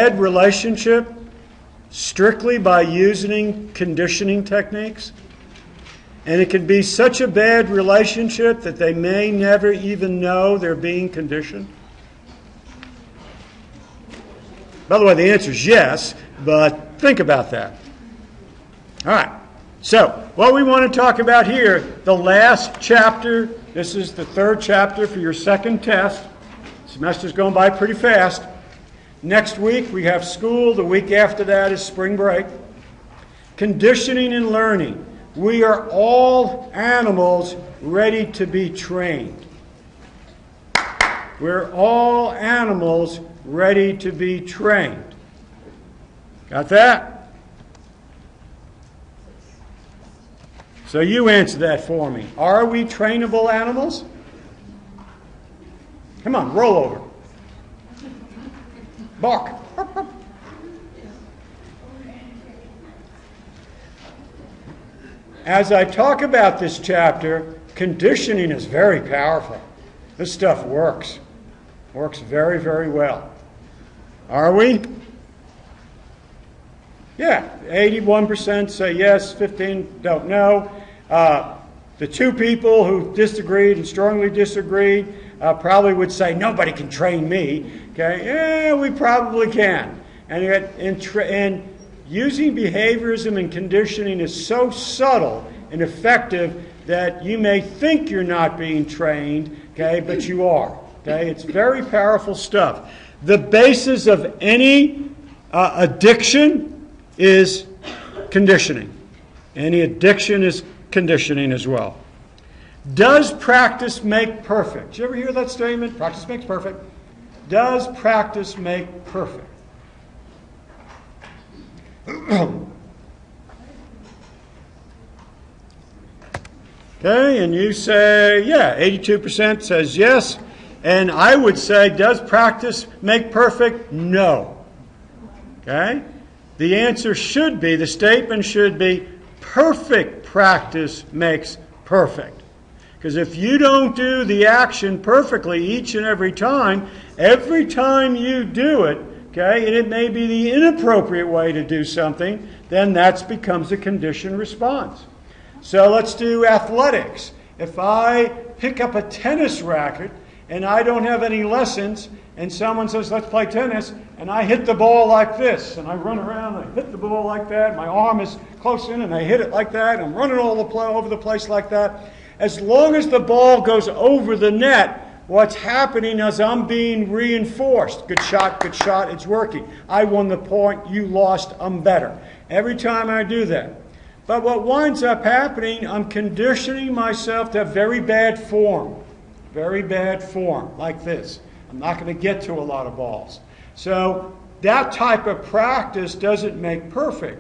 bad relationship strictly by using conditioning techniques. And it can be such a bad relationship that they may never even know they're being conditioned. By the way, the answer is yes, but think about that. All right. So, what we want to talk about here, the last chapter, this is the third chapter for your second test. The semester's going by pretty fast. Next week we have school. The week after that is spring break. Conditioning and learning. We are all animals ready to be trained. We're all animals ready to be trained. Got that? So you answer that for me. Are we trainable animals? Come on, roll over. Bark. As I talk about this chapter, conditioning is very powerful. This stuff works. Works very, very well. Are we? Yeah, 81% say yes, 15 don't know. The two people who disagreed and strongly disagreed probably would say, nobody can train me. Okay, yeah, we probably can. And yet, in using behaviorism and conditioning is so subtle and effective that you may think you're not being trained, okay, but you are. Okay, it's very powerful stuff. The basis of any addiction is conditioning. Any addiction is conditioning as well. Does practice make perfect? Did you ever hear that statement? Practice makes perfect. Does practice make perfect? Okay, and you say, yeah, 82% says yes. And I would say, does practice make perfect? No. Okay? The answer should be, the statement should be, perfect practice makes perfect. Because if you don't do the action perfectly each and every time you do it, okay, and it may be the inappropriate way to do something, then that becomes a conditioned response. So let's do athletics. If I pick up a tennis racket and I don't have any lessons, and someone says, let's play tennis, and I hit the ball like this, and I run around, and I hit the ball like that, my arm is close in, and I hit it like that, and I'm running over the place like that. As long as the ball goes over the net, what's happening is I'm being reinforced. Good shot, it's working. I won the point, you lost, I'm better. Every time I do that. But what winds up happening, I'm conditioning myself to have very bad form, like this. I'm not going to get to a lot of balls. So that type of practice doesn't make perfect.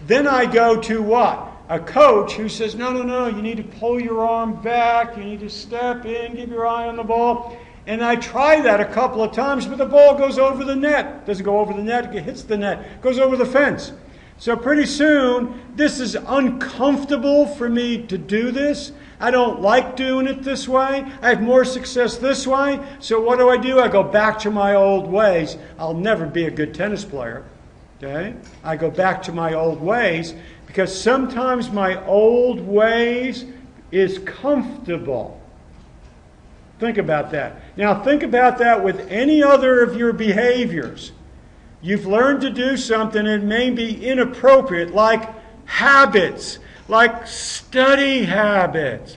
Then I go to what? A coach who says, no, you need to pull your arm back, you need to step in, keep your eye on the ball. And I try that a couple of times, but the ball goes over the net. Doesn't go over the net, it hits the net, goes over the fence. So pretty soon, this is uncomfortable for me to do this. I don't like doing it this way. I have more success this way. So what do? I go back to my old ways. I'll never be a good tennis player. Okay? I go back to my old ways because sometimes my old ways is comfortable. Think about that. Now think about that with any other of your behaviors. You've learned to do something that may be inappropriate, like habits, like study habits.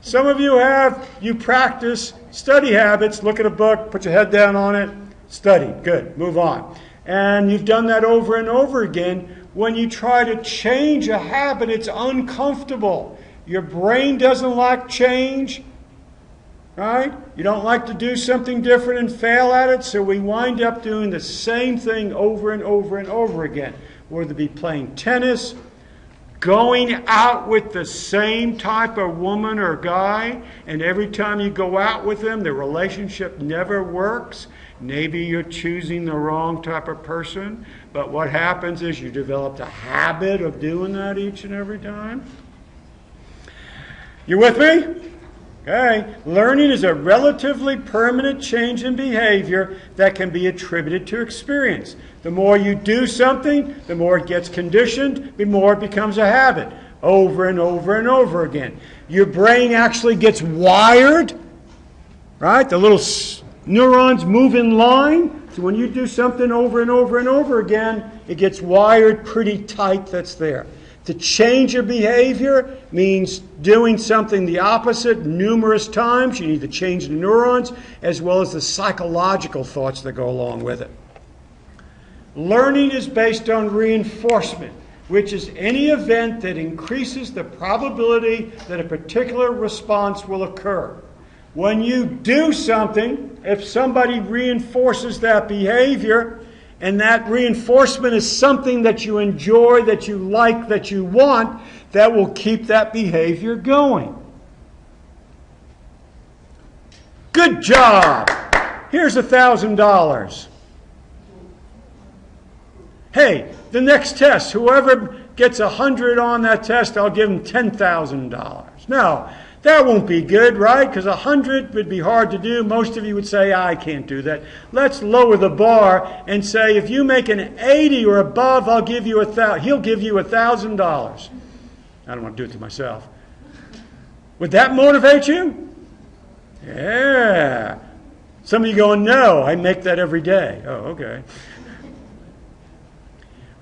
Some of you practice study habits, look at a book, put your head down on it, study, good, move on. And you've done that over and over again. When you try to change a habit, it's uncomfortable. Your brain doesn't like change. Right? You don't like to do something different and fail at it, so we wind up doing the same thing over and over and over again. Whether it be playing tennis, going out with the same type of woman or guy, and every time you go out with them, the relationship never works. Maybe you're choosing the wrong type of person, but what happens is you develop a habit of doing that each and every time. You with me? Okay? Learning is a relatively permanent change in behavior that can be attributed to experience. The more you do something, the more it gets conditioned, the more it becomes a habit, over and over and over again. Your brain actually gets wired, right? The little neurons move in line. So when you do something over and over and over again, it gets wired pretty tight that's there. To change your behavior means doing something the opposite numerous times. You need to change the neurons as well as the psychological thoughts that go along with it. Learning is based on reinforcement, which is any event that increases the probability that a particular response will occur. When you do something, if somebody reinforces that behavior, and that reinforcement is something that you enjoy, that you like, that you want, that will keep that behavior going. Good job! Here's $1,000. Hey, the next test, whoever gets 100 on that test, I'll give them $10,000. No, that won't be good, right? Because 100 would be hard to do. Most of you would say, I can't do that. Let's lower the bar and say, if you make an 80 or above, I'll give you he'll give you $1,000. I don't want to do it to myself. Would that motivate you? Yeah. Some of you going, no, I make that every day. Oh, okay.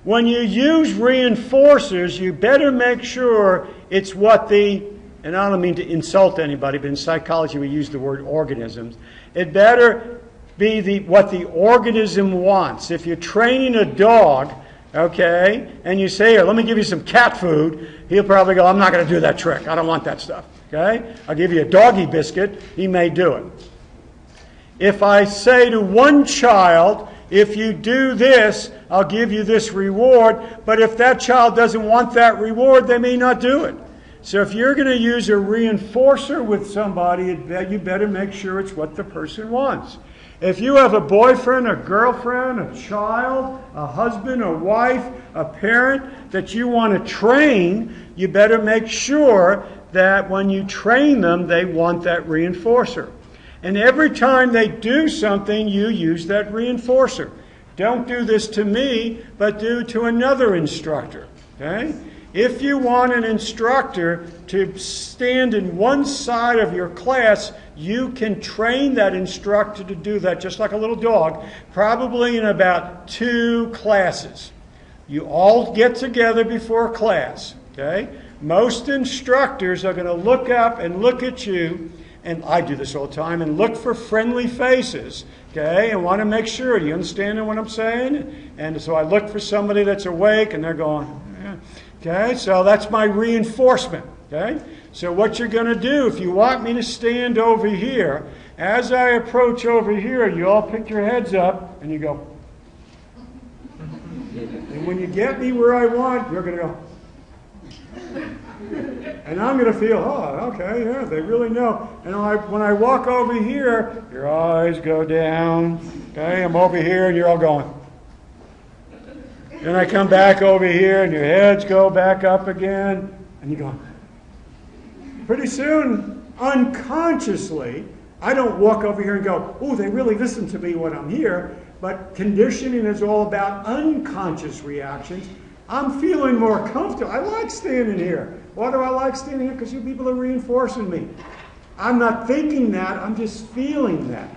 When you use reinforcers, you better make sure it's what and I don't mean to insult anybody, but in psychology we use the word organisms. It better be what the organism wants. If you're training a dog, okay, and you say, here, let me give you some cat food, he'll probably go, I'm not going to do that trick. I don't want that stuff. Okay? I'll give you a doggy biscuit. He may do it. If I say to one child, if you do this, I'll give you this reward, but if that child doesn't want that reward, they may not do it. So if you're going to use a reinforcer with somebody, you better make sure it's what the person wants. If you have a boyfriend, a girlfriend, a child, a husband, a wife, a parent that you want to train, you better make sure that when you train them, they want that reinforcer. And every time they do something, you use that reinforcer. Don't do this to me, but do to another instructor. Okay? If you want an instructor to stand in one side of your class, you can train that instructor to do that just like a little dog, probably in about 2 classes. You all get together before class. Okay? Most instructors are going to look up and look at you, and I do this all the time, and look for friendly faces, okay, and want to make sure, do you understand what I'm saying? And so I look for somebody that's awake, and they're going, yeah. Okay, so that's my reinforcement, okay? So what you're going to do, if you want me to stand over here, as I approach over here, you all pick your heads up, and you go. And when you get me where I want, you're going to go. And I'm going to feel, oh, okay, yeah, they really know. And when I walk over here, your eyes go down. Okay, I'm over here, and you're all going. Then I come back over here, and your heads go back up again, and you're going. Pretty soon, unconsciously, I don't walk over here and go, oh, they really listen to me when I'm here. But conditioning is all about unconscious reactions. I'm feeling more comfortable. I like standing here. Why do I like standing here? Because you people are reinforcing me. I'm not thinking that. I'm just feeling that.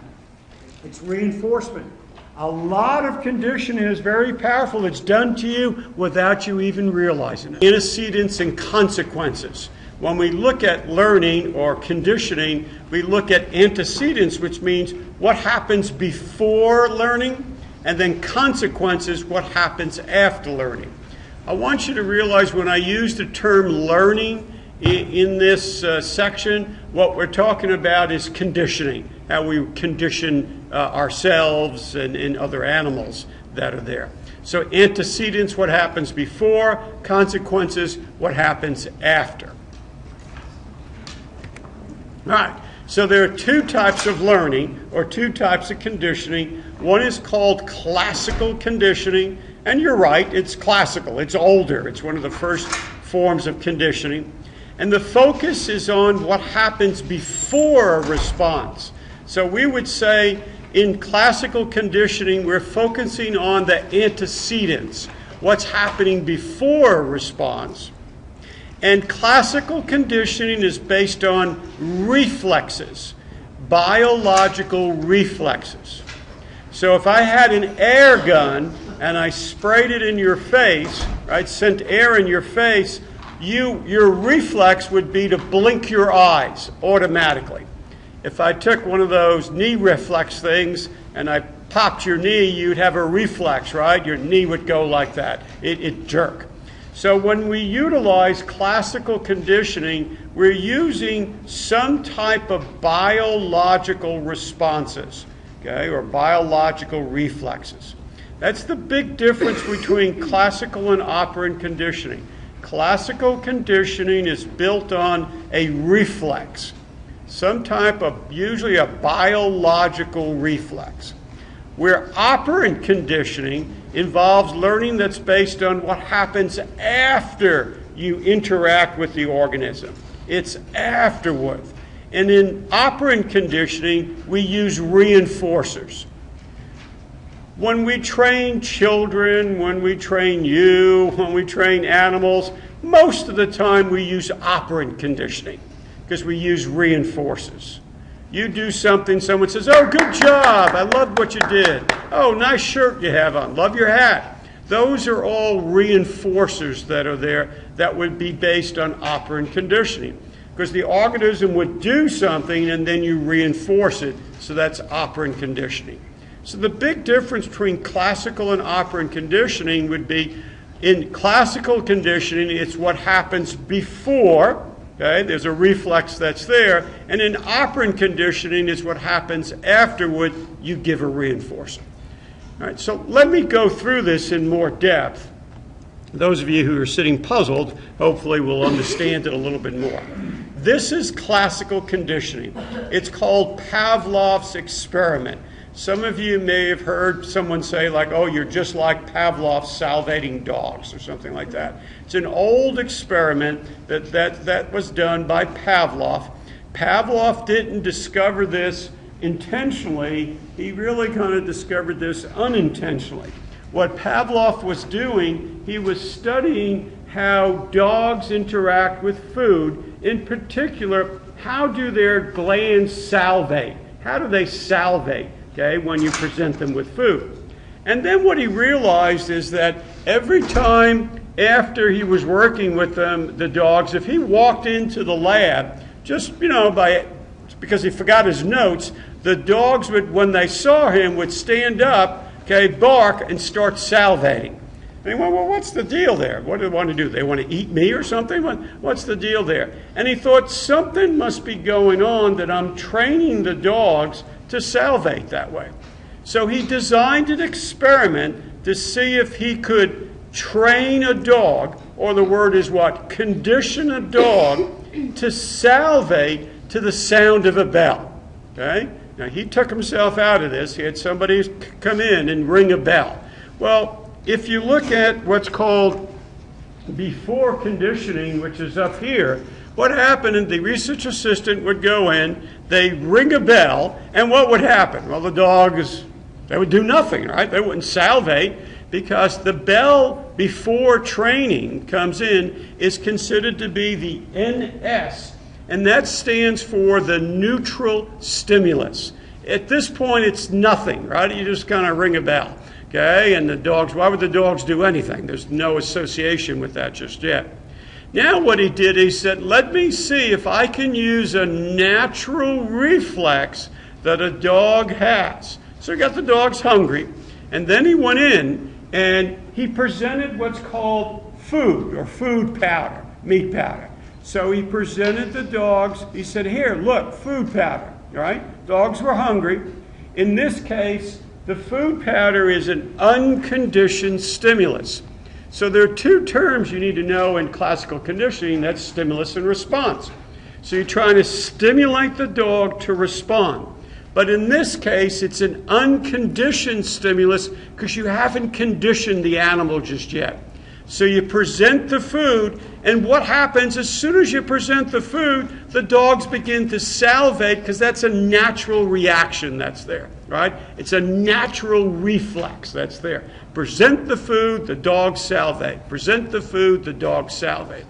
It's reinforcement. A lot of conditioning is very powerful. It's done to you without you even realizing it. Antecedents and consequences. When we look at learning or conditioning, we look at antecedents, which means what happens before learning, and then consequences, what happens after learning. I want you to realize when I use the term learning in this section, what we're talking about is conditioning, how we condition ourselves and other animals that are there. So antecedents, what happens before, consequences, what happens after. All right, so there are 2 types of learning or 2 types of conditioning. One is called classical conditioning. And you're right, it's classical, it's older. It's one of the first forms of conditioning. And the focus is on what happens before a response. So we would say in classical conditioning, we're focusing on the antecedents, what's happening before a response. And classical conditioning is based on reflexes, biological reflexes. So if I had an air gun and I sprayed it in your face, right, sent air in your face, your reflex would be to blink your eyes automatically. If I took one of those knee reflex things and I popped your knee, you'd have a reflex, right? Your knee would go like that. It'd jerk. So when we utilize classical conditioning, we're using some type of biological responses, okay, or biological reflexes. That's the big difference between classical and operant conditioning. Classical conditioning is built on a reflex, some type of, usually a biological reflex. Where operant conditioning involves learning that's based on what happens after you interact with the organism. It's afterward. And in operant conditioning, we use reinforcers. When we train children, when we train you, when we train animals, most of the time we use operant conditioning because we use reinforcers. You do something, someone says, oh, good job, I love what you did. Oh, nice shirt you have on, love your hat. Those are all reinforcers that are there that would be based on operant conditioning. Because the organism would do something and then you reinforce it, so that's operant conditioning. So the big difference between classical and operant conditioning would be, in classical conditioning, it's what happens before. Okay, there's a reflex that's there, and in operant conditioning is what happens afterward. You give a reinforcer. All right, so let me go through this in more depth. Those of you who are sitting puzzled, hopefully will understand it a little bit more. This is classical conditioning. It's called Pavlov's experiment. Some of you may have heard someone say, like, oh, you're just like Pavlov salivating dogs or something like that. It's an old experiment that was done by Pavlov. Pavlov didn't discover this intentionally. He really kind of discovered this unintentionally. What Pavlov was doing, he was studying how dogs interact with food. In particular, how do their glands salivate? How do they salivate? Okay, when you present them with food. And then what he realized is that every time after he was working with them, the dogs, if he walked into the lab, just, because he forgot his notes, the dogs would, when they saw him, would stand up, okay, bark, and start salivating. And he went, well, what's the deal there? What do they want to do? They want to eat me or something? What's the deal there? And he thought, something must be going on that I'm training the dogs to salivate that way. So he designed an experiment to see if he could train a dog, or the word is what? Condition a dog to salivate to the sound of a bell. Okay? Now he took himself out of this. He had somebody come in and ring a bell. Well, if you look at what's called before conditioning, which is up here, what happened is the research assistant would go in, they ring a bell, and what would happen? Well, the dogs, they would do nothing, right? They wouldn't salivate, because the bell before training comes in is considered to be the NS, and that stands for the neutral stimulus. At this point, it's nothing, right? You just kind of ring a bell, okay? And the dogs, why would the dogs do anything? There's no association with that just yet. Now what he did, he said, let me see if I can use a natural reflex that a dog has. So he got the dogs hungry, and then he went in and he presented what's called food, or food powder, meat powder. So he presented the dogs, he said, here, look, food powder, right? Dogs were hungry. In this case, the food powder is an unconditioned stimulus. So there are two terms you need to know in classical conditioning, that's stimulus and response. So you're trying to stimulate the dog to respond. But in this case, it's an unconditioned stimulus because you haven't conditioned the animal just yet. So you present the food, and what happens as soon as you present the food, the dogs begin to salivate because that's a natural reaction that's there, right? It's a natural reflex that's there. Present the food, the dogs salivate. Present the food, the dogs salivate.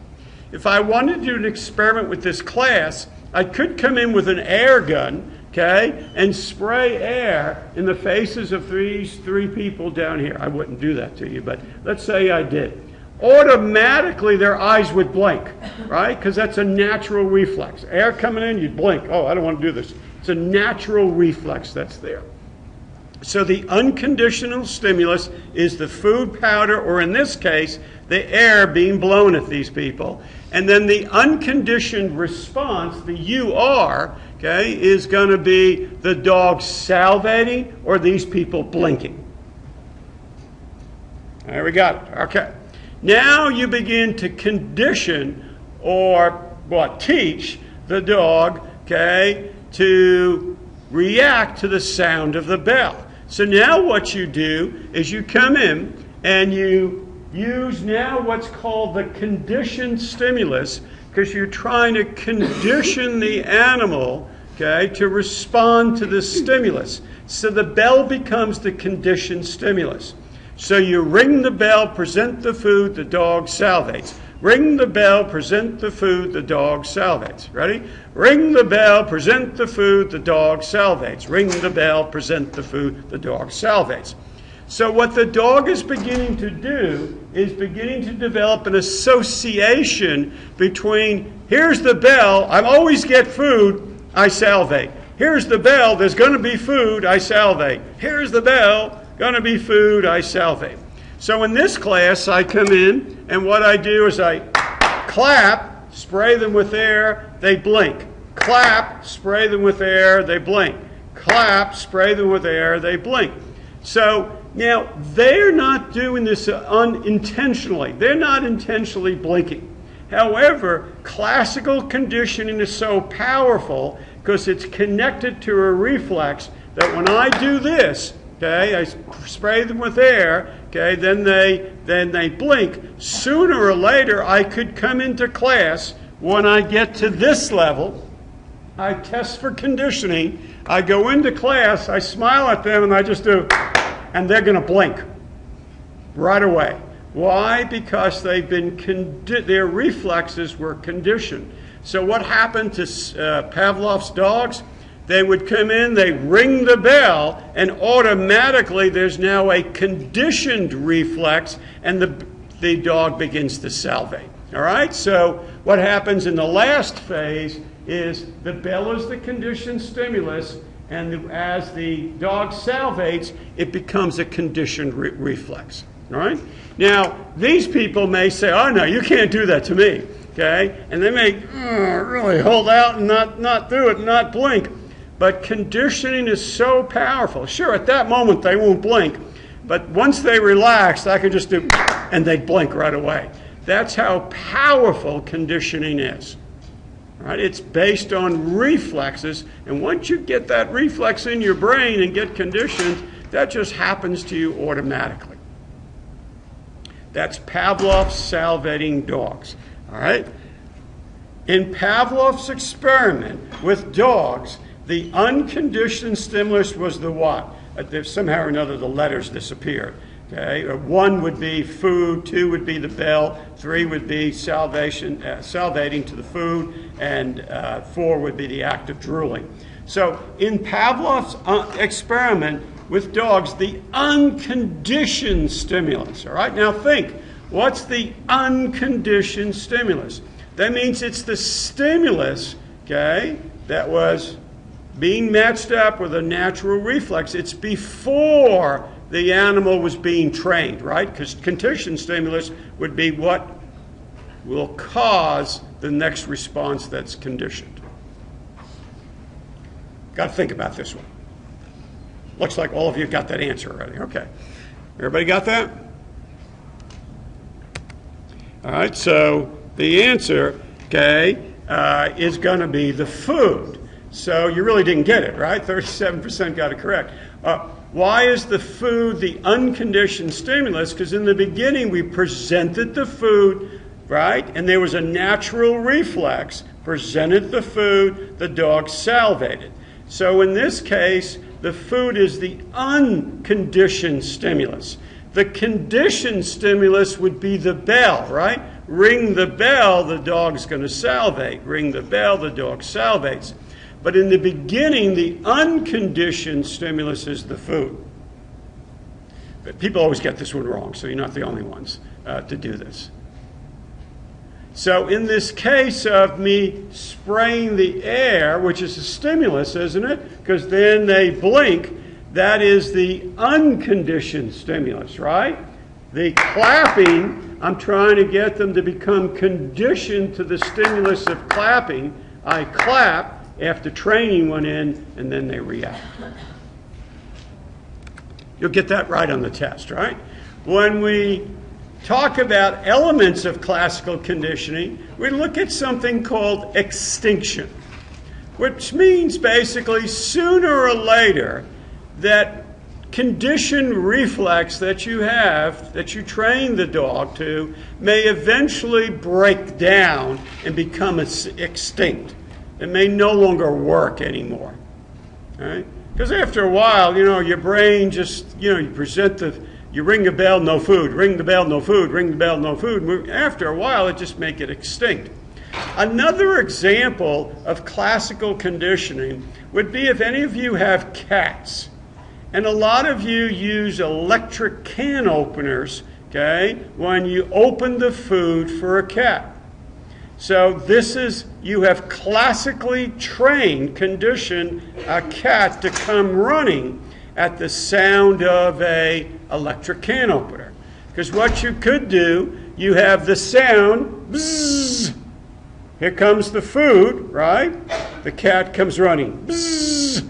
If I wanted to do an experiment with this class, I could come in with an air gun, okay, and spray air in the faces of these three people down here. I wouldn't do that to you, but let's say I did. Automatically their eyes would blink, right? Because that's a natural reflex. Air coming in, you'd blink. Oh, I don't want to do this. It's a natural reflex that's there. So the unconditional stimulus is the food powder, or in this case, the air being blown at these people. And then the unconditioned response, the UR, okay, is going to be the dog salivating or these people blinking. There we got it. Okay. Now you begin to condition or teach the dog, okay, to react to the sound of the bell. So now what you do is you come in and you use now what's called the conditioned stimulus, because you're trying to condition the animal, okay, to respond to the stimulus. So the bell becomes the conditioned stimulus. So you ring the bell, present the food, the dog salivates. Ring the bell, present the food, the dog salivates. Ready? Ring the bell, present the food, the dog salivates. Ring the bell, present the food, the dog salivates. So what the dog is beginning to do is beginning to develop an association between, here's the bell, I always get food, I salivate. Here's the bell, there's going to be food, I salivate. Here's the bell, going to be food, I salivate. So in this class, I come in, and what I do is I clap, spray them with air, they blink. Clap, spray them with air, they blink. Clap, spray them with air, they blink. So now they're not doing this unintentionally. They're not intentionally blinking. However, classical conditioning is so powerful because it's connected to a reflex that when I do this, okay, I spray them with air, okay, then they blink. Sooner or later, I could come into class. When I get to this level, I test for conditioning. I go into class, I smile at them, and I just do, and they're going to blink right away. Why? Because they've been their reflexes were conditioned. So what happened to Pavlov's dogs? They would come in, they ring the bell, and automatically there's now a conditioned reflex, and the dog begins to salivate. All right? So what happens in the last phase is the bell is the conditioned stimulus, and as the dog salivates, it becomes a conditioned reflex. All right? Now, these people may say, oh, no, you can't do that to me. Okay? And they may really hold out and not do it and not blink. But conditioning is so powerful. Sure, at that moment they won't blink, but once they relax, I can just do, and they blink right away. That's how powerful conditioning is. Right? It's based on reflexes, and once you get that reflex in your brain and get conditioned, that just happens to you automatically. That's Pavlov's salivating dogs. All right? In Pavlov's experiment with dogs, the unconditioned stimulus was the what? Somehow or another, the letters disappeared. Okay, 1 would be food, 2 would be the bell, 3 would be salivating to the food, and 4 would be the act of drooling. So in Pavlov's experiment with dogs, the unconditioned stimulus. All right, now think, what's the unconditioned stimulus? That means it's the stimulus, okay, that was being matched up with a natural reflex. It's before the animal was being trained, right? Because conditioned stimulus would be what will cause the next response that's conditioned. Got to think about this one. Looks like all of you got that answer already. Okay. Everybody got that? All right, so the answer, okay, is going to be the food. So you really didn't get it, right? 37% got it correct. Why is the food the unconditioned stimulus? Because in the beginning we presented the food, right? And there was a natural reflex. Presented the food, the dog salivated. So in this case, the food is the unconditioned stimulus. The conditioned stimulus would be the bell, right? Ring the bell, the dog's going to salivate. Ring the bell, the dog salivates. But in the beginning, the unconditioned stimulus is the food. But people always get this one wrong, so you're not the only ones to do this. So in this case of me spraying the air, which is a stimulus, isn't it? Because then they blink. That is the unconditioned stimulus, right? The clapping, I'm trying to get them to become conditioned to the stimulus of clapping. I clap after training went in, and then they react. You'll get that right on the test, right? When we talk about elements of classical conditioning, we look at something called extinction, which means basically sooner or later that conditioned reflex that you have, that you train the dog to, may eventually break down and become extinct. It may no longer work anymore. Right? Because after a while, your brain just, you present you ring the bell, no food, ring the bell, no food, ring the bell, no food. After a while, it just make it extinct. Another example of classical conditioning would be if any of you have cats. And a lot of you use electric can openers, okay, when you open the food for a cat. So this is, you have classically trained, conditioned a cat to come running at the sound of a electric can opener. Because what you could do, you have the sound, bzzz, here comes the food, right? The cat comes running. Bzzz,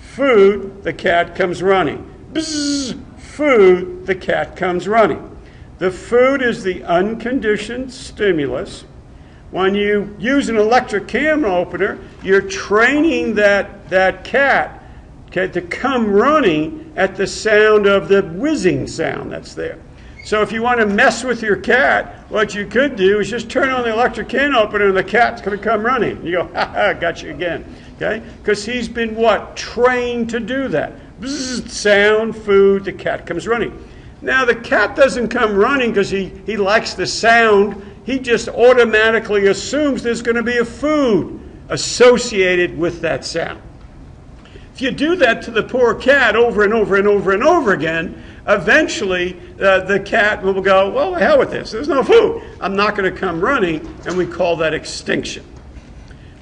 food, the cat comes running. Bzzz, food, the cat comes running. The food is the unconditioned stimulus. When you use an electric can opener, you're training that cat, okay, to come running at the sound of the whizzing sound that's there. So if you want to mess with your cat, what you could do is just turn on the electric can opener and the cat's going to come running. You go, ha ha, got you again. Okay? Because he's been what? Trained to do that. Bzzz, sound, food, the cat comes running. Now the cat doesn't come running because he likes the sound. He just automatically assumes there's going to be a food associated with that sound. If you do that to the poor cat over and over and over and over again, eventually the cat will go, well, the hell with this. There's no food. I'm not going to come running, and we call that extinction.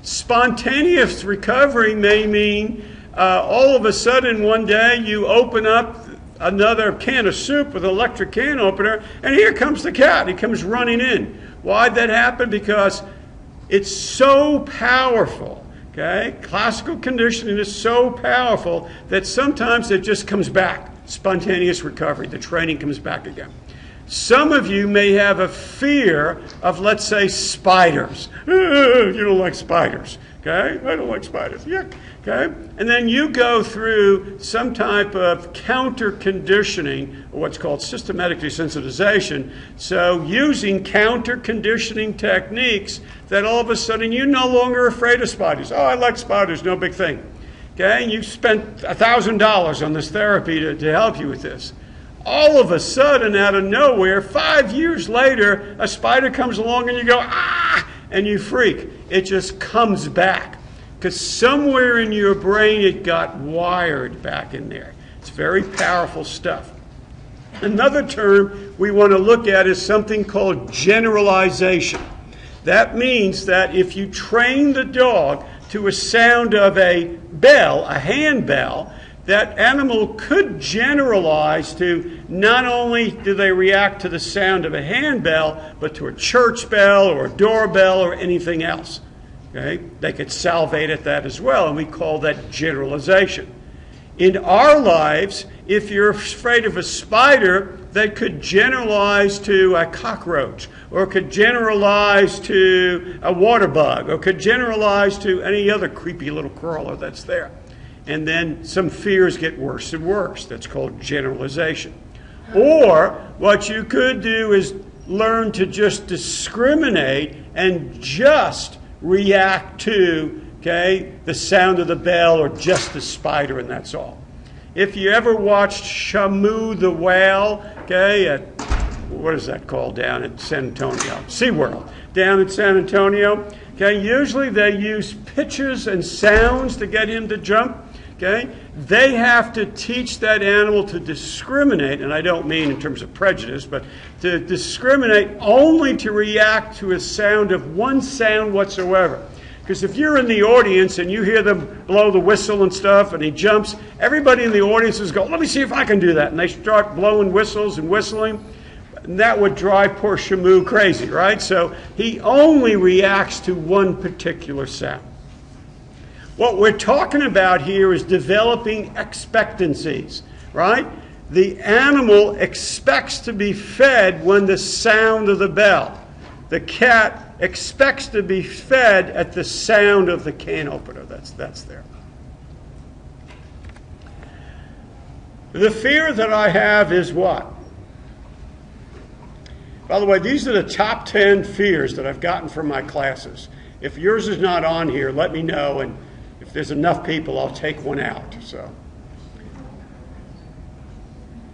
Spontaneous recovery may mean all of a sudden one day you open up another can of soup with an electric can opener, and here comes the cat. He comes running in. Why'd that happen? Because it's so powerful. Okay? Classical conditioning is so powerful that sometimes it just comes back. Spontaneous recovery. The training comes back again. Some of you may have a fear of, let's say, spiders. You don't like spiders. Okay? I don't like spiders. Yeah. Okay? And then you go through some type of counter-conditioning, or what's called systematic desensitization. So using counter-conditioning techniques that all of a sudden you're no longer afraid of spiders. Oh, I like spiders, no big thing. Okay? And you've spent $1,000 on this therapy to help you with this. All of a sudden, out of nowhere, 5 years later, a spider comes along and you go, ah, and you freak. It just comes back. Because somewhere in your brain it got wired back in there. It's very powerful stuff. Another term we want to look at is something called generalization. That means that if you train the dog to a sound of a bell, a handbell, that animal could generalize to not only do they react to the sound of a handbell, but to a church bell or a doorbell or anything else. Okay? They could salivate at that as well, and we call that generalization. In our lives, if you're afraid of a spider, that could generalize to a cockroach, or could generalize to a water bug, or could generalize to any other creepy little crawler that's there. and then some fears get worse and worse. That's called generalization. Or what you could do is learn to just discriminate and just react to, okay, the sound of the bell or just the spider, and that's all. If you ever watched Shamu the whale, okay, at, what is that called down in San Antonio? SeaWorld, down in San Antonio, okay, usually they use pitches and sounds to get him to jump, okay? They have to teach that animal to discriminate, and I don't mean in terms of prejudice, but to discriminate only to react to a sound of one sound whatsoever. Because if you're in the audience and you hear them blow the whistle and stuff and he jumps, everybody in the audience is going, let me see if I can do that. And they start blowing whistles and whistling. And that would drive poor Shamu crazy, right? So he only reacts to one particular sound. What we're talking about here is developing expectancies, right? The animal expects to be fed when the sound of the bell. The cat expects to be fed at the sound of the can opener. That's there. The fear that I have is what? By the way, these are the top 10 fears that I've gotten from my classes. If yours is not on here, let me know, and if there's enough people, I'll take one out. So,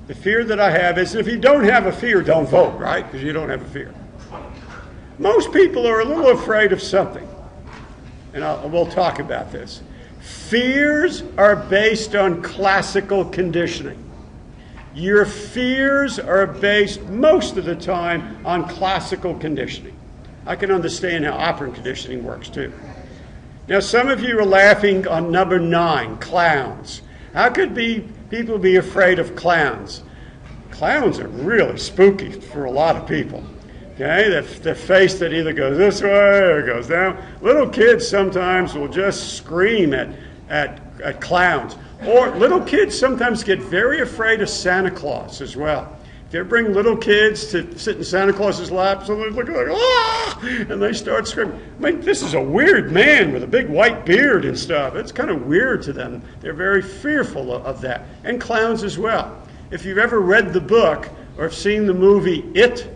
the fear that I have is if you don't have a fear, don't vote, right? Because you don't have a fear. Most people are a little afraid of something, and we'll talk about this. Fears are based on classical conditioning. Your fears are based most of the time on classical conditioning. I can understand how operant conditioning works too. Now, some of you are laughing on number 9, clowns. How could people be afraid of clowns? Clowns are really spooky for a lot of people. Okay, the face that either goes this way or goes down. Little kids sometimes will just scream at clowns. Or little kids sometimes get very afraid of Santa Claus as well. If you bring little kids to sit in Santa Claus's lap, so they look like, ah! And they start screaming. I mean, this is a weird man with a big white beard and stuff. It's kind of weird to them. They're very fearful of that. And clowns as well. If you've ever read the book or seen the movie It,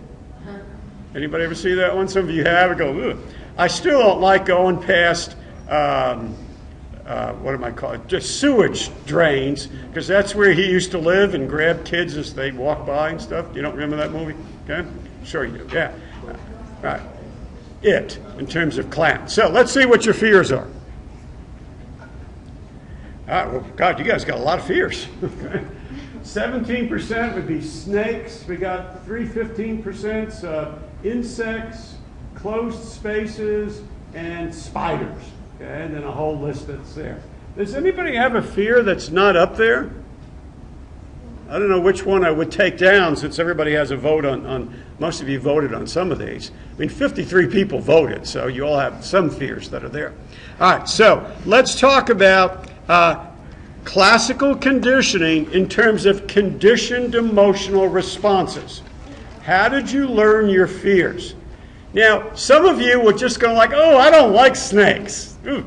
anybody ever see that one? Some of you have. I go, ugh. I still don't like going past, what am I calling it? Just sewage drains, because that's where he used to live and grab kids as they walk by and stuff. You don't remember that movie? Okay? Sure you do. Yeah. Right. It, in terms of clowns. So let's see what your fears are. All right, well, God, you guys got a lot of fears. 17% would be snakes. We got 15% insects, closed spaces, and spiders. Okay, and then a whole list that's there. Does anybody have a fear that's not up there? I don't know which one I would take down, since everybody has a vote on most of you voted on some of these. I mean, 53 people voted, so you all have some fears that are there. All right, so let's talk about classical conditioning in terms of conditioned emotional responses. How did you learn your fears? Now, some of you would just go like, oh, I don't like snakes. Ooh.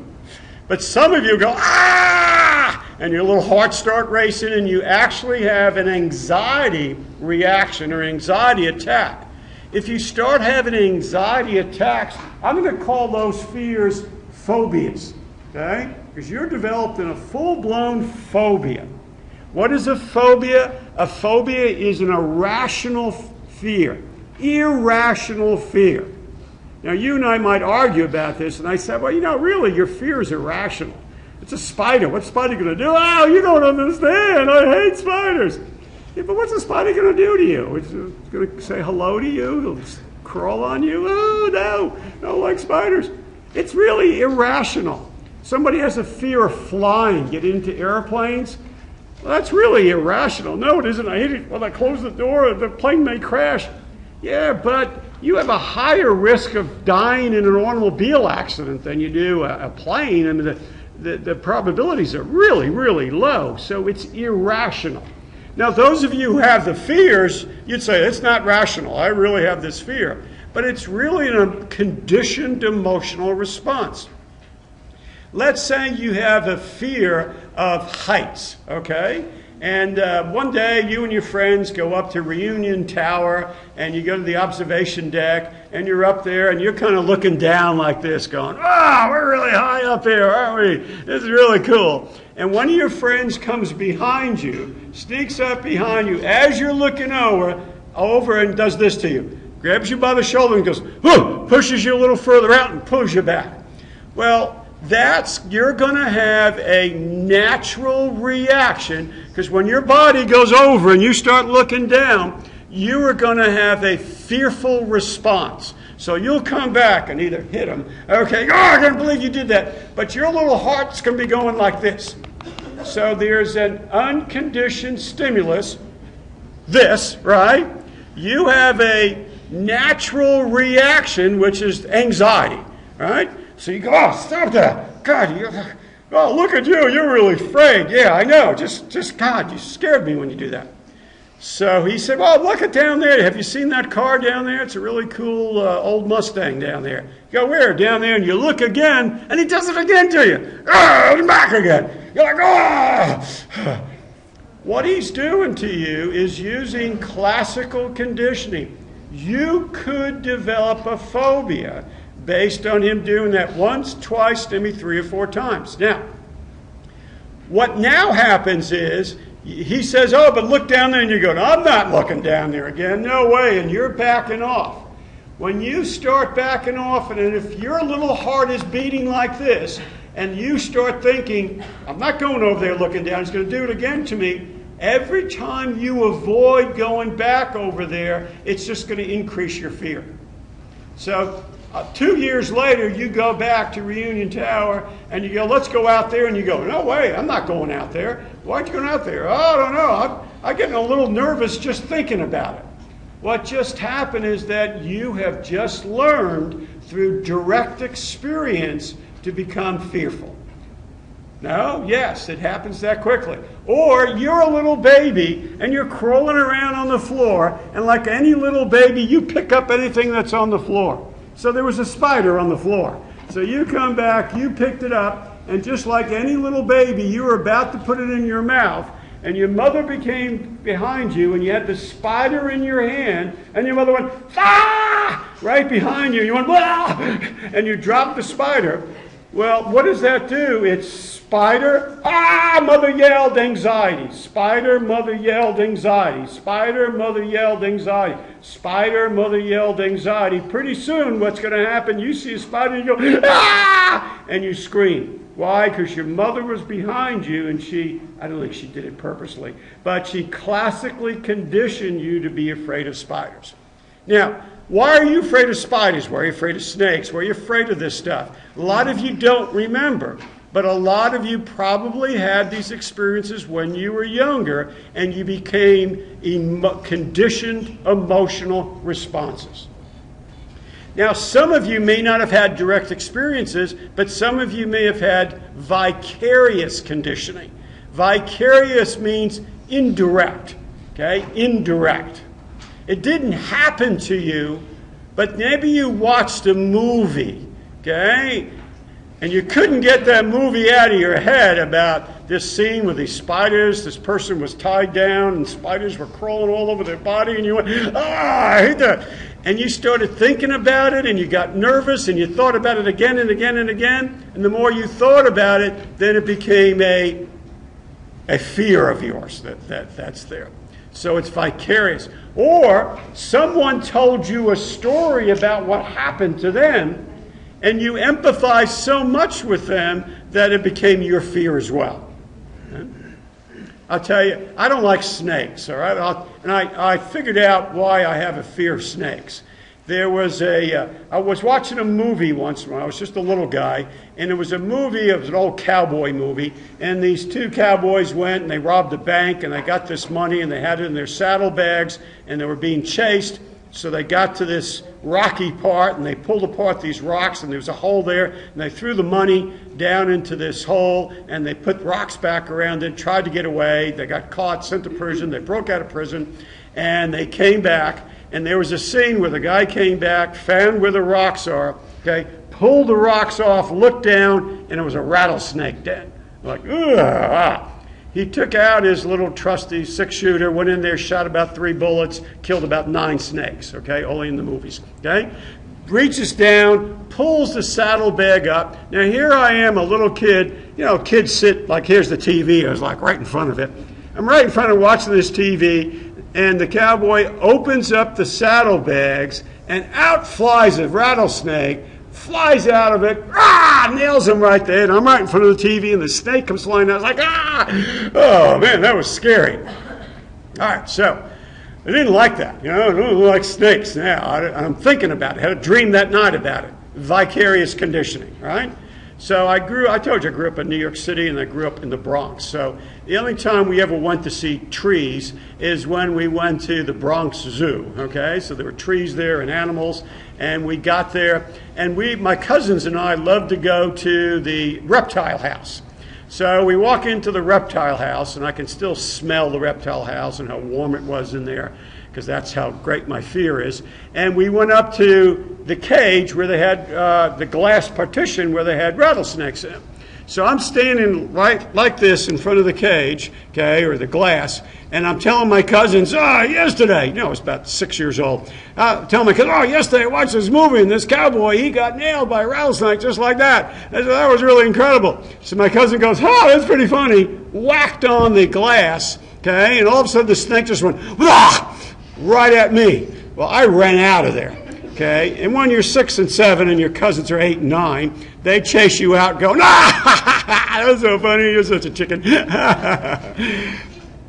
But some of you go, ah! And your little heart start racing, and you actually have an anxiety reaction or anxiety attack. If you start having anxiety attacks, I'm going to call those fears phobias, okay? Because you're developed in a full-blown phobia. What is a phobia? A phobia is an irrational fear. Irrational fear. Now, you and I might argue about this, and I said, well, you know, really, your fear is irrational. It's a spider. What's a spider going to do? Oh, you don't understand. I hate spiders. Yeah, but what's a spider going to do to you? It's going to say hello to you? It'll just crawl on you? Oh, no. I don't like spiders. It's really irrational. Somebody has a fear of flying, get into airplanes. Well, that's really irrational. No, it isn't. I hate it. When I close the door, the plane may crash. Yeah, but you have a higher risk of dying in an automobile accident than you do a plane. I mean, the probabilities are really, really low, so it's irrational. Now, those of you who have the fears, you'd say, it's not rational. I really have this fear. But it's really a conditioned emotional response. Let's say you have a fear of heights, okay? And one day you and your friends go up to Reunion Tower and you go to the observation deck and you're up there and you're kind of looking down like this going, we're really high up here, aren't we? This is really cool. And one of your friends comes behind you, sneaks up behind you as you're looking over and does this to you. Grabs you by the shoulder and goes, whoo, pushes you a little further out and pulls you back. Well, you're going to have a natural reaction, because when your body goes over and you start looking down, you are going to have a fearful response. So you'll come back and either hit him, okay, I can't believe you did that, but your little heart's going to be going like this. So there's an unconditioned stimulus, this, right? You have a natural reaction, which is anxiety, right? So you go, stop that. God, look at you. You're really afraid. Yeah, I know. Just God, you scared me when you do that. So he said, well, look at down there. Have you seen that car down there? It's a really cool old Mustang down there. You go, where? Down there. And you look again, and he does it again to you. Back again. You're like, What he's doing to you is using classical conditioning. You could develop a phobia based on him doing that once, twice, maybe 3 or 4 times. Now, what now happens is, he says, but look down there, and you go, no, I'm not looking down there again, no way, and you're backing off. When you start backing off, and if your little heart is beating like this, and you start thinking, I'm not going over there looking down, he's going to do it again to me, every time you avoid going back over there, it's just going to increase your fear. So 2 years later, you go back to Reunion Tower, and you go, let's go out there. And you go, no way, I'm not going out there. Why aren't you going out there? I don't know. I'm getting a little nervous just thinking about it. What just happened is that you have just learned through direct experience to become fearful. No? Yes, it happens that quickly. Or you're a little baby, and you're crawling around on the floor, and like any little baby, you pick up anything that's on the floor. So there was a spider on the floor. So you come back, you picked it up, and just like any little baby, you were about to put it in your mouth, and your mother came behind you, and you had the spider in your hand, and your mother went, right behind you. You went, and you dropped the spider. Well, what does that do? It's spider, mother yelled, anxiety. Spider, mother yelled, anxiety. Spider, mother yelled, anxiety. Spider, mother yelled, anxiety. Pretty soon, what's going to happen, you see a spider, and you go, and you scream. Why? Because your mother was behind you, and I don't think she did it purposely, but she classically conditioned you to be afraid of spiders. Now, why are you afraid of spiders? Why are you afraid of snakes? Why are you afraid of this stuff? A lot of you don't remember, but a lot of you probably had these experiences when you were younger, and you became conditioned emotional responses. Now, some of you may not have had direct experiences, but some of you may have had vicarious conditioning. Vicarious means indirect, okay? Indirect. It didn't happen to you, but maybe you watched a movie, okay? And you couldn't get that movie out of your head about this scene with these spiders. This person was tied down and spiders were crawling all over their body. And you went, I hate that. And you started thinking about it and you got nervous and you thought about it again and again and again. And the more you thought about it, then it became a fear of yours that's there. So it's vicarious. Or someone told you a story about what happened to them, and you empathize so much with them that it became your fear as well. I'll tell you, I don't like snakes, all right? I figured out why I have a fear of snakes. I was watching a movie once when I was just a little guy, and it was an old cowboy movie, and these 2 cowboys went and they robbed a bank, and they got this money, and they had it in their saddlebags, and they were being chased. So they got to this rocky part, and they pulled apart these rocks, and there was a hole there, and they threw the money down into this hole, and they put rocks back around it, tried to get away. They got caught, sent to prison. They broke out of prison, and they came back, and there was a scene where the guy came back, found where the rocks are, okay, pulled the rocks off, looked down, and it was a rattlesnake den. Like, ugh. He took out his little trusty 6-shooter, went in there, shot about 3 bullets, killed about 9 snakes, okay, only in the movies, okay? Reaches down, pulls the saddlebag up. Now here I am, a little kid. You know, kids sit, like here's the TV. I was like right in front of it. I'm right in front of watching this TV, and the cowboy opens up the saddlebags, and out flies a rattlesnake, flies out of it, nails him right there, and I'm right in front of the TV, and the snake comes flying out. I was like, oh man, that was scary. All right, so I didn't like that. You know, I don't like snakes now. I'm thinking about it. I had a dream that night about it. Vicarious conditioning, right? So I told you I grew up in New York City and I grew up in the Bronx. So the only time we ever went to see trees is when we went to the Bronx Zoo, okay? So there were trees there and animals, and we got there, and my cousins and I loved to go to the reptile house. So we walk into the reptile house, and I can still smell the reptile house and how warm it was in there, because that's how great my fear is. And we went up to the cage where they had the glass partition where they had rattlesnakes in. So I'm standing right like this in front of the cage, okay, or the glass, and I'm telling my cousins, yesterday, you know, I was about 6 years old, telling my cousins, yesterday I watched this movie, and this cowboy, he got nailed by a rattlesnake just like that. I said, that was really incredible. So my cousin goes, that's pretty funny, whacked on the glass, okay, and all of a sudden the snake just went, right at me. Well, I ran out of there, okay, and when you're 6 and 7 and your cousins are 8 and 9, they chase you out going, that was so funny, you're such a chicken.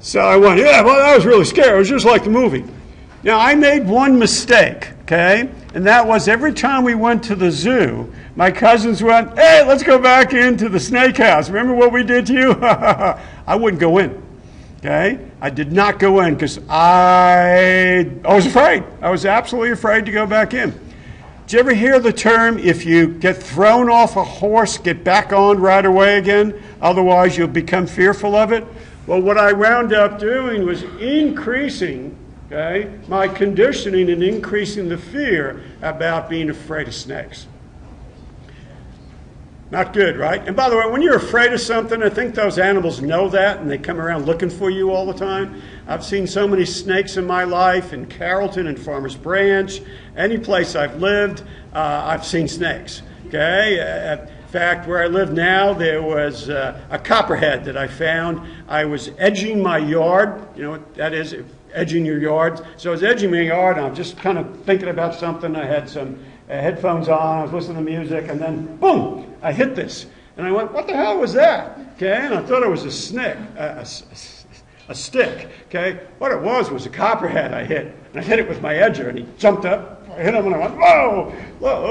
So I went, that was really scary. It was just like the movie. Now, I made one mistake, okay, and that was every time we went to the zoo, my cousins went, hey, let's go back into the snake house. Remember what we did to you? I wouldn't go in, okay? I did not go in because I was afraid. I was absolutely afraid to go back in. Did you ever hear the term, if you get thrown off a horse, get back on right away again? Otherwise, you'll become fearful of it? Well, what I wound up doing was increasing, okay, my conditioning and increasing the fear about being afraid of snakes. Not good, right? And by the way, when you're afraid of something, I think those animals know that, and they come around looking for you all the time. I've seen so many snakes in my life, in Carrollton and Farmers Branch, any place I've lived, I've seen snakes, okay? In fact, where I live now, there was a copperhead that I found. I was edging my yard. You know what that is, edging your yard. So I was edging my yard, and I was just kind of thinking about something. I had some headphones on, I was listening to music, and then, boom, I hit this. And I went, what the hell was that? Okay, and I thought it was a snake, a stick. Okay, what it was a copperhead I hit. And I hit it with my edger, and he jumped up. I hit him, and I went, whoa,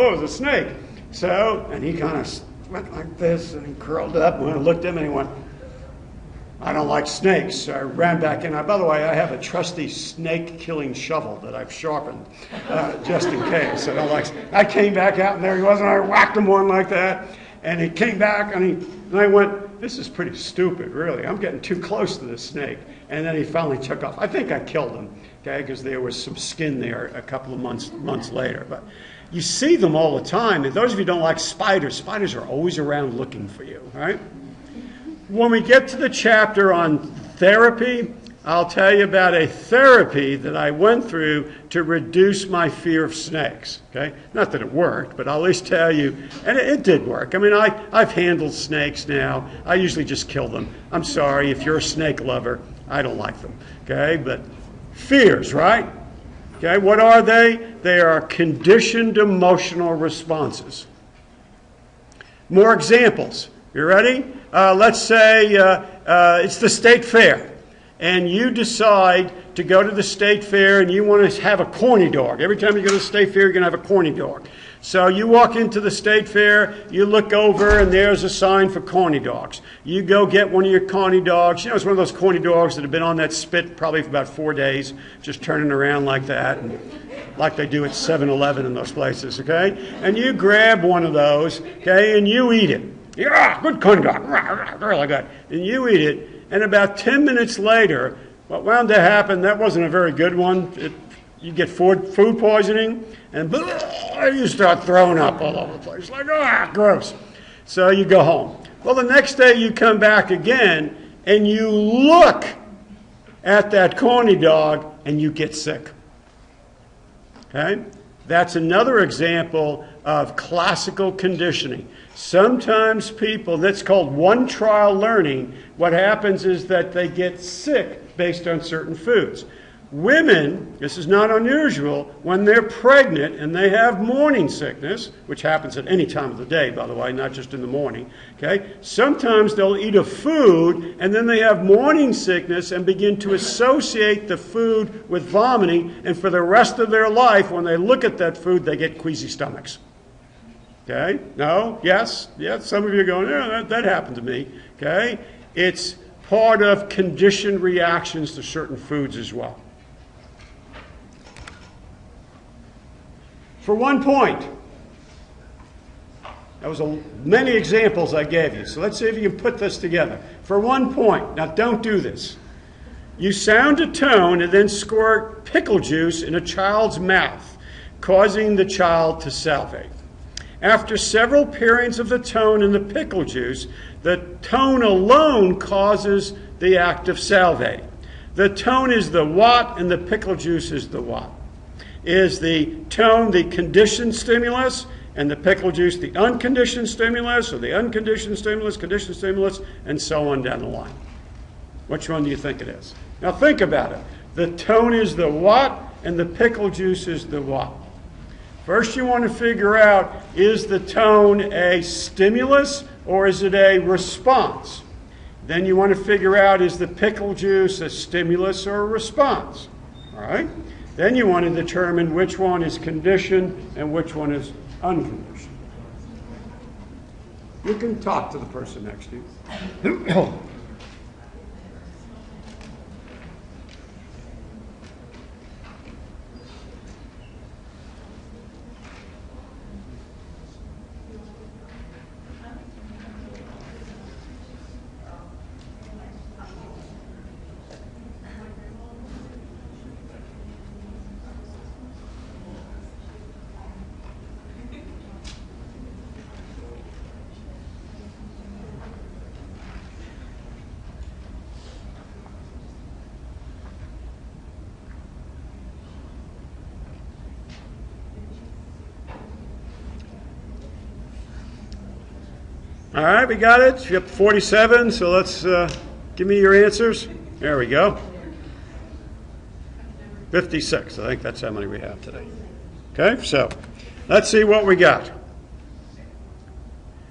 it was a snake. So, and he kind of went like this, and he curled up, and I looked at him, and he went, I don't like snakes. So I ran back in. By the way, I have a trusty snake-killing shovel that I've sharpened just in case. I came back out, and there he was, and I whacked him one like that. And he came back, and I went, this is pretty stupid, really. I'm getting too close to this snake. And then he finally took off. I think I killed him, okay, because there was some skin there a couple of months later. But you see them all the time. And those of you who don't like spiders are always around looking for you, right? When we get to the chapter on therapy, I'll tell you about a therapy that I went through to reduce my fear of snakes. Okay, not that it worked, but I'll at least tell you, and it did work. I mean, I've handled snakes now. I usually just kill them. I'm sorry if you're a snake lover. I don't like them. Okay, but fears, right? Okay, what are they? They are conditioned emotional responses. More examples. You ready? Let's say it's the state fair, and you decide to go to the state fair and you want to have a corny dog. Every time you go to the state fair, you're going to have a corny dog. So you walk into the state fair, you look over, and there's a sign for corny dogs. You go get one of your corny dogs. You know, it's one of those corny dogs that have been on that spit probably for about 4 days, just turning around like that, and like they do at 7-Eleven in those places, okay? And you grab one of those, okay, and you eat it. Yeah, good corny dog, really good. And you eat it, and about 10 minutes later, what wound to happen, that wasn't a very good one. you get food poisoning, and you start throwing up all over the place. Like, gross. So you go home. Well, the next day you come back again, and you look at that corny dog, and you get sick. Okay? That's another example of classical conditioning. Sometimes people, that's called one-trial learning, what happens is that they get sick based on certain foods. Women, this is not unusual, when they're pregnant and they have morning sickness, which happens at any time of the day, by the way, not just in the morning, okay? Sometimes they'll eat a food and then they have morning sickness and begin to associate the food with vomiting, and for the rest of their life, when they look at that food, they get queasy stomachs. Okay? No? Yes? Yes? Some of you are going, yeah, that happened to me. Okay? It's part of conditioned reactions to certain foods as well. For 1 point, that was many examples I gave you. So let's see if you can put this together. For 1 point, now don't do this. You sound a tone and then squirt pickle juice in a child's mouth, causing the child to salivate. After several pairings of the tone and the pickle juice, the tone alone causes the act of salivating. The tone is the what and the pickle juice is the what. Is the tone the conditioned stimulus and the pickle juice the unconditioned stimulus, or the unconditioned stimulus, conditioned stimulus, and so on down the line? Which one do you think it is? Now think about it. The tone is the what and the pickle juice is the what. First you want to figure out, is the tone a stimulus or is it a response? Then you want to figure out, is the pickle juice a stimulus or a response? All right? Then you want to determine which one is conditioned and which one is unconditioned. You can talk to the person next to you. All right, we got it. You're up to 47, so let's give me your answers. There we go. 56. I think that's how many we have today. Okay, so let's see what we got.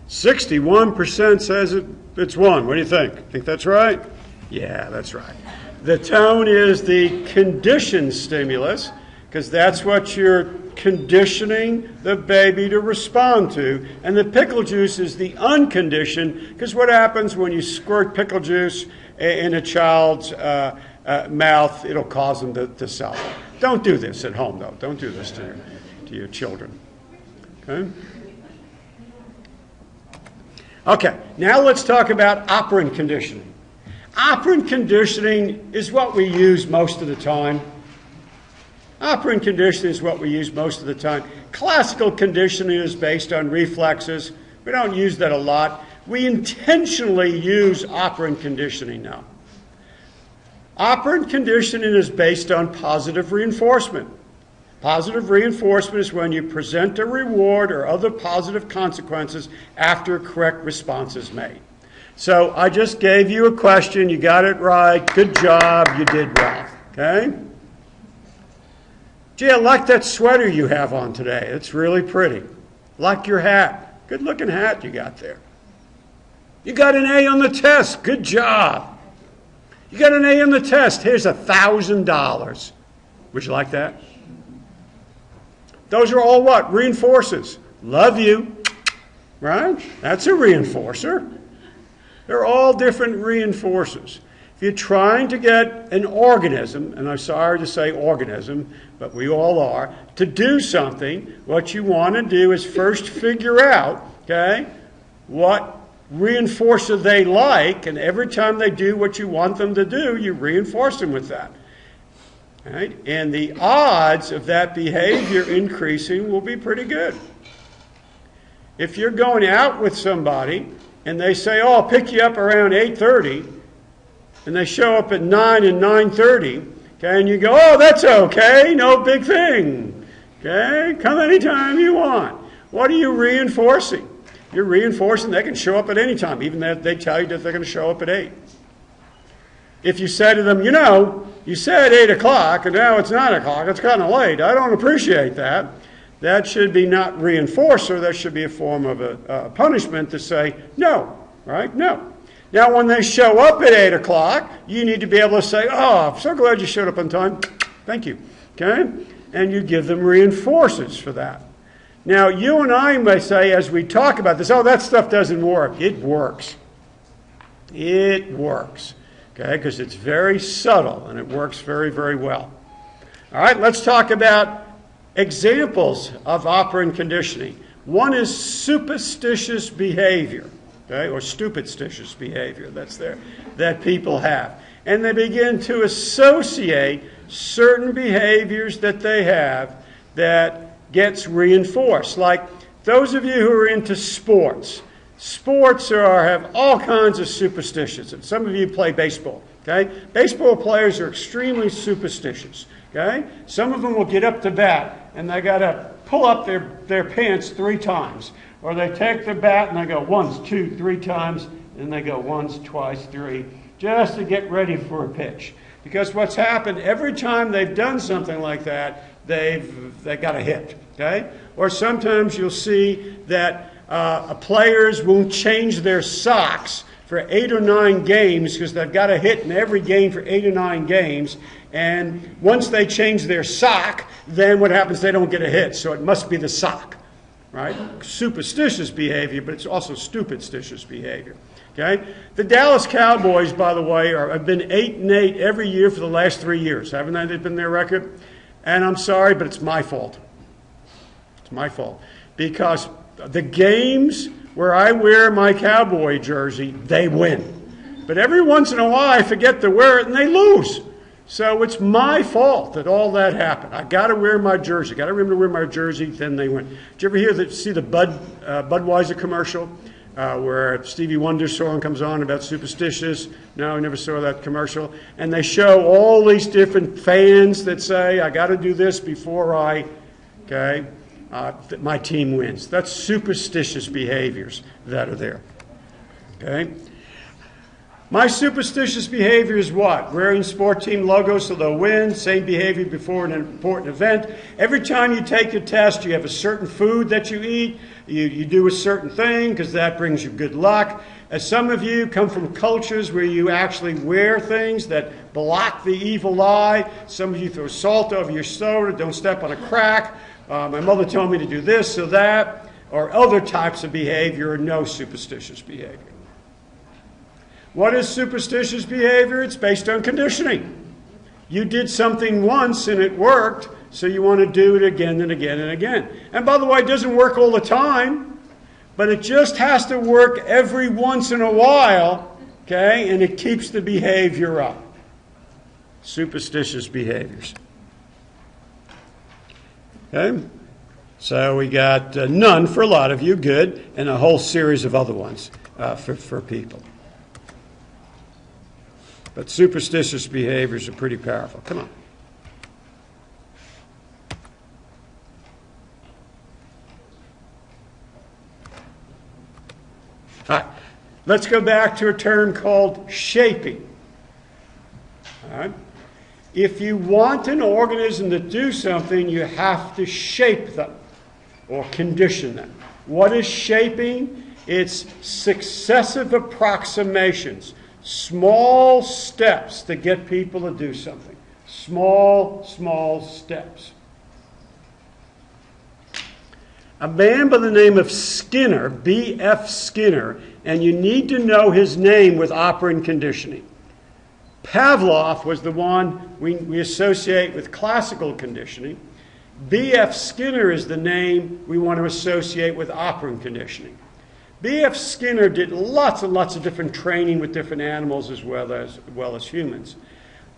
61% says it's 1. What do you think? Think that's right? Yeah, that's right. The tone is the conditioned stimulus, because that's what you're conditioning the baby to respond to. And the pickle juice is the unconditioned, because what happens when you squirt pickle juice in a child's mouth, it'll cause them to salivate. Don't do this at home, though. Don't do this to your children. Okay? Okay, now let's talk about operant conditioning. Operant conditioning is what we use most of the time. Operant conditioning is what we use most of the time. Classical conditioning is based on reflexes. We don't use that a lot. We intentionally use operant conditioning now. Operant conditioning is based on positive reinforcement. Positive reinforcement is when you present a reward or other positive consequences after a correct response is made. So I just gave you a question. You got it right. Good job. You did well. Okay? Gee, I like that sweater you have on today. It's really pretty. Like your hat. Good looking hat you got there. You got an A on the test. Good job. You got an A on the test. Here's $1,000. Would you like that? Those are all what? Reinforcers. Love you. Right? That's a reinforcer. They're all different reinforcers. If you're trying to get an organism, and I'm sorry to say organism, but we all are, to do something, what you want to do is first figure out, okay, what reinforcer they like, and every time they do what you want them to do, you reinforce them with that. Right? And the odds of that behavior increasing will be pretty good. If you're going out with somebody and they say, oh, I'll pick you up around 8:30, and they show up at 9 and 9:30, okay, and you go, oh, that's okay, no big thing. Okay, come anytime you want. What are you reinforcing? You're reinforcing they can show up at any time, even if they tell you that they're going to show up at 8. If you say to them, you know, you said 8 o'clock, and now it's 9 o'clock, it's kind of late, I don't appreciate that. That should be not reinforcer, that should be a form of a punishment to say, no, right? No. Now, when they show up at 8 o'clock, you need to be able to say, oh, I'm so glad you showed up on time. Thank you. Okay? And you give them reinforcers for that. Now, you and I may say, as we talk about this, oh, that stuff doesn't work. It works. It works. Okay? Because it's very subtle, and it works very, very well. All right, let's talk about examples of operant conditioning. One is superstitious behavior, okay, or stupidstitious behavior that people have. And they begin to associate certain behaviors that they have that gets reinforced. Like those of you who are into sports. Sports have all kinds of superstitions. And some of you play baseball, okay? Baseball players are extremely superstitious. Okay? Some of them will get up to bat and they got to pull up their pants 3 times. Or they take the bat and they go once, 2, 3 times, and they go once, twice, 3, just to get ready for a pitch. Because what's happened, every time they've done something like that, they got a hit. Okay? Or sometimes you'll see that players won't change their socks for 8 or 9 games because they've got a hit in every game for 8 or 9 games. And once they change their sock, then what happens? They don't get a hit. So it must be the sock, right? Superstitious behavior, but it's also stupidstitious behavior. Okay? The Dallas Cowboys, by the way, have been 8-8 every year for the last 3 years. Haven't they been their record? And I'm sorry, but it's my fault. It's my fault. Because the games where I wear my Cowboy jersey, they win. But every once in a while, I forget to wear it and they lose. So it's my fault that all that happened. I got to wear my jersey. Got to remember to wear my jersey. Then they win. Did you ever see the Budweiser commercial where Stevie Wonder's song comes on about superstitious? No, I never saw that commercial. And they show all these different fans that say, "I got to do this before my team wins." That's superstitious behaviors that are there. Okay. My superstitious behavior is what? Wearing sport team logos so they'll win. Same behavior before an important event. Every time you take your test, you have a certain food that you eat. You do a certain thing because that brings you good luck. As some of you come from cultures where you actually wear things that block the evil eye. Some of you throw salt over your soda. Don't step on a crack. My mother told me to do this or that. Or other types of behavior or no superstitious behavior. What is superstitious behavior? It's based on conditioning. You did something once and it worked, so you want to do it again and again and again. And by the way, it doesn't work all the time, but it just has to work every once in a while, okay? And it keeps the behavior up. Superstitious behaviors. Okay? So we got none for a lot of you, good, and a whole series of other ones for people. But superstitious behaviors are pretty powerful. Come on. All right. Let's go back to a term called shaping. All right. If you want an organism to do something, you have to shape them or condition them. What is shaping? It's successive approximations. Small steps to get people to do something. Small steps. A man by the name of Skinner, B.F. Skinner, and you need to know his name with operant conditioning. Pavlov was the one we associate with classical conditioning. B.F. Skinner is the name we want to associate with operant conditioning. B.F. Skinner did lots and lots of different training with different animals as well as humans.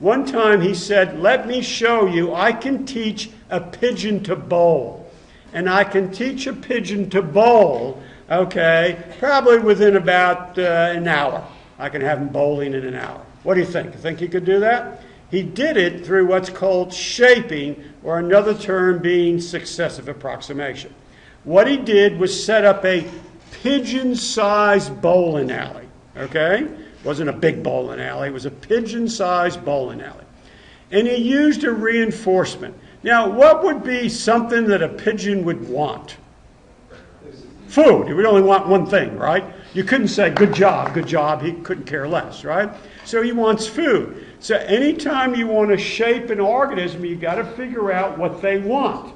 One time he said, let me show you, I can teach a pigeon to bowl. And I can teach a pigeon to bowl, okay, probably within about an hour. I can have him bowling in an hour. What do you think? You think he could do that? He did it through what's called shaping, or another term being successive approximation. What he did was set up a pigeon-sized bowling alley, okay? It wasn't a big bowling alley. It was a pigeon-sized bowling alley. And he used a reinforcement. Now, what would be something that a pigeon would want? Food. He would only want one thing, right? You couldn't say, good job, good job. He couldn't care less, right? So he wants food. So anytime you want to shape an organism, you've got to figure out what they want.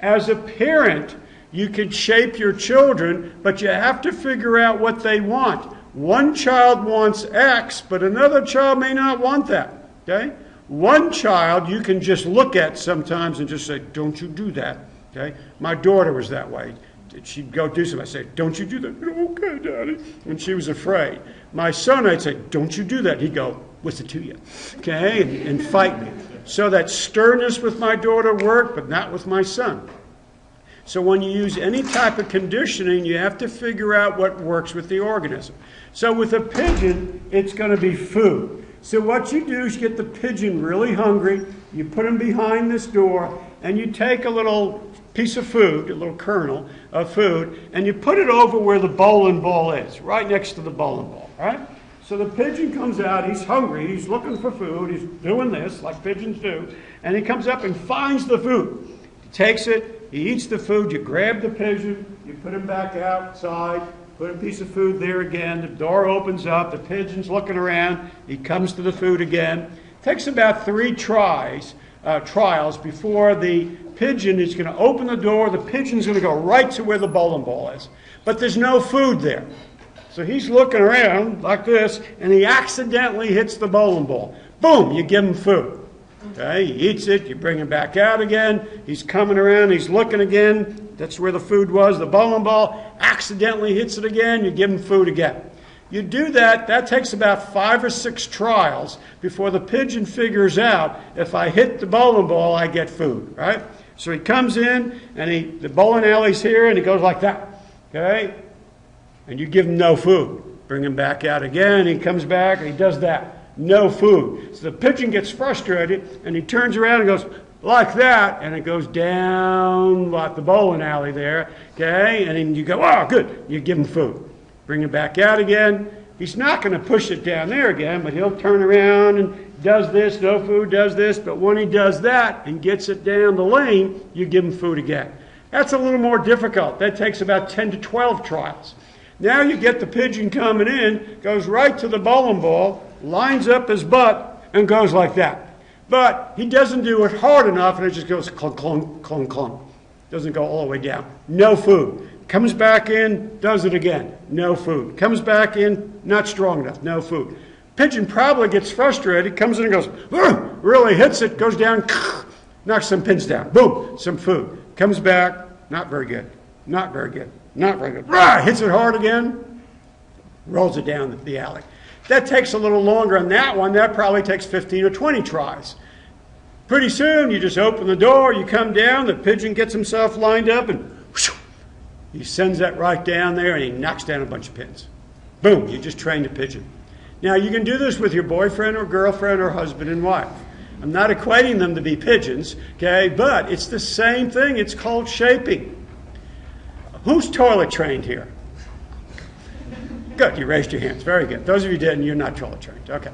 As a parent, you can shape your children, but you have to figure out what they want. One child wants X, but another child may not want that, okay? One child you can just look at sometimes and just say, don't you do that, okay? My daughter was that way. She'd go do something. I'd say, don't you do that. Okay, Daddy. And she was afraid. My son, I'd say, don't you do that. He'd go, what's it to you? Okay, and fight me. So that sternness with my daughter worked, but not with my son. So when you use any type of conditioning, you have to figure out what works with the organism. So with a pigeon, it's going to be food. So what you do is you get the pigeon really hungry, you put him behind this door, and you take a little piece of food, a little kernel of food, and you put it over where the bowling ball is, right next to the bowling ball, right? So the pigeon comes out, he's hungry, he's looking for food, he's doing this like pigeons do, and he comes up and finds the food. He takes it, he eats the food, you grab the pigeon, you put him back outside, put a piece of food there again, the door opens up, the pigeon's looking around, he comes to the food again. It takes about 3 trials before the pigeon is going to open the door, the pigeon's going to go right to where the bowling ball is. But there's no food there. So he's looking around like this, and he accidentally hits the bowling ball. Boom, you give him food. Okay, he eats it, you bring him back out again, he's coming around, he's looking again, that's where the food was, the bowling ball, accidentally hits it again, you give him food again. You do that, that takes about 5 or 6 trials before the pigeon figures out, if I hit the bowling ball, I get food, right? So he comes in, and the bowling alley's here, and he goes like that, okay? And you give him no food. Bring him back out again, he comes back, and he does that. No food. So the pigeon gets frustrated, and he turns around and goes like that, and it goes down like the bowling alley there, okay? And then you go, oh, good. You give him food. Bring him back out again. He's not going to push it down there again, but he'll turn around and does this, no food, does this. But when he does that and gets it down the lane, you give him food again. That's a little more difficult. That takes about 10 to 12 trials. Now you get the pigeon coming in, goes right to the bowling ball, lines up his butt, and goes like that. But he doesn't do it hard enough, and it just goes clunk, clunk, clunk, clunk. Doesn't go all the way down. No food. Comes back in, does it again. No food. Comes back in, not strong enough. No food. Pigeon probably gets frustrated, comes in and goes, really hits it, goes down, knocks some pins down. Boom, some food. Comes back, not very good. Not very good. Not very good. Hits it hard again, rolls it down the alley. That takes a little longer on that one. That probably takes 15 or 20 tries. Pretty soon, you just open the door, you come down, the pigeon gets himself lined up, and whoosh, he sends that right down there, and he knocks down a bunch of pins. Boom, you just trained a pigeon. Now, you can do this with your boyfriend or girlfriend or husband and wife. I'm not equating them to be pigeons, okay, but it's the same thing. It's called shaping. Who's toilet trained here? Good, you raised your hands. Very good. Those of you who didn't, you're not toilet trained. Okay.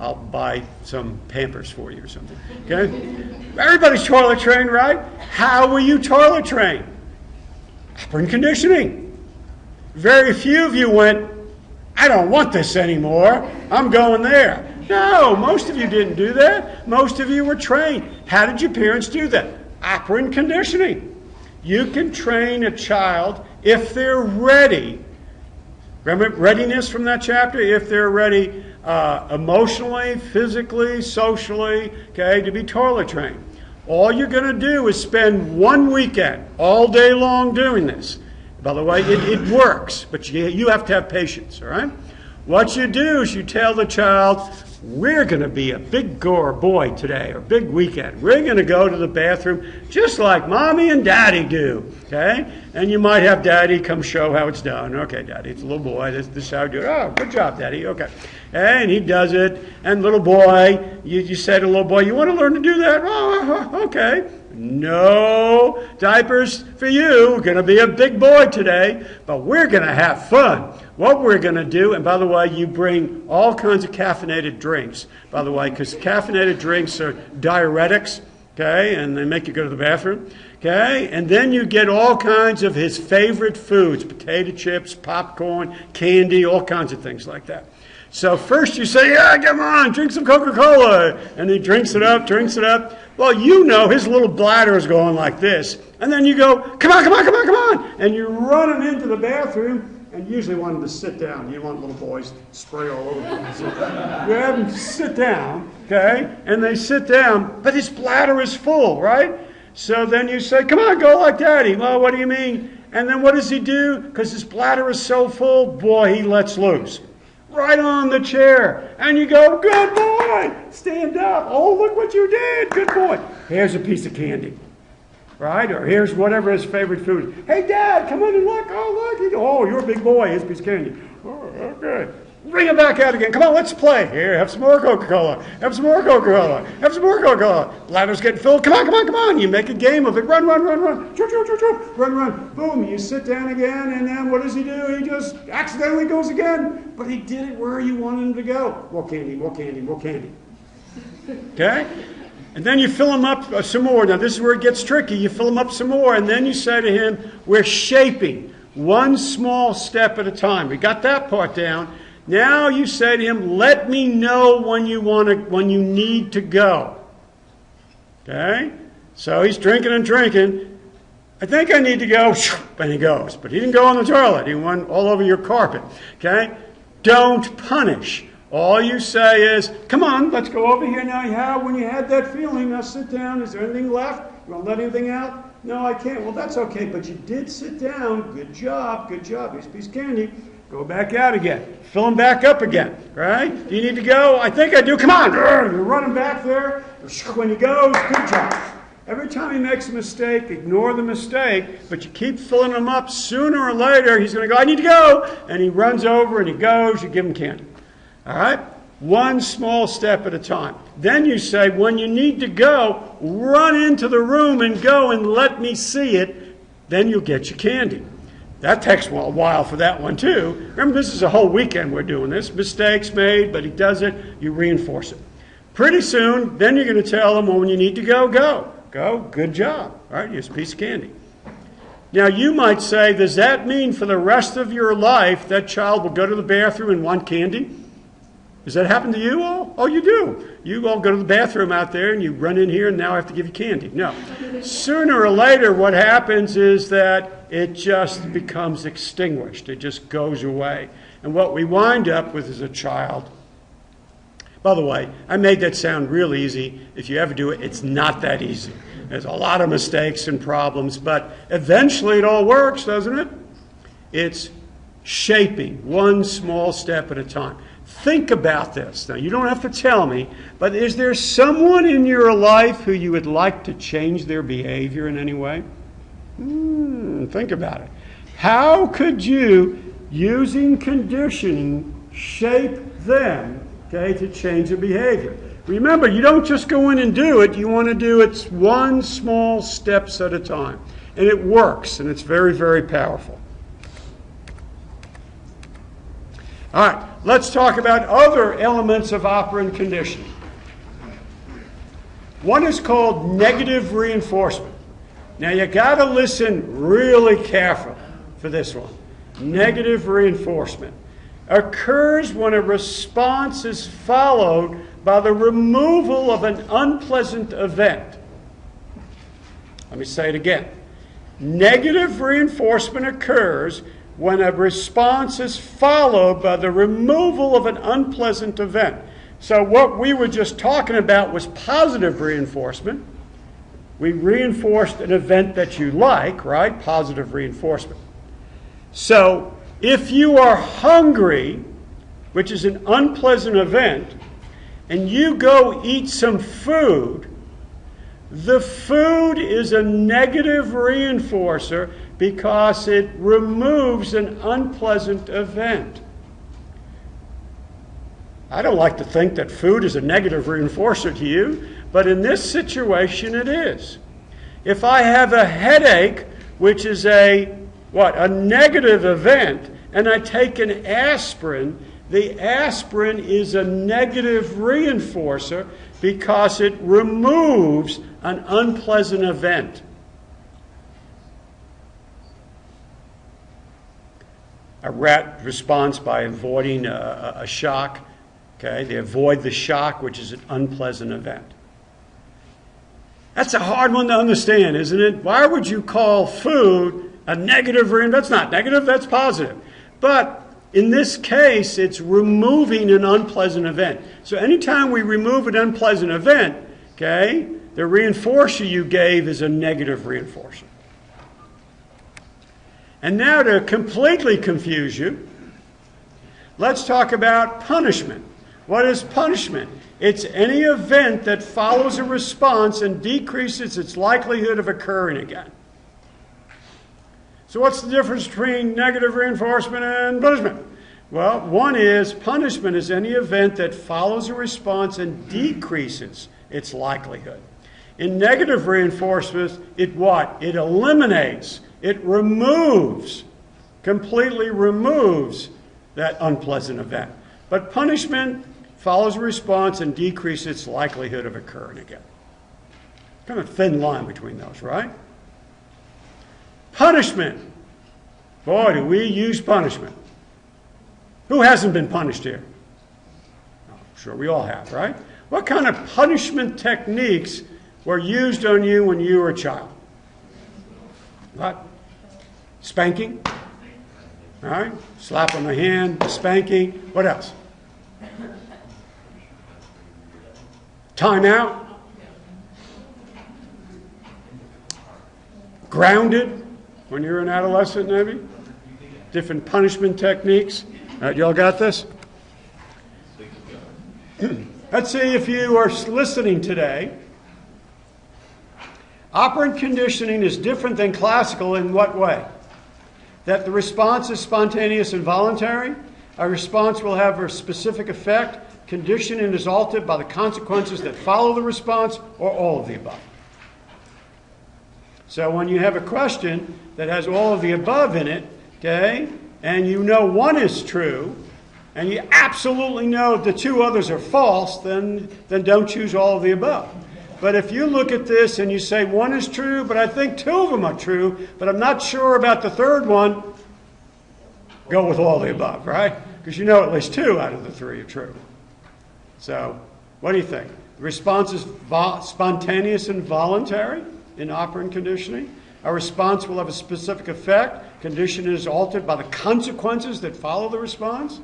I'll buy some Pampers for you or something. Okay? Everybody's toilet trained, right? How were you toilet trained? Operant conditioning. Very few of you went, I don't want this anymore. I'm going there. No, most of you didn't do that. Most of you were trained. How did your parents do that? Operant conditioning. You can train a child if they're ready. Remember readiness from that chapter? If they're ready emotionally, physically, socially, okay, to be toilet trained. All you're going to do is spend one weekend all day long doing this. By the way, it works, but you have to have patience, all right? What you do is you tell the child, we're going to be a big girl or boy today, or big weekend. We're going to go to the bathroom just like Mommy and Daddy do, okay? And you might have Daddy come show how it's done. Okay, Daddy, it's a little boy. This is how I do it. Oh, good job, Daddy. Okay. And he does it. And little boy, you say to little boy, you want to learn to do that? Oh, okay. No diapers for you. We're going to be a big boy today, but we're going to have fun. What we're going to do, and by the way, you bring all kinds of caffeinated drinks, by the way, because caffeinated drinks are diuretics, okay, and they make you go to the bathroom, okay, and then you get all kinds of his favorite foods, potato chips, popcorn, candy, all kinds of things like that. So first you say, yeah, come on, drink some Coca-Cola, and he drinks it up. Well, you know his little bladder is going like this, and then you go, come on, and you run him into the bathroom. And usually want them to sit down. You don't want little boys to spray all over them. So you have them sit down, okay? And they sit down, but his bladder is full, right? So then you say, come on, go like Daddy. Well, what do you mean? And then what does he do? Because his bladder is so full, boy, he lets loose. Right on the chair. And you go, good boy, stand up. Oh, look what you did, good boy. Here's a piece of candy. Right? Or here's whatever his favorite food is. Hey, Dad, come in and look. Oh, look. Oh, you're a big boy. Here's a piece of candy. Oh, okay. Bring it back out again. Come on, let's play. Here, have some more Coca-Cola. Have some more Coca-Cola. Have some more Coca-Cola. Ladder's getting filled. Come on. You make a game of it. Run. Run. Boom. You sit down again, and then what does he do? He just accidentally goes again. But he did it where you wanted him to go. More candy. Okay? And then you fill him up some more. Now, this is where it gets tricky. You fill him up some more, and then you say to him, we're shaping one small step at a time. We got that part down. Now you say to him, let me know when you need to go. Okay? So he's drinking. I think I need to go, and he goes. But he didn't go on the toilet. He went all over your carpet. Okay? Don't punish. All you say is, come on, let's go over here now. When you had that feeling, now sit down. Is there anything left? You want to let anything out? No, I can't. Well, that's okay, but you did sit down. Good job. Here's a piece of candy. Go back out again. Fill him back up again, right? Do you need to go? I think I do. Come on. You're running back there. When he goes, good job. Every time he makes a mistake, ignore the mistake, but you keep filling him up. Sooner or later, he's going to go, I need to go. And he runs over and he goes. You give him candy. All right? One small step at a time. Then you say, when you need to go, run into the room and go and let me see it. Then you'll get your candy. That takes a while for that one, too. Remember, this is a whole weekend we're doing this. Mistakes made, but he does it. You reinforce it. Pretty soon, then you're going to tell him, well, when you need to go, go. Go. Good job. All right? Here's a piece of candy. Now, you might say, does that mean for the rest of your life that child will go to the bathroom and want candy? Does that happen to you all? Oh, you do. You all go to the bathroom out there and you run in here and now I have to give you candy. No. Sooner or later, what happens is that it just becomes extinguished. It just goes away. And what we wind up with is a child. By the way, I made that sound real easy. If you ever do it, it's not that easy. There's a lot of mistakes and problems, but eventually it all works, doesn't it? It's shaping one small step at a time. Think about this. Now, you don't have to tell me, but is there someone in your life who you would like to change their behavior in any way? Think about it. How could you, using conditioning, shape them, okay, to change their behavior? Remember, you don't just go in and do it. You want to do it one small steps at a time. And it works, and it's very, very powerful. All right, let's talk about other elements of operant conditioning. One is called negative reinforcement. Now, you got to listen really carefully for this one. Negative reinforcement occurs when a response is followed by the removal of an unpleasant event. Let me say it again. Negative reinforcement occurs when a response is followed by the removal of an unpleasant event. So what we were just talking about was positive reinforcement. We reinforced an event that you like, right? Positive reinforcement. So if you are hungry, which is an unpleasant event, and you go eat some food, the food is a negative reinforcer because it removes an unpleasant event. I don't like to think that food is a negative reinforcer to you, but in this situation it is. If I have a headache, which is a negative event, and I take an aspirin, the aspirin is a negative reinforcer because it removes an unpleasant event. A rat responds by avoiding a shock. Okay, they avoid the shock, which is an unpleasant event. That's a hard one to understand, isn't it? Why would you call food a negative reinforcer? That's not negative, that's positive. But in this case, it's removing an unpleasant event. So anytime we remove an unpleasant event, okay, the reinforcer you gave is a negative reinforcer. And now to completely confuse you, let's talk about punishment. What is punishment? It's any event that follows a response and decreases its likelihood of occurring again. So what's the difference between negative reinforcement and punishment? Well, one is punishment is any event that follows a response and decreases its likelihood. In negative reinforcement, it what? It eliminates, it removes, completely removes that unpleasant event. But punishment follows a response and decreases its likelihood of occurring again. Kind of a thin line between those, right? Punishment. Boy, do we use punishment. Who hasn't been punished here? Oh, sure, we all have, right? What kind of punishment techniques were used on you when you were a child? What? Spanking? All right? Slap on the hand, spanking. What else? Time out? Grounded? When you were an adolescent, maybe? Different punishment techniques. All right, y'all got this? Let's see if you are listening today. Operant conditioning is different than classical in what way? That the response is spontaneous and voluntary. A response will have a specific effect. Conditioning is altered by the consequences that follow the response, or all of the above. So when you have a question that has all of the above in it, okay, and you know one is true, and you absolutely know the two others are false, then don't choose all of the above. But if you look at this and you say one is true, but I think two of them are true, but I'm not sure about the third one, go with all the above, right? Because you know at least two out of the three are true. So, what do you think? The response is spontaneous and voluntary in operant conditioning. A response will have a specific effect. Condition is altered by the consequences that follow the response.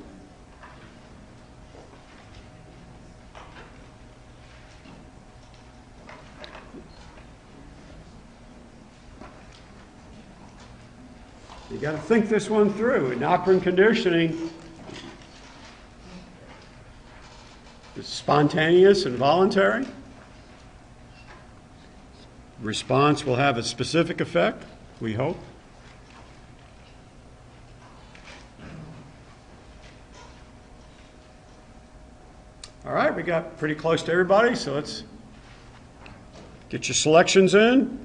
You got to think this one through. In operant conditioning, it's spontaneous and voluntary. Response will have a specific effect, we hope. All right, we got pretty close to everybody, so let's get your selections in.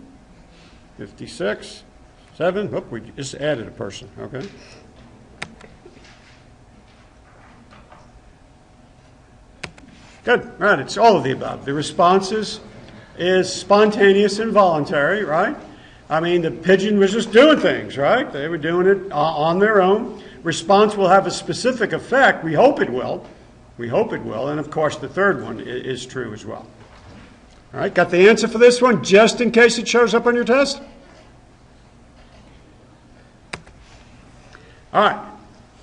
56, 7. Oh, we just added a person, okay. Good, right, it's all of the above. The responses is spontaneous and voluntary, right? I mean, the pigeon was just doing things, right? They were doing it on their own. Response will have a specific effect. We hope it will. We hope it will. And, of course, the third one is true as well. All right, got the answer for this one just in case it shows up on your test? All right,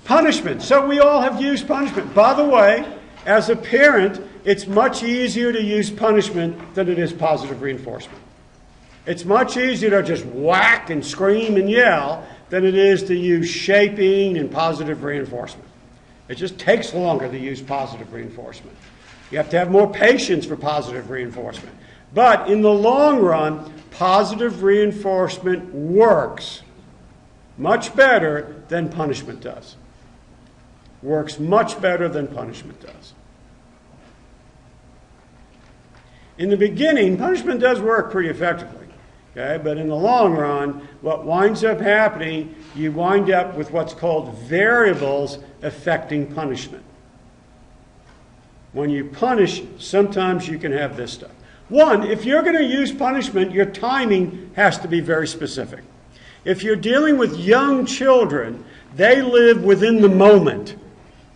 punishment. So we all have used punishment. By the way, as a parent, it's much easier to use punishment than it is positive reinforcement. It's much easier to just whack and scream and yell than it is to use shaping and positive reinforcement. It just takes longer to use positive reinforcement. You have to have more patience for positive reinforcement. But in the long run, positive reinforcement works much better than punishment does. Works much better than punishment does. In the beginning, punishment does work pretty effectively. Okay? But in the long run, what winds up happening, you wind up with what's called variables affecting punishment. When you punish, sometimes you can have this stuff. One, if you're going to use punishment, your timing has to be very specific. If you're dealing with young children, they live within the moment.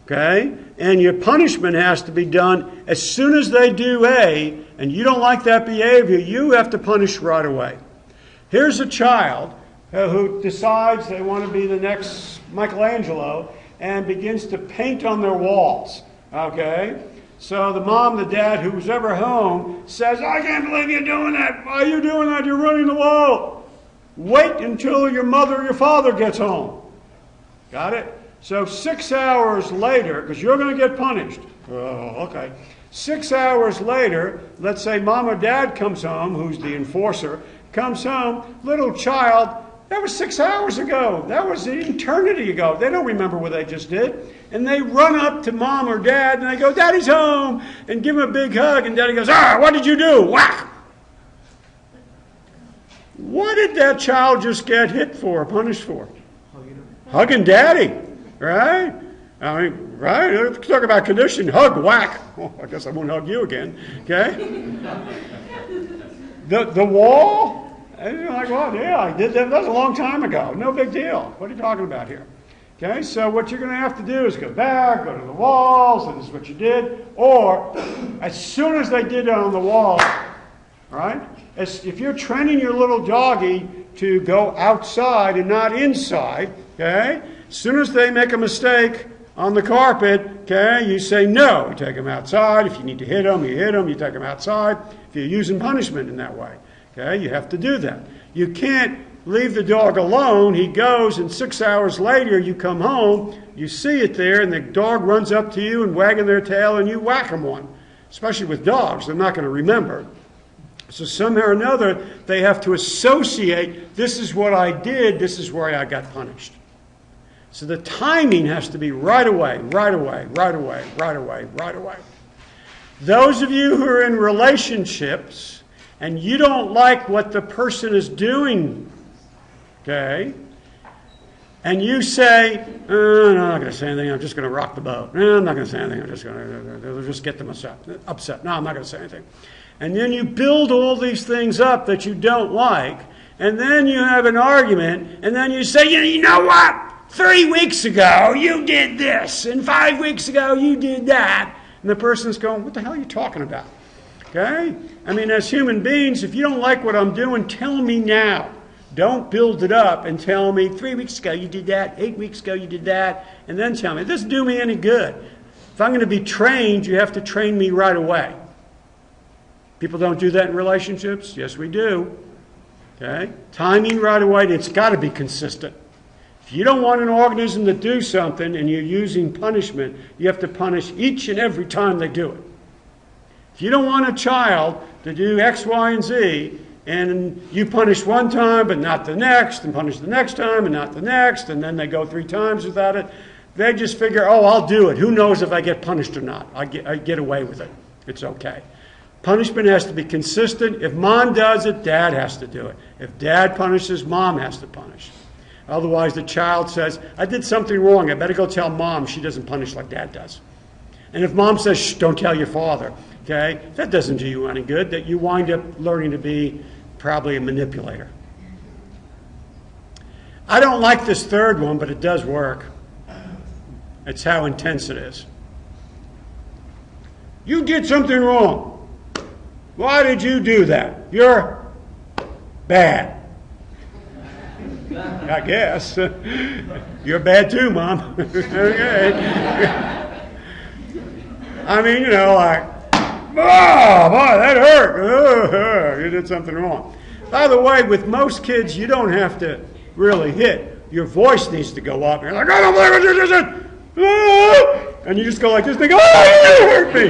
Okay? And your punishment has to be done as soon as they do A, and you don't like that behavior, you have to punish right away. Here's a child who decides they want to be the next Michelangelo and begins to paint on their walls. Okay? So the mom, the dad, who's ever home, says, I can't believe you're doing that. Why are you doing that? You're running the wall. Wait until your mother or your father gets home. Got it? So 6 hours later, because you're going to get punished. Oh, okay. 6 hours later, let's say mom or dad comes home, who's the enforcer, comes home, little child, that was 6 hours ago. That was an eternity ago. They don't remember what they just did. And they run up to mom or dad and they go, Daddy's home, and give him a big hug. And Daddy goes, what did you do? Whack! What did that child just get hit for, punished for? Hugging Daddy, right? I mean, right? Talk about condition, hug, whack. Oh, I guess I won't hug you again, okay? The wall? And you're like, well, yeah, I did that. That was a long time ago. No big deal. What are you talking about here? Okay, so what you're going to have to do is go back, go to the walls, and this is what you did. Or, as soon as they did it on the wall, right? If you're training your little doggy to go outside and not inside, okay? As soon as they make a mistake on the carpet, okay, you say no. You take them outside. If you need to hit them, you hit them. You take them outside. If you're using punishment in that way. Okay, you have to do that. You can't leave the dog alone. He goes, and 6 hours later you come home, you see it there, and the dog runs up to you and wagging their tail, and you whack them one. Especially with dogs, they're not going to remember. So somehow or another, they have to associate, this is what I did, this is where I got punished. So the timing has to be right away, right away, right away, right away, right away. Those of you who are in relationships, and you don't like what the person is doing, okay, and you say, no, I'm not going to say anything, I'm just going to rock the boat. No, I'm not going to say anything, I'm just going to just get them upset. No, I'm not going to say anything. And then you build all these things up that you don't like, and then you have an argument, and then you say, you know what? 3 weeks ago you did this, and 5 weeks ago you did that. And the person's going, what the hell are you talking about? Okay? I mean, as human beings, if you don't like what I'm doing, tell me now. Don't build it up and tell me 3 weeks ago you did that, 8 weeks ago you did that, and then tell me. It doesn't do me any good. If I'm going to be trained, you have to train me right away. People don't do that in relationships? Yes, we do. Okay? Timing right away, it's got to be consistent. If you don't want an organism to do something and you're using punishment, you have to punish each and every time they do it. If you don't want a child to do X, Y, and Z, and you punish one time but not the next, and punish the next time and not the next, and then they go 3 times without it, they just figure, oh, I'll do it. Who knows if I get punished or not? I get away with it. It's okay. Punishment has to be consistent. If mom does it, dad has to do it. If dad punishes, mom has to punish. Otherwise, the child says, I did something wrong. I better go tell mom. She doesn't punish like dad does. And if mom says, shh, don't tell your father, okay, that doesn't do you any good. That you wind up learning to be probably a manipulator. I don't like this third one, but it does work. It's how intense it is. You did something wrong. Why did you do that? You're bad. I guess. You're bad too, Mom. Okay. I mean, you know, like, oh, boy, that hurt. Oh, you did something wrong. By the way, with most kids, you don't have to really hit. Your voice needs to go up. You're like, I don't believe what you just did. And you just go like this, think, oh, you hurt me.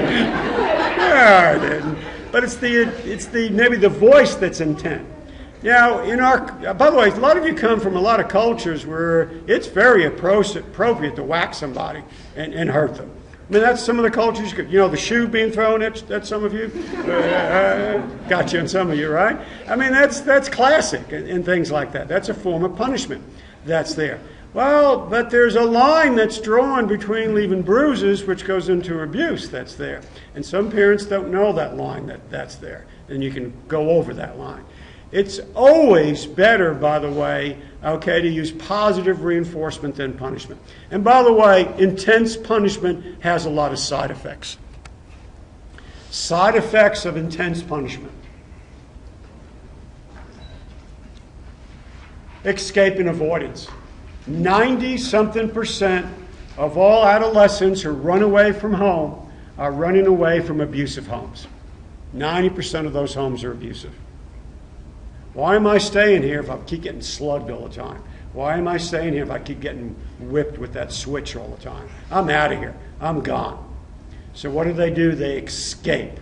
I didn't. But it's the maybe the voice that's intent. Now, by the way, a lot of you come from a lot of cultures where it's very appropriate to whack somebody and hurt them. I mean, that's some of the cultures. The shoe being thrown, that's some of you. Got you and some of you, right? I mean, that's classic and things like that. That's a form of punishment that's there. Well, but there's a line that's drawn between leaving bruises, which goes into abuse, that's there. And some parents don't know that line that's there. And you can go over that line. It's always better, by the way, to use positive reinforcement than punishment. And by the way, intense punishment has a lot of side effects. Side effects of intense punishment. Escape and avoidance. 90-something% of all adolescents who run away from home are running away from abusive homes. 90% of those homes are abusive. Why am I staying here if I keep getting slugged all the time? Why am I staying here if I keep getting whipped with that switch all the time? I'm out of here. I'm gone. So what do? They escape.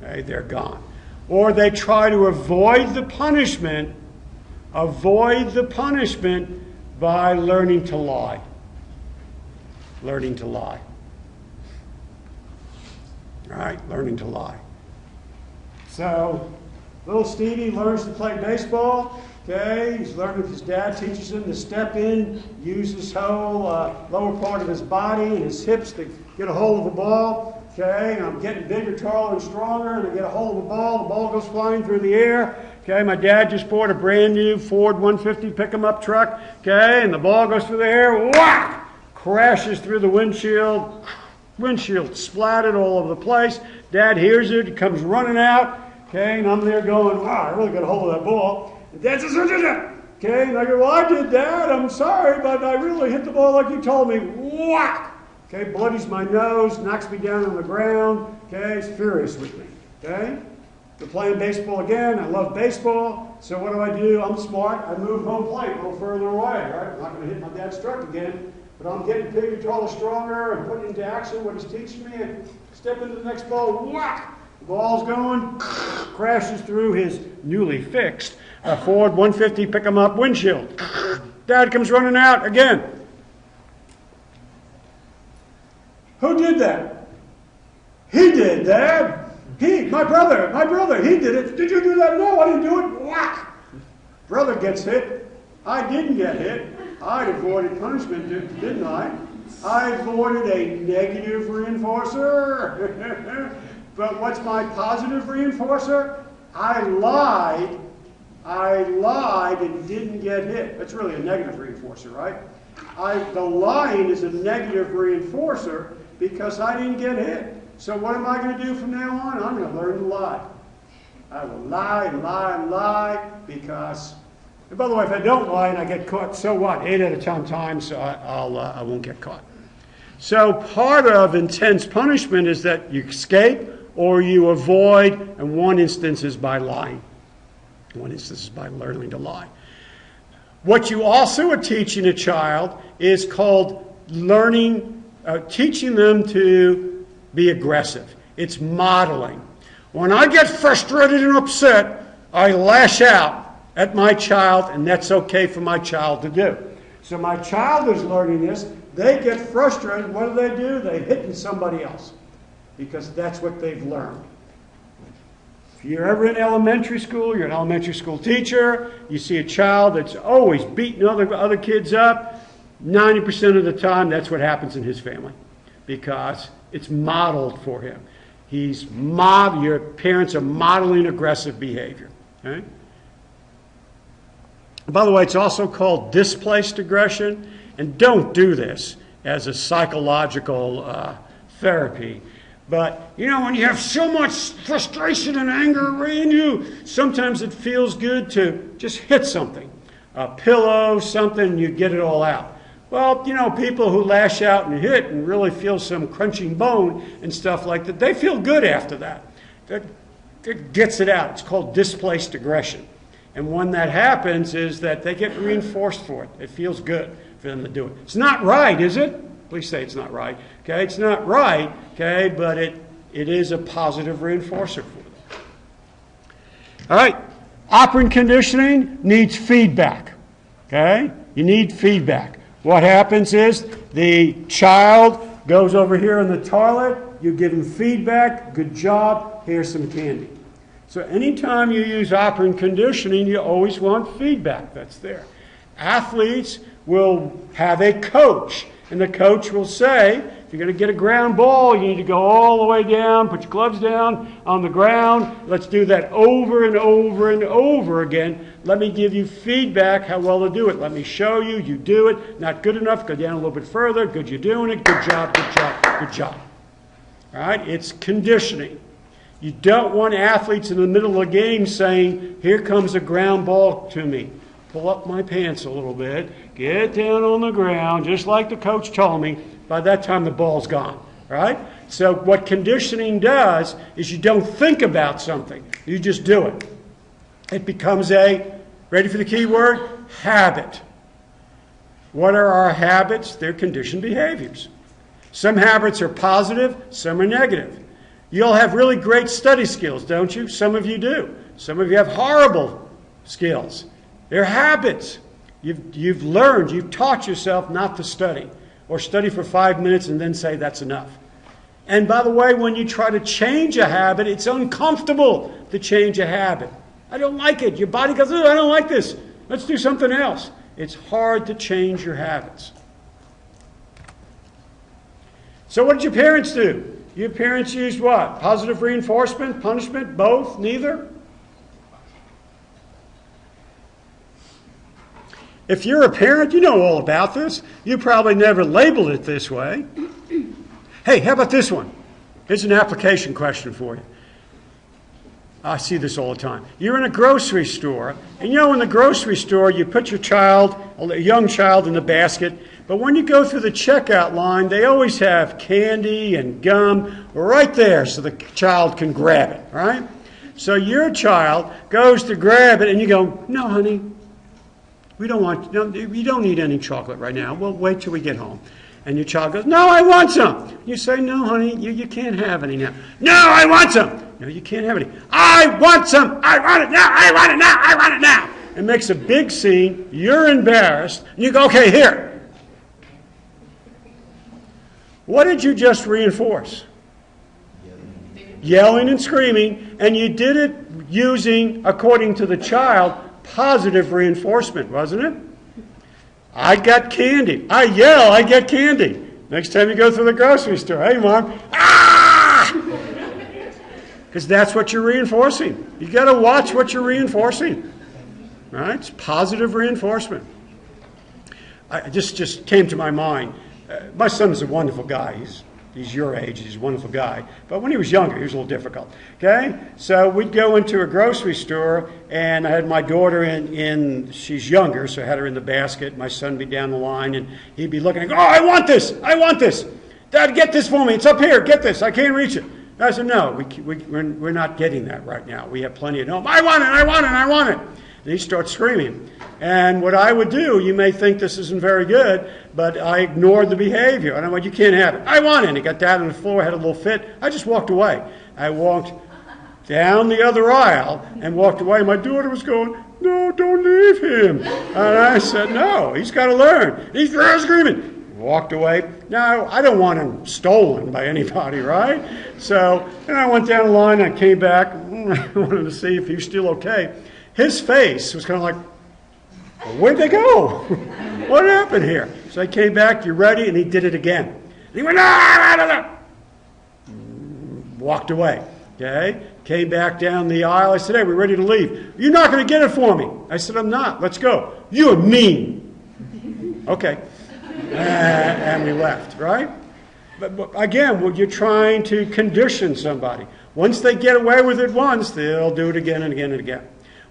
Okay? They're gone. Or they try to avoid the punishment by learning to lie. Learning to lie. All right, learning to lie. So, little Stevie learns to play baseball. Okay, he's learning. His dad teaches him to step in, use his whole lower part of his body and his hips to get a hold of the ball. Okay, and I'm getting bigger, taller, and stronger, and I get a hold of the ball goes flying through the air. Okay, my dad just bought a brand new Ford 150 pick-em-up truck. Okay, and the ball goes through the air, whack! Crashes through the windshield splattered all over the place. Dad hears it, he comes running out. Okay, and I'm there going, wow, I really got a hold of that ball. And Dad says, okay, and I go, well, I did, Dad, I'm sorry, but I really hit the ball like you told me. Whack! Okay, bloodies my nose, knocks me down on the ground. Okay, he's furious with me. Okay? We're playing baseball again. I love baseball. So what do? I'm smart. I move home plate a little further away. Right? I'm not going to hit my dad's truck again. But I'm getting bigger, taller, stronger, and putting into action what he's teaching me. And step into the next ball. Whack! The ball's going. Crashes through his newly fixed Ford 150 pick-em-up windshield. Dad comes running out again. Who did that? He did, Dad. My brother, he did it. Did you do that? No, I didn't do it. Whack! Brother gets hit. I didn't get hit. I avoided punishment, didn't I? I avoided a negative reinforcer. But what's my positive reinforcer? I lied and didn't get hit. That's really a negative reinforcer, right? The lying is a negative reinforcer because I didn't get hit. So what am I going to do from now on? I'm going to learn to lie. I will lie because, and by the way, if I don't lie and I get caught, so what? 8 out of 10 times I won't get caught. So part of intense punishment is that you escape or you avoid, and one instance is by lying. One instance is by learning to lie. What you also are teaching a child is called teaching them to be aggressive. It's modeling. When I get frustrated and upset, I lash out at my child, and that's okay for my child to do. So my child is learning this. They get frustrated. What do? They hit somebody else because that's what they've learned. If you're ever in elementary school, you're an elementary school teacher, you see a child that's always beating other kids up, 90% of the time that's what happens in his family because it's modeled for him. Your parents are modeling aggressive behavior. Okay? By the way, it's also called displaced aggression. And don't do this as a psychological therapy. But, when you have so much frustration and anger in you, sometimes it feels good to just hit something. A pillow, something, you get it all out. Well, people who lash out and hit and really feel some crunching bone and stuff like that, they feel good after that. That gets it out. It's called displaced aggression. And when that happens is that they get reinforced for it. It feels good for them to do it. It's not right, is it? Please say it's not right. Okay, it's not right, okay, but it is a positive reinforcer for them. All right. Operant conditioning needs feedback. Okay? You need feedback. What happens is the child goes over here in the toilet, you give him feedback, good job, here's some candy. So anytime you use operant conditioning, you always want feedback that's there. Athletes will have a coach, and the coach will say, if you're going to get a ground ball, you need to go all the way down, put your gloves down on the ground. Let's do that over and over and over again. Let me give you feedback how well to do it. Let me show you, you do it. Not good enough, go down a little bit further. Good, you're doing it. Good job, good job, good job. All right, it's conditioning. You don't want athletes in the middle of the game saying, here comes a ground ball to me. Pull up my pants a little bit, get down on the ground, just like the coach told me. By that time, the ball's gone, right? So what conditioning does is you don't think about something. You just do it. It becomes a, ready for the key word, habit. What are our habits? They're conditioned behaviors. Some habits are positive, some are negative. You'll have really great study skills, don't you? Some of you do. Some of you have horrible skills. They're habits. You've learned, you've taught yourself not to study, or study for 5 minutes and then say that's enough. And by the way, when you try to change a habit, it's uncomfortable to change a habit. I don't like it. Your body goes, oh, I don't like this. Let's do something else. It's hard to change your habits. So what did your parents do? Your parents used what? Positive reinforcement, punishment, both, neither? If you're a parent, you know all about this. You probably never labeled it this way. Hey, how about this one? Here's an application question for you. I see this all the time. You're in a grocery store, and you know in the grocery store you put your child, a young child, in the basket, but when you go through the checkout line, they always have candy and gum right there so the child can grab it, right? So your child goes to grab it, and you go, no, honey, we don't want, no, you don't need any chocolate right now. We'll wait till we get home. And your child goes, no, I want some. You say, no, honey, you can't have any now. No, I want some. No, you can't have any. I want some. I want it now. I want it now. I want it now. It makes a big scene. You're embarrassed. And you go, okay, here. What did you just reinforce? Yelling and screaming. And you did it using, according to the child, positive reinforcement, wasn't it? I got candy. I yell, I get candy. Next time you go through the grocery store, hey, Mom, ah! Because that's what you're reinforcing. You got to watch what you're reinforcing. All right? It's positive reinforcement. I just came to my mind. My son's a wonderful guy. He's your age. He's a wonderful guy. But when he was younger, he was a little difficult. Okay? So we'd go into a grocery store, and I had my daughter in she's younger, so I had her in the basket. My son would be down the line, and he'd be looking and go, oh, I want this. I want this. Dad, get this for me. It's up here. Get this. I can't reach it. And I said, no, we're not getting that right now. We have plenty at home. I want it. I want it. I want it. And he starts screaming. And what I would do, you may think this isn't very good, but I ignored the behavior. And I went, you can't have it. I want it. And he got down on the floor, had a little fit. I just walked away. I walked down the other aisle and walked away. My daughter was going, no, don't leave him. And I said, no, he's got to learn. He's screaming. Walked away. Now, I don't want him stolen by anybody, right? So, and I went down the line. I came back. I wanted to see if he was still okay. His face was kind of like, where'd they go? What happened here? So I came back, you ready? And he did it again. And he went, ah! Walked away. Okay? Came back down the aisle. I said, hey, we're ready to leave. You're not going to get it for me. I said, I'm not. Let's go. You're mean. Okay. And we left, right? But again, well, you're trying to condition somebody. Once they get away with it once, they'll do it again and again and again.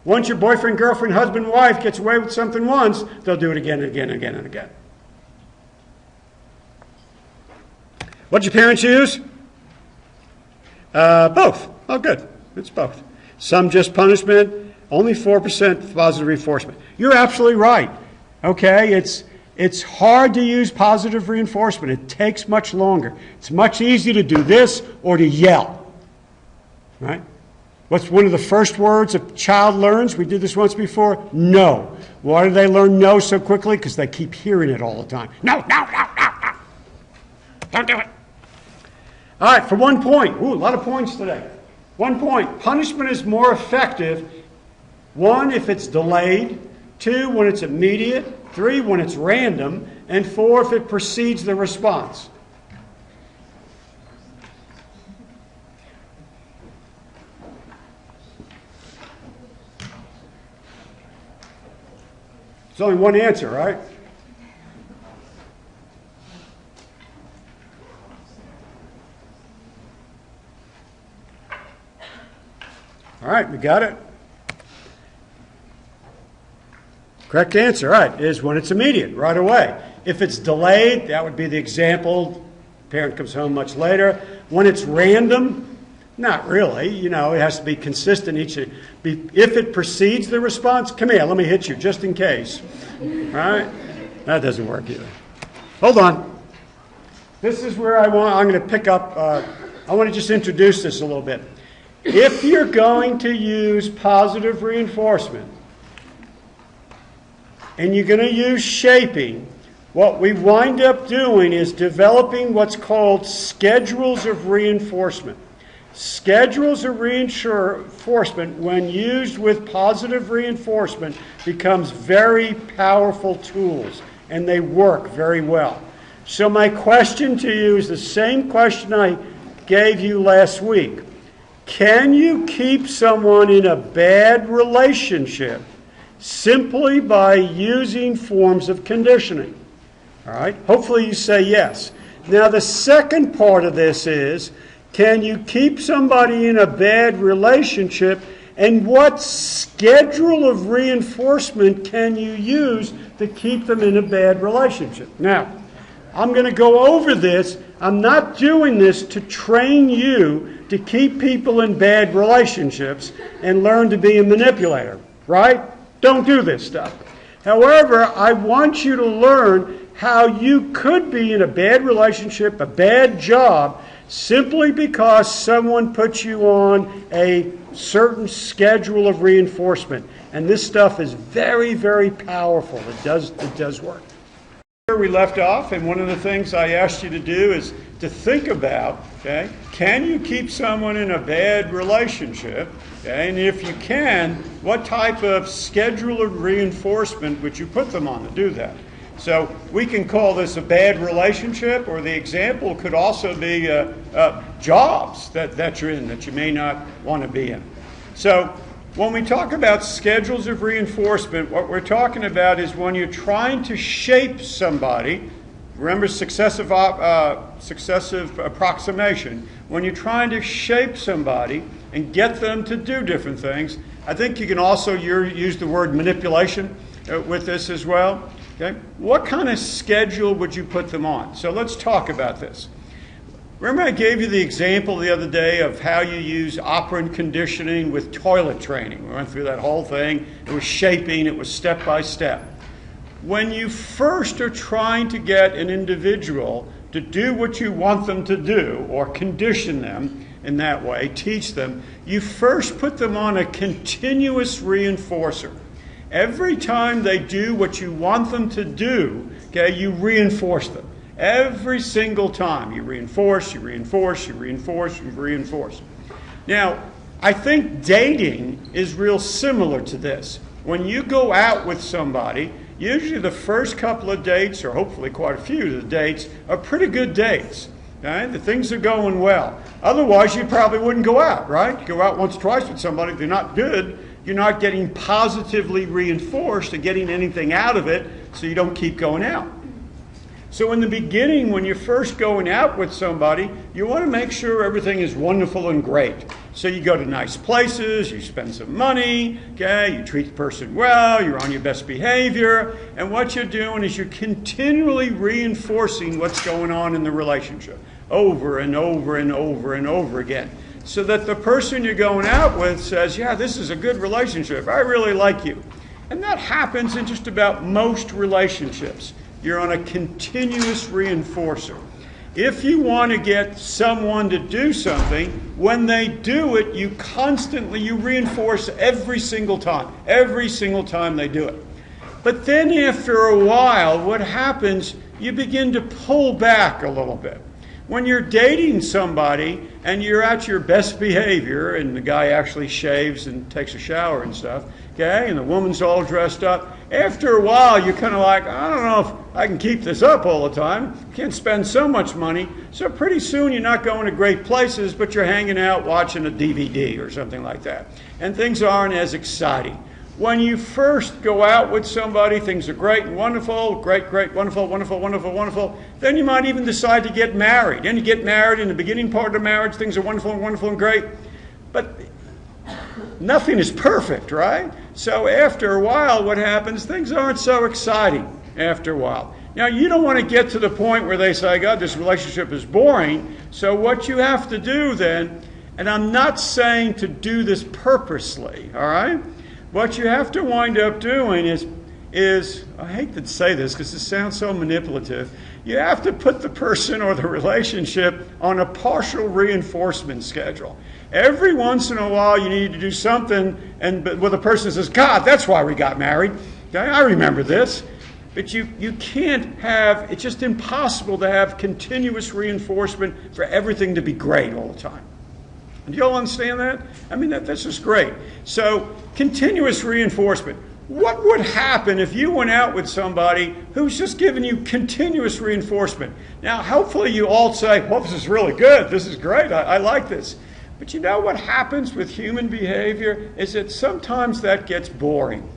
Once your boyfriend, girlfriend, husband, wife gets away with something once, they'll do it again and again and again and again. What did your parents use? Both. Oh, good. It's both. Some just punishment, only 4% positive reinforcement. You're absolutely right. Okay, It's hard to use positive reinforcement. It takes much longer. It's much easier to do this or to yell. Right? What's one of the first words a child learns? We did this once before. No. Why do they learn no so quickly? Because they keep hearing it all the time. No, no, no, no, no. Don't do it. All right, for 1 point. Ooh, a lot of points today. 1 point. Punishment is more effective. 1, if it's delayed. 2, when it's immediate. 3, when it's random. And 4, if it precedes the response. There's only one answer, right? All right, we got it. Correct answer, right, is when it's immediate, right away. If it's delayed, that would be the example. Parent comes home much later. When it's random, not really. You know, it has to be consistent. If it precedes the response, come here, let me hit you just in case. All right? That doesn't work either. Hold on. This is where I'm going to pick up. I want to just introduce this a little bit. If you're going to use positive reinforcement and you're going to use shaping, what we wind up doing is developing what's called schedules of reinforcement. Schedules of reinforcement, when used with positive reinforcement, becomes very powerful tools, and they work very well. So my question to you is the same question I gave you last week. Can you keep someone in a bad relationship simply by using forms of conditioning? All right? Hopefully you say yes. Now the second part of this is, can you keep somebody in a bad relationship, and what schedule of reinforcement can you use to keep them in a bad relationship? Now, I'm going to go over this. I'm not doing this to train you to keep people in bad relationships and learn to be a manipulator, right? Don't do this stuff. However, I want you to learn how you could be in a bad relationship, a bad job, simply because someone puts you on a certain schedule of reinforcement. And this stuff is very, very powerful. It does work. Where we left off, and one of the things I asked you to do is to think about, okay, can you keep someone in a bad relationship? Okay, and if you can, what type of schedule of reinforcement would you put them on to do that? So we can call this a bad relationship, or the example could also be jobs that you're in that you may not want to be in. So when we talk about schedules of reinforcement, what we're talking about is when you're trying to shape somebody. Remember successive approximation. When you're trying to shape somebody and get them to do different things, I think you can also use the word manipulation with this as well. Okay? What kind of schedule would you put them on? So let's talk about this. Remember I gave you the example the other day of how you use operant conditioning with toilet training. We went through that whole thing. It was shaping. It was step by step. When you first are trying to get an individual to do what you want them to do, or condition them in that way, teach them, you first put them on a continuous reinforcer. Every time they do what you want them to do, okay, you reinforce them. Every single time you reinforce, you reinforce, you reinforce, you reinforce. Now, I think dating is real similar to this. When you go out with somebody, usually the first couple of dates, or hopefully quite a few of the dates, are pretty good dates. Okay? The things are going well. Otherwise, you probably wouldn't go out, right? You go out once or twice with somebody, if they're not good, you're not getting positively reinforced and getting anything out of it, so you don't keep going out. So in the beginning, when you're first going out with somebody, you want to make sure everything is wonderful and great. So you go to nice places, you spend some money, okay, you treat the person well, you're on your best behavior, and what you're doing is you're continually reinforcing what's going on in the relationship over and over and over and over again, so that the person you're going out with says, yeah, this is a good relationship, I really like you. And that happens in just about most relationships. You're on a continuous reinforcer. If you want to get someone to do something, when they do it, you reinforce every single time they do it. But then after a while, what happens, you begin to pull back a little bit. When you're dating somebody and you're at your best behavior, and the guy actually shaves and takes a shower and stuff, okay, and the woman's all dressed up, after a while you're kind of like, I don't know if I can keep this up all the time. Can't spend so much money. So pretty soon you're not going to great places, but you're hanging out watching a DVD or something like that. And things aren't as exciting. When you first go out with somebody, things are great and wonderful, great, wonderful, wonderful, wonderful, wonderful. Then you might even decide to get married. And you get married, in the beginning part of the marriage, things are wonderful and wonderful and great. But nothing is perfect, right? So after a while, what happens? Things aren't so exciting after a while. Now, you don't want to get to the point where they say, God, this relationship is boring. So what you have to do then, and I'm not saying to do this purposely, all right? What you have to wind up doing is, I hate to say this because it sounds so manipulative, you have to put the person or the relationship on a partial reinforcement schedule. Every once in a while you need to do something where the person says, God, that's why we got married. Okay, I remember this. But you can't have, it's just impossible to have continuous reinforcement for everything to be great all the time. Do you all understand that? I mean, that's just great. So, continuous reinforcement. What would happen if you went out with somebody who's just giving you continuous reinforcement? Now, hopefully you all say, well, this is really good. This is great. I like this. But you know what happens with human behavior is that sometimes that gets boring.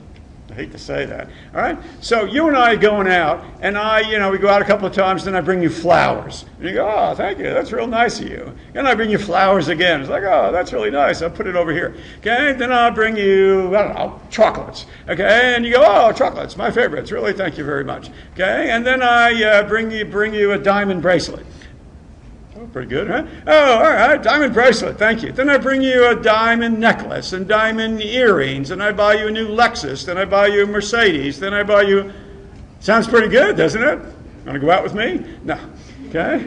I hate to say that. All right? So you and I are going out, and we go out a couple of times, then I bring you flowers. And you go, oh, thank you. That's real nice of you. And I bring you flowers again. It's like, oh, that's really nice. I'll put it over here. Okay? Then I'll bring you, I don't know, chocolates. Okay? And you go, oh, chocolates, my favorites. Really, thank you very much. Okay? And then I bring you a diamond bracelet. Oh, pretty good, huh? Oh, all right, diamond bracelet, thank you. Then I bring you a diamond necklace and diamond earrings, and I buy you a new Lexus, then I buy you a Mercedes, then I buy you... Sounds pretty good, doesn't it? Want to go out with me? No. Okay?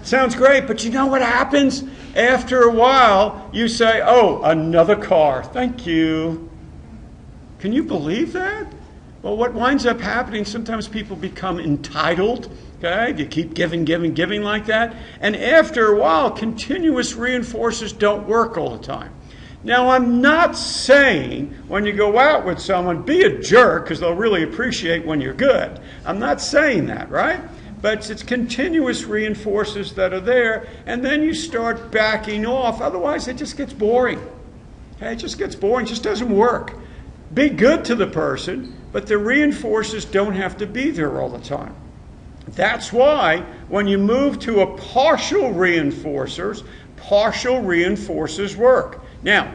Sounds great, but you know what happens? After a while, you say, oh, another car, thank you. Can you believe that? Well, what winds up happening, sometimes people become entitled. Okay, you keep giving like that. And after a while, continuous reinforcers don't work all the time. Now, I'm not saying when you go out with someone, be a jerk, because they'll really appreciate when you're good. I'm not saying that, right? But it's continuous reinforcers that are there, and then you start backing off. Otherwise, it just gets boring. Okay, it just gets boring. It just doesn't work. Be good to the person, but the reinforcers don't have to be there all the time. That's why when you move to a partial reinforcers work. Now,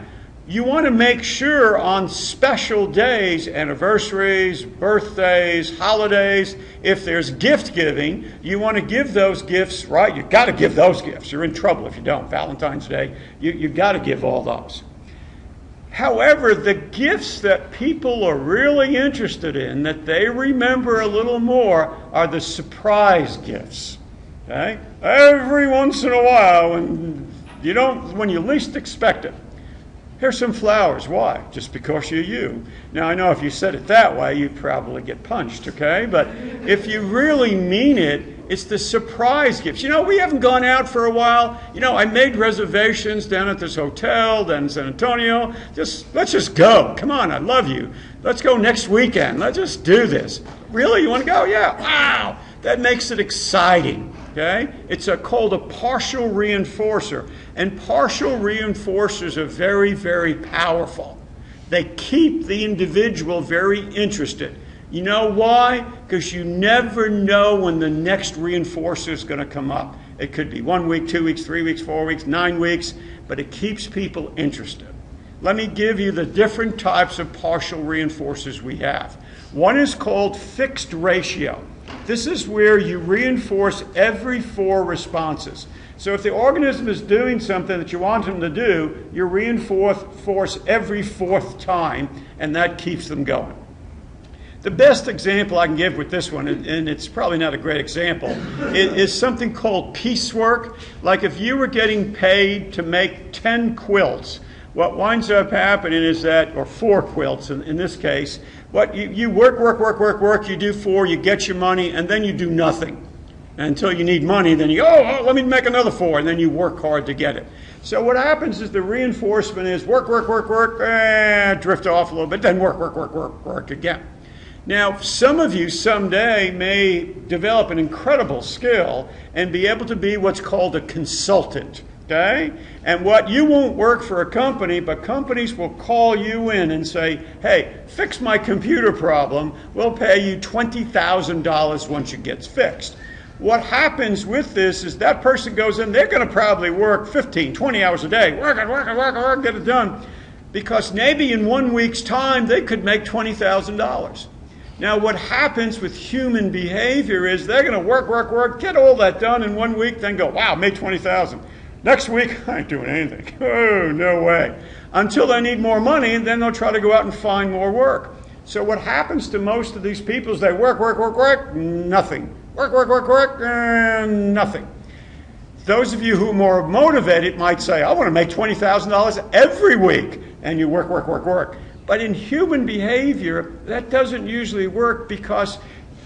you want to make sure on special days, anniversaries, birthdays, holidays, if there's gift giving, you want to give those gifts, right? You've got to give those gifts. You're in trouble if you don't. Valentine's Day, you've got to give all those. However, the gifts that people are really interested in, that they remember a little more, are the surprise gifts. Okay? Every once in a while, when you least expect it. Here's some flowers. Why? Just because you're you. Now, I know if you said it that way, you'd probably get punched, okay? But if you really mean it, it's the surprise gifts. We haven't gone out for a while. I made reservations down at this hotel, down in San Antonio. Let's just go. Come on, I love you. Let's go next weekend. Let's just do this. Really? You want to go? Yeah. Wow. That makes it exciting. Okay? It's called a partial reinforcer. And partial reinforcers are very, very powerful. They keep the individual very interested. You know why? Because you never know when the next reinforcer is going to come up. It could be 1 week, 2 weeks, 3 weeks, 4 weeks, 9 weeks, but it keeps people interested. Let me give you the different types of partial reinforcers we have. One is called fixed ratio. This is where you reinforce every 4 responses. So if the organism is doing something that you want them to do, you reinforce every 4th time, and that keeps them going. The best example I can give with this one, and it's probably not a great example, is something called piecework. Like if you were getting paid to make 10 quilts, what winds up happening is that, or 4 quilts in this case, what you work, you do 4, you get your money, and then you do nothing. Until you need money, then you go, oh, let me make another 4, and then you work hard to get it. So what happens is the reinforcement is work, drift off a little bit, then work again. Now, some of you someday may develop an incredible skill and be able to be what's called a consultant, okay? And what you won't work for a company, but companies will call you in and say, hey, fix my computer problem. We'll pay you $20,000 once it gets fixed. What happens with this is that person goes in, they're going to probably work 15, 20 hours a day, work, get it done, because maybe in 1 week's time they could make $20,000. Now, what happens with human behavior is they're going to work, get all that done in 1 week, then go, wow, made $20,000. Next week, I ain't doing anything. Oh, no way. Until they need more money, and then they'll try to go out and find more work. So what happens to most of these people is they work, nothing. Work, and nothing. Those of you who are more motivated might say, I want to make $20,000 every week. And you work. But in human behavior, that doesn't usually work because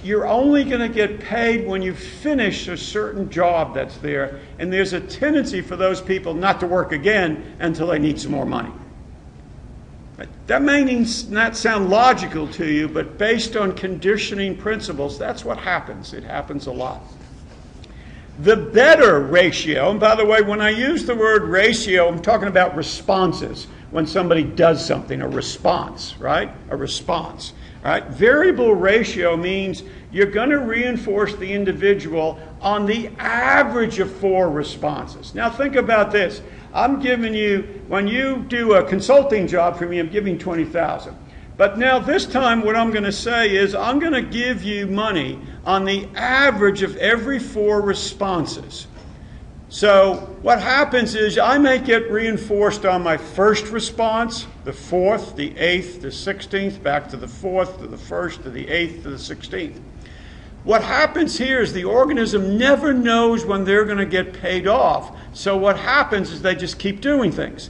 you're only going to get paid when you finish a certain job that's there. And there's a tendency for those people not to work again until they need some more money. That may not sound logical to you, but based on conditioning principles, that's what happens. It happens a lot. The better ratio, and by the way, when I use the word ratio, I'm talking about responses. When somebody does something, a response, right? A response, right? Variable ratio means you're going to reinforce the individual on the average of 4 responses. Now think about this. I'm giving you, when you do a consulting job for me, I'm giving $20,000. But now this time what I'm going to say is I'm going to give you money on the average of every 4 responses. So what happens is I may get reinforced on my first response, the 4th, the 8th, the 16th, back to the 4th, to the 1st, to the 8th, to the 16th. What happens here is the organism never knows when they're going to get paid off. So what happens is they just keep doing things.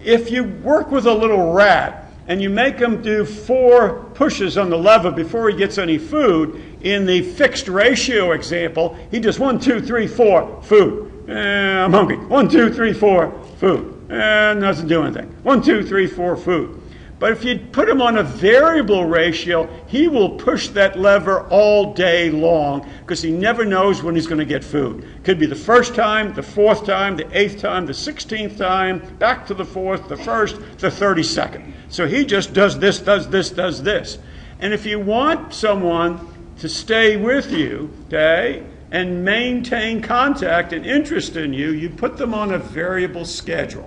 If you work with a little rat and you make him do 4 pushes on the lever before he gets any food, in the fixed ratio example, he does 1, 2, 3, 4, food. I'm hungry. 1, 2, 3, 4, food. Doesn't do anything. 1, 2, 3, 4, food. But if you put him on a variable ratio, he will push that lever all day long because he never knows when he's going to get food. Could be the first time, the 4th time, the 8th time, the 16th time, back to the 4th, the 1st, the 32nd. So he just does this. And if you want someone to stay with you, okay, and maintain contact and interest in you, you put them on a variable schedule.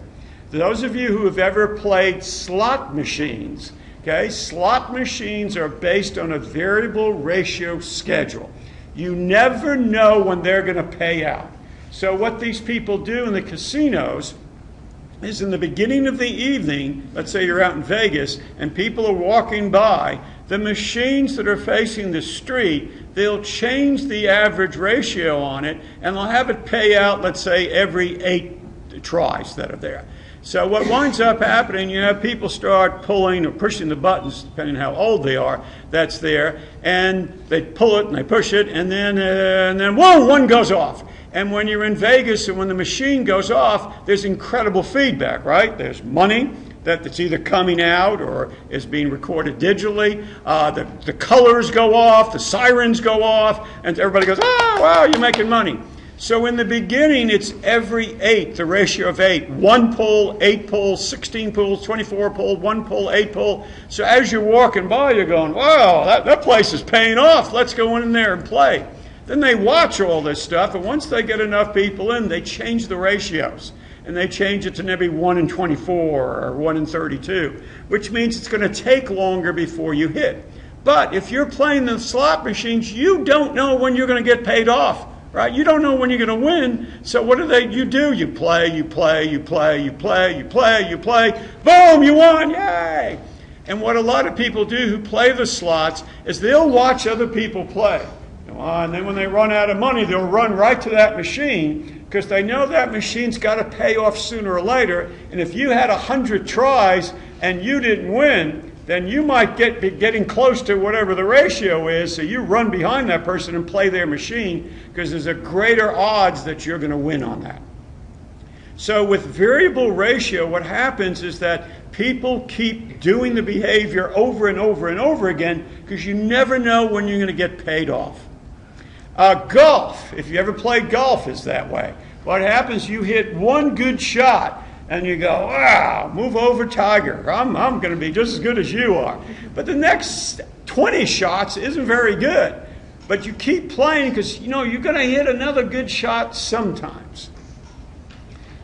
Those of you who have ever played slot machines, okay, slot machines are based on a variable ratio schedule. You never know when they're going to pay out. So what these people do in the casinos is in the beginning of the evening, let's say you're out in Vegas and people are walking by, the machines that are facing the street, they'll change the average ratio on it and they'll have it pay out, let's say, every 8 tries that are there. So what winds up happening, you have people start pulling or pushing the buttons, depending on how old they are, that's there, and they pull it and they push it, and then whoa, one goes off. And when you're in Vegas and when the machine goes off, there's incredible feedback, right? There's money that's either coming out or is being recorded digitally. The colors go off, the sirens go off, and everybody goes, oh, wow, you're making money. So in the beginning, it's every 8, the ratio of 8. 1 pull, 8 pulls, 16 pulls, 24 pull, 1 pull, 8 pull. So as you're walking by, you're going, wow, that place is paying off. Let's go in there and play. Then they watch all this stuff, and once they get enough people in, they change the ratios. And they change it to maybe 1 in 24 or 1 in 32, which means it's going to take longer before you hit. But if you're playing the slot machines, you don't know when you're going to get paid off. Right? You don't know when you're going to win. So what you do? You play. Boom, you won. Yay! And what a lot of people do who play the slots is they'll watch other people play. And then when they run out of money, they'll run right to that machine because they know that machine's got to pay off sooner or later. And if you had 100 tries and you didn't win, then you might be getting close to whatever the ratio is. So you run behind that person and play their machine because there's a greater odds that you're going to win on that. So with variable ratio, what happens is that people keep doing the behavior over and over and over again because you never know when you're going to get paid off. Golf, if you ever played golf, is that way. What happens, you hit one good shot and you go, wow, move over, Tiger. I'm going to be just as good as you are. But the next 20 shots isn't very good. But you keep playing because, you're going to hit another good shot sometimes.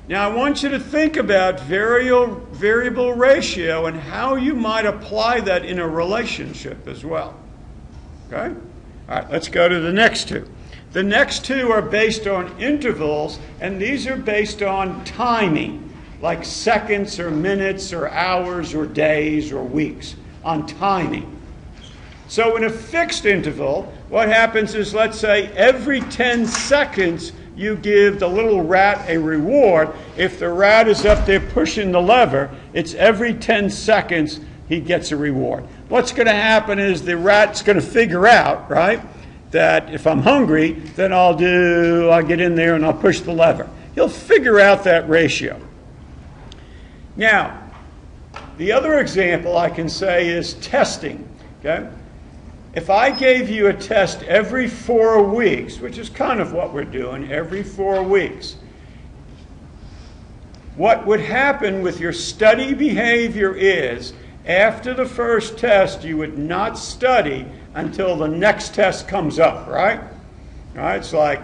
Now, I want you to think about variable ratio and how you might apply that in a relationship as well. Okay? All right, let's go to the next two. The next two are based on intervals, and these are based on timing, like seconds or minutes or hours or days or weeks, on timing. So in a fixed interval, what happens is, let's say, every 10 seconds, you give the little rat a reward. If the rat is up there pushing the lever, it's every 10 seconds he gets a reward. What's going to happen is the rat's going to figure out, right, that if I'm hungry, then I'll get in there and I'll push the lever. He'll figure out that ratio. Now, the other example I can say is testing, okay? If I gave you a test every 4 weeks, which is kind of what we're doing, every 4 weeks, what would happen with your study behavior is, after the first test, you would not study until the next test comes up, right? All right, it's like,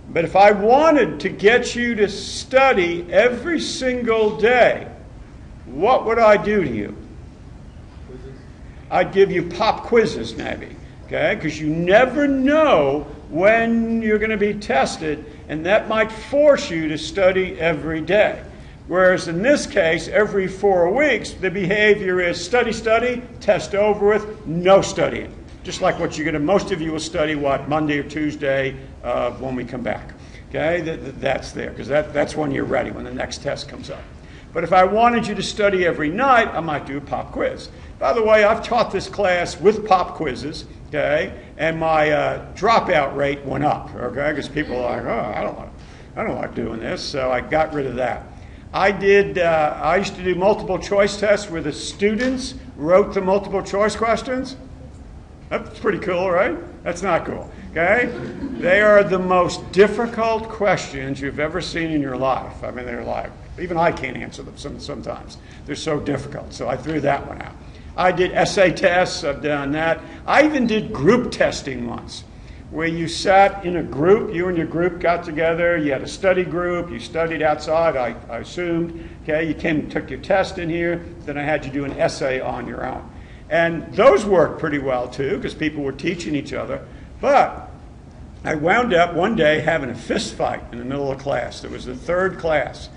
but if I wanted to get you to study every single day, what would I do to you? I'd give you pop quizzes, maybe, okay? Because you never know when you're going to be tested, and that might force you to study every day. Whereas in this case, every 4 weeks, the behavior is study, test over with, no studying. Just like what you're going to, most of you will study, Monday or Tuesday when we come back. Okay, that's there, because that's when you're ready, when the next test comes up. But if I wanted you to study every night, I might do a pop quiz. By the way, I've taught this class with pop quizzes, okay, and my dropout rate went up, okay, because people are like, oh, I don't like doing this, so I got rid of that. I used to do multiple choice tests where the students wrote the multiple choice questions. That's pretty cool, right? That's not cool, okay? They are the most difficult questions you've ever seen in your life. I mean, they're like, even I can't answer them sometimes. They're so difficult, so I threw that one out. I did essay tests, I've done that. I even did group testing once, where you sat in a group, you and your group got together, you had a study group, you studied outside, I assumed, okay, you came and took your test in here, then I had you do an essay on your own. And those worked pretty well too, because people were teaching each other, but I wound up one day having a fist fight in the middle of class. It was the third class.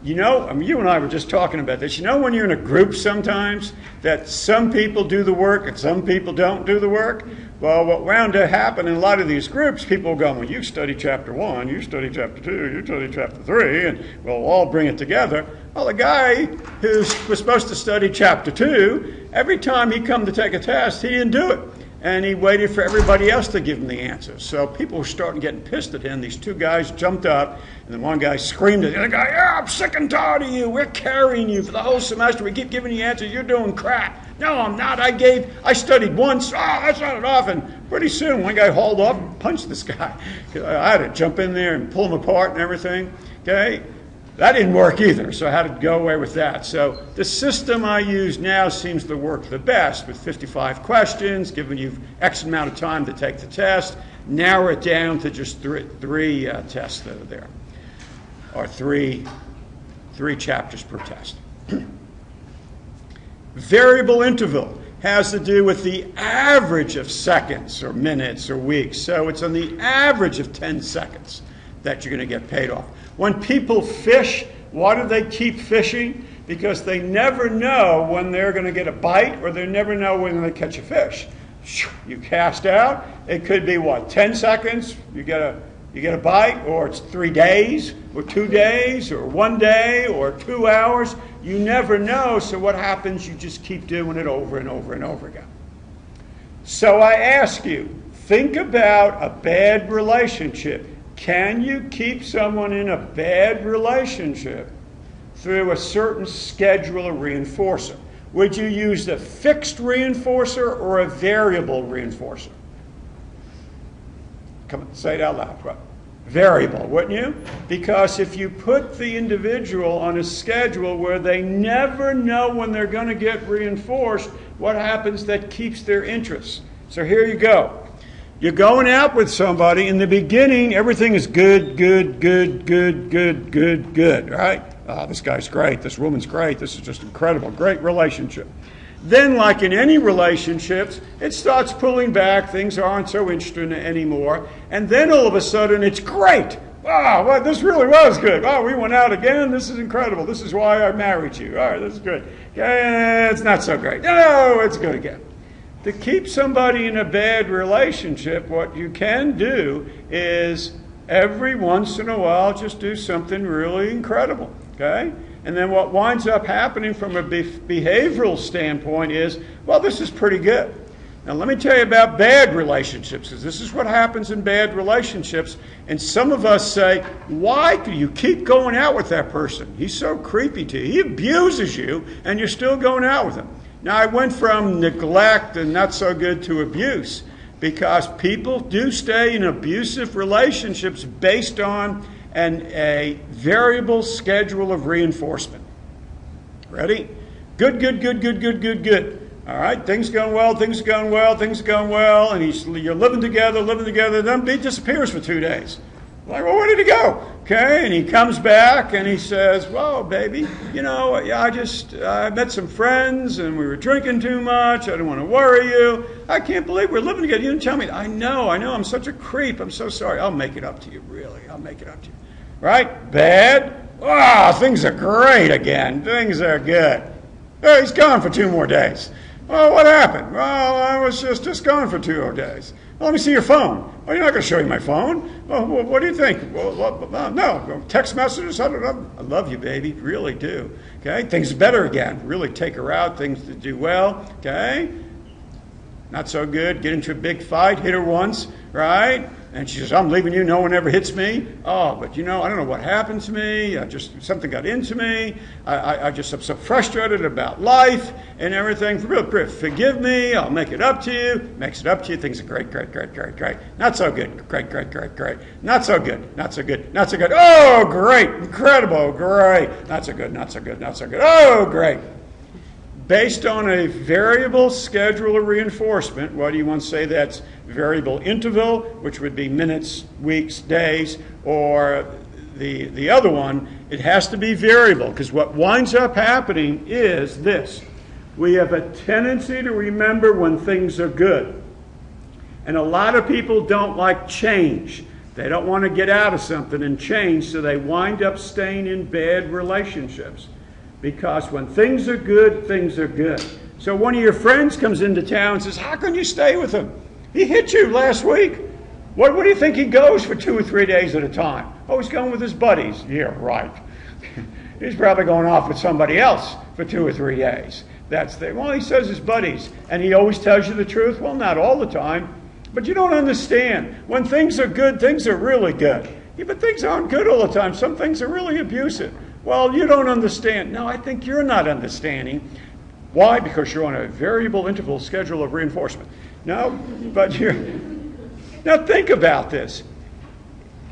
You know, I mean, you and I were just talking about this. You know when you're in a group sometimes that some people do the work and some people don't do the work? Well, what wound up happening in a lot of these groups, people go, well, you study chapter 1, you study chapter 2, you study chapter 3, and we'll all bring it together. Well, the guy who was supposed to study chapter 2, every time he come to take a test, he didn't do it. And he waited for everybody else to give him the answers. So people were starting getting pissed at him. These two guys jumped up, and then one guy screamed at the other guy, yeah, I'm sick and tired of you. We're carrying you for the whole semester. We keep giving you answers. You're doing crap. No, I'm not. I studied once. That's not enough. And pretty soon, one guy hauled off and punched this guy. I had to jump in there and pull him apart and everything. Okay? That didn't work either, so I had to go away with that. So the system I use now seems to work the best, with 55 questions, giving you X amount of time to take the test, narrow it down to just three tests that are there, or three chapters per test. Variable interval has to do with the average of seconds or minutes or weeks. So it's on the average of 10 seconds that you're going to get paid off. When people fish, why do they keep fishing? because they never know when they're going to get a bite or they never know when they catch a fish. You cast out, it could be what, 10 seconds, you get a bite, or it's 3 days, or 2 days, or 1 day, or 2 hours. You never know, so what happens? You just keep doing it over and over and over again. So I ask you, think about a bad relationship. Can you keep someone in a bad relationship through a certain schedule of reinforcer? Would you use a fixed reinforcer or a variable reinforcer? Come on, say it out loud. Right. Variable, wouldn't you? Because if you put the individual on a schedule where they never know when they're going to get reinforced, what happens? That keeps their interest. So here you go. You're going out with somebody. In the beginning, everything is good, right? Oh, this guy's great. This woman's great. This is just incredible. Great relationship. Then, like in any relationships, it starts pulling back. Things aren't so interesting anymore. And then all of a sudden, it's great. Wow, well, this really was good. Oh, we went out again. This is incredible. This is why I married you. All right, this is good. Okay, it's not so great. No, it's good again. To keep somebody in a bad relationship, what you can do is every once in a while just do something really incredible, okay? And then what winds up happening from a behavioral standpoint is, well, this is pretty good. Now let me tell you about bad relationships, because this is what happens in bad relationships. And some of us say, why do you keep going out with that person? He's so creepy to you. He abuses you, and you're still going out with him. Now, I went from neglect and not so good to abuse, because people do stay in abusive relationships based on a variable schedule of reinforcement. Ready? Good. All right, things going well, and you're living together, then he disappears for 2 days. Like, well, where did he go? Okay, and he comes back and he says, well, baby, I met some friends and we were drinking too much. I didn't want to worry you. I can't believe we're living together. You didn't tell me. I know. I'm such a creep. I'm so sorry. I'll make it up to you, really. I'll make it up to you. Right? Bad? Things are great again. Things are good. Oh, he's gone for 2 more days. Well, what happened? Well, I was just gone for 2 more days. Well, let me see your phone. Well, you're not going to show me my phone. Well, what do you think? Well, no. Text messages? I love you, baby. Really do. Okay? Things are better again. Really take her out. Things to do well. Okay? Not so good. Get into a big fight. Hit her once. Right? And she says, I'm leaving you. No one ever hits me. Oh, but I don't know what happened to me. Something got into me. I'm so frustrated about life and everything. Forgive me. I'll make it up to you. Makes it up to you. Things are great. Not so good. Great. Not so good. Oh, great. Incredible. Great. Not so good. Oh, great. Based on a variable schedule of reinforcement, what do you want to say that's variable interval, which would be minutes, weeks, days, or the other one, it has to be variable, because what winds up happening is this. We have a tendency to remember when things are good. And a lot of people don't like change. They don't want to get out of something and change, so they wind up staying in bad relationships. Because when things are good, things are good. So one of your friends comes into town and says, how can you stay with him? He hit you last week. What do you think he goes for 2 or 3 days at a time? Oh, he's going with his buddies. Yeah, right. He's probably going off with somebody else for 2 or 3 days. Well, he says his buddies. And he always tells you the truth? Well, not all the time. But you don't understand. When things are good, things are really good. Yeah, but things aren't good all the time. Some things are really abusive. Well, you don't understand. No, I think you're not understanding. Why? Because you're on a variable interval schedule of reinforcement. No, but now think about this.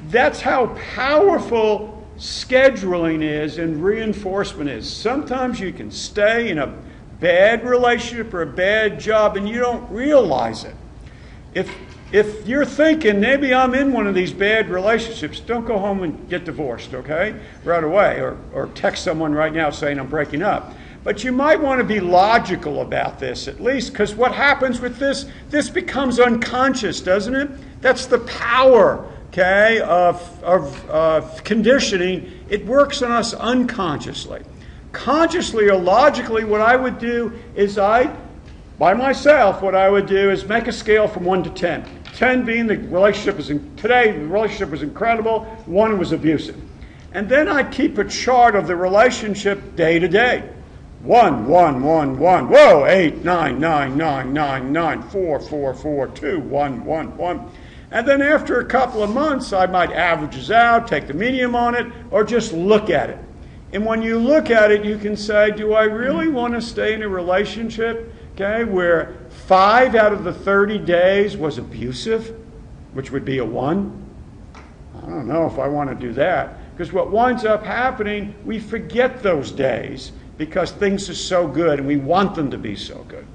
That's how powerful scheduling is and reinforcement is. Sometimes you can stay in a bad relationship or a bad job and you don't realize it. If you're thinking, maybe I'm in one of these bad relationships, don't go home and get divorced, okay? Right away. Or text someone right now saying I'm breaking up. But you might want to be logical about this, at least, because what happens with this becomes unconscious, doesn't it? That's the power, okay, of conditioning. It works on us unconsciously. consciously or logically, what I would do is by myself, what I would do is make a scale from 1 to 10. 10 being the relationship today, the relationship was incredible, 1 was abusive. And then I'd keep a chart of the relationship day to day. 1, 1, 1, 1, whoa, 8, 9, 9, 9, 9, 9, 4, 4, 4, 2, 1, 1, 1. And then after a couple of months, I might average out, take the median on it, or just look at it. And when you look at it, you can say, do I really want to stay in a relationship, okay, where 5 out of the 30 days was abusive, which would be a 1? I don't know if I want to do that. Because what winds up happening, we forget those days because things are so good and we want them to be so good.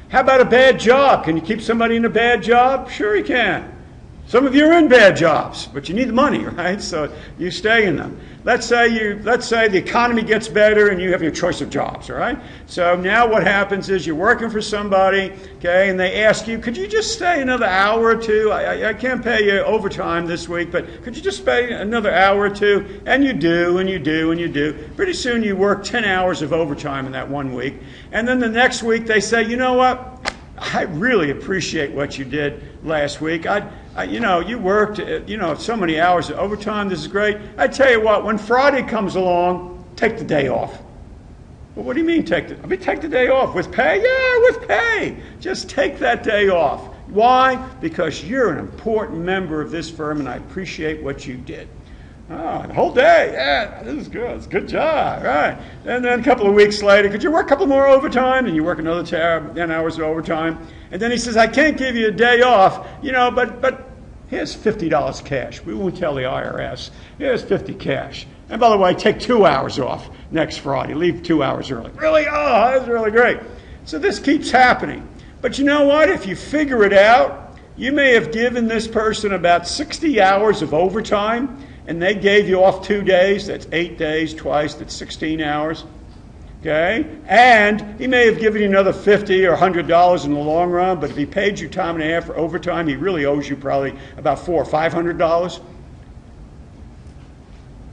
How about a bad job? Can you keep somebody in a bad job? Sure you can. Some of you are in bad jobs, but you need the money, right? So you stay in them. Let's say the economy gets better and you have your choice of jobs, all right? So now what happens is you're working for somebody, okay, and they ask you, could you just stay another hour or two? I can't pay you overtime this week, but could you just stay another hour or two? And you do, and you do, and you do. Pretty soon you work 10 hours of overtime in that 1 week. And then the next week they say, you know what? I really appreciate what you did last week. You worked, so many hours of overtime. This is great. I tell you what, when Friday comes along, take the day off. Well, what do you mean take the day off? With pay? Yeah, with pay. Just take that day off. Why? Because you're an important member of this firm, and I appreciate what you did. Oh, the whole day. Yeah, this is good. It's a good job. Right. And then a couple of weeks later, could you work a couple more overtime? And you work another 10 hours of overtime. And then he says, I can't give you a day off, but here's $50 cash. We won't tell the IRS. Here's 50 cash. And by the way, take 2 hours off next Friday. Leave 2 hours early. Really? Oh, that's really great. So this keeps happening. But you know what? If you figure it out, you may have given this person about 60 hours of overtime, and they gave you off 2 days. That's 8 days twice. That's 16 hours. Okay? And he may have given you another $50 or $100 in the long run, but if he paid you time and a half for overtime, he really owes you probably about $400 or $500.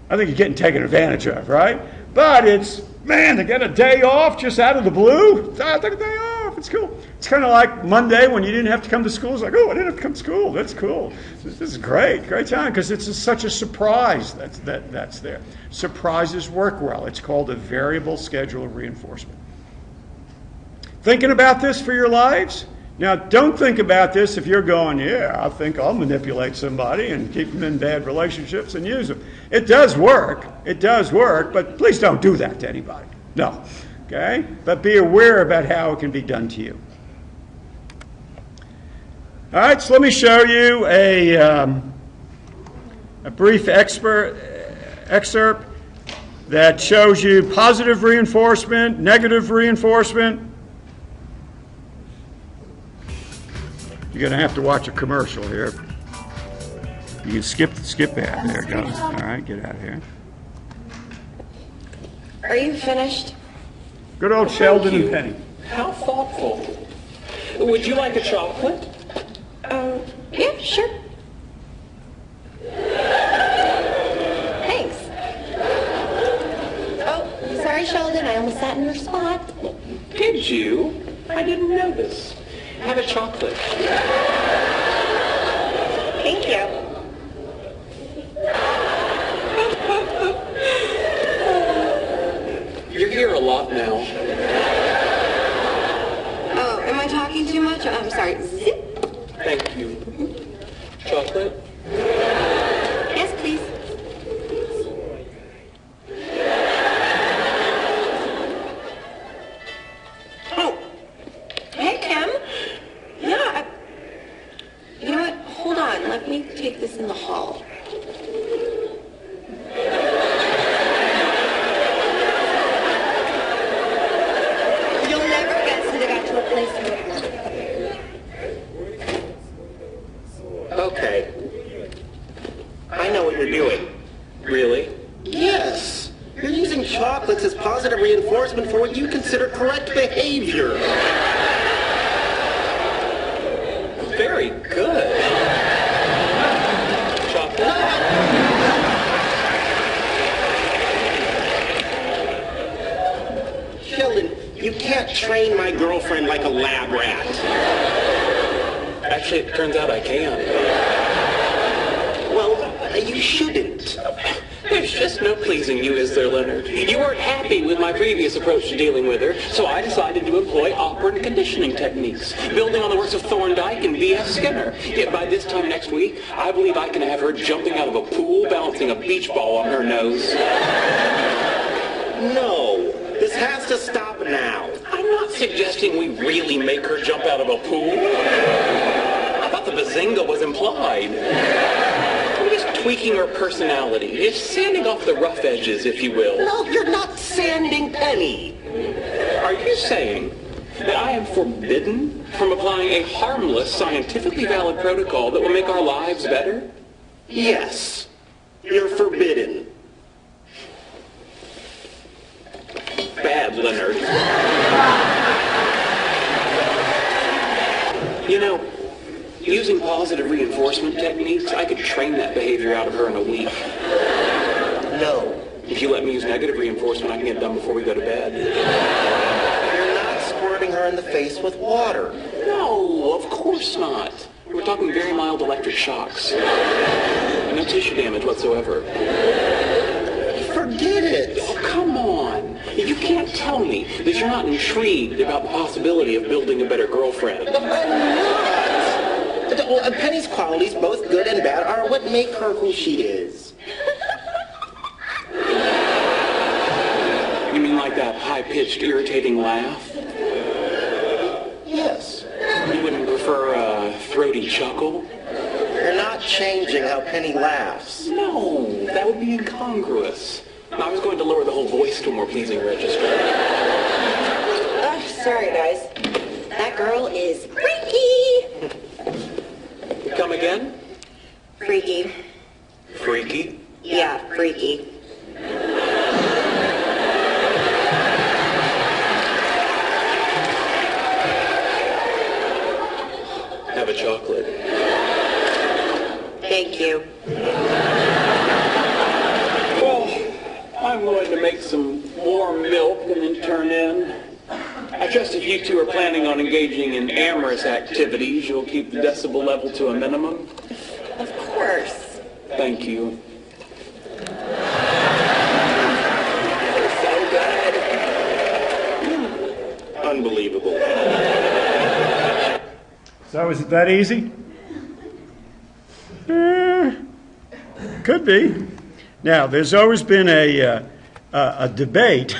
I think you're getting taken advantage of, right? But it's, man, to get a day off just out of the blue, take a day off. It's cool. It's kind of like Monday when you didn't have to come to school. It's like, oh, I didn't have to come to school. That's cool. This is great. Great time because it's such a surprise that's there. Surprises work well. It's called a variable schedule of reinforcement. Thinking about this for your lives? Now, don't think about this if you're going, yeah, I think I'll manipulate somebody and keep them in bad relationships and use them. It does work. It does work, but please don't do that to anybody. No. Okay? But be aware about how it can be done to you. All right, so let me show you a brief excerpt that shows you positive reinforcement, negative reinforcement. You're going to have to watch a commercial here. You can skip that. There it goes. All right, get out of here. Are you finished? Good old Sheldon and Penny. How thoughtful. Would you like a chocolate? Yeah, sure. Thanks. Oh, sorry, Sheldon. I almost sat in your spot. Did you? I didn't notice. Have a chocolate. Thank you. You're here a lot now. Oh, am I talking too much? I'm sorry. Zip. Thank you. Chocolate? Yes, please. Oh. Hey, Kim. Yeah. You know what? Hold on. Let me take this in the hall. You'll never guess that I got to a place where Okay. I know what you're doing. Really? Yes. You're using chocolates as positive reinforcement for what you consider correct behavior. Very good. Chocolate? Actually, it turns out I can. Well, you shouldn't. There's just no pleasing you, is there, Leonard? You weren't happy with my previous approach to dealing with her, so I decided to employ operant conditioning techniques, building on the works of Thorndike and B.F. Skinner. Yet by this time next week, I believe I can have her jumping out of a pool, balancing a beach ball on her nose. No, this has to stop now. I'm not suggesting we really make her jump out of a pool. I thought the bazinga was implied. We're just tweaking her personality, just sanding off the rough edges, if you will. No, you're not sanding Penny. Are you saying that I am forbidden from applying a harmless, scientifically valid protocol that will make our lives better? Yes, you're forbidden. Bad, Leonard. You know, using positive reinforcement techniques, I could train that behavior out of her in a week. No. If you let me use negative reinforcement, I can get done before we go to bed. You're not squirting her in the face with water. No, of course not. We're talking very mild electric shocks. No tissue damage whatsoever. Forget it. Oh, come on. You can't tell me that you're not intrigued about the possibility of building a better girlfriend. I'm not. Well, Penny's qualities, both good and bad, are what make her who she is. You mean like that high-pitched, irritating laugh? Yes. You wouldn't prefer a throaty chuckle? You're not changing how Penny laughs. No, that would be incongruous. I was going to lower the whole voice to a more pleasing register. Sorry, guys. That girl is freaky. Come again? Freaky. Freaky? Yeah, freaky. Have a chocolate. Thank you. Well, I'm going to make some warm milk and then turn in. I trust if you two are planning on engaging in amorous activities, you'll keep the decibel level to a minimum. Of course. Thank you. So good. Unbelievable. So is it that easy? Could be. Now, there's always been a debate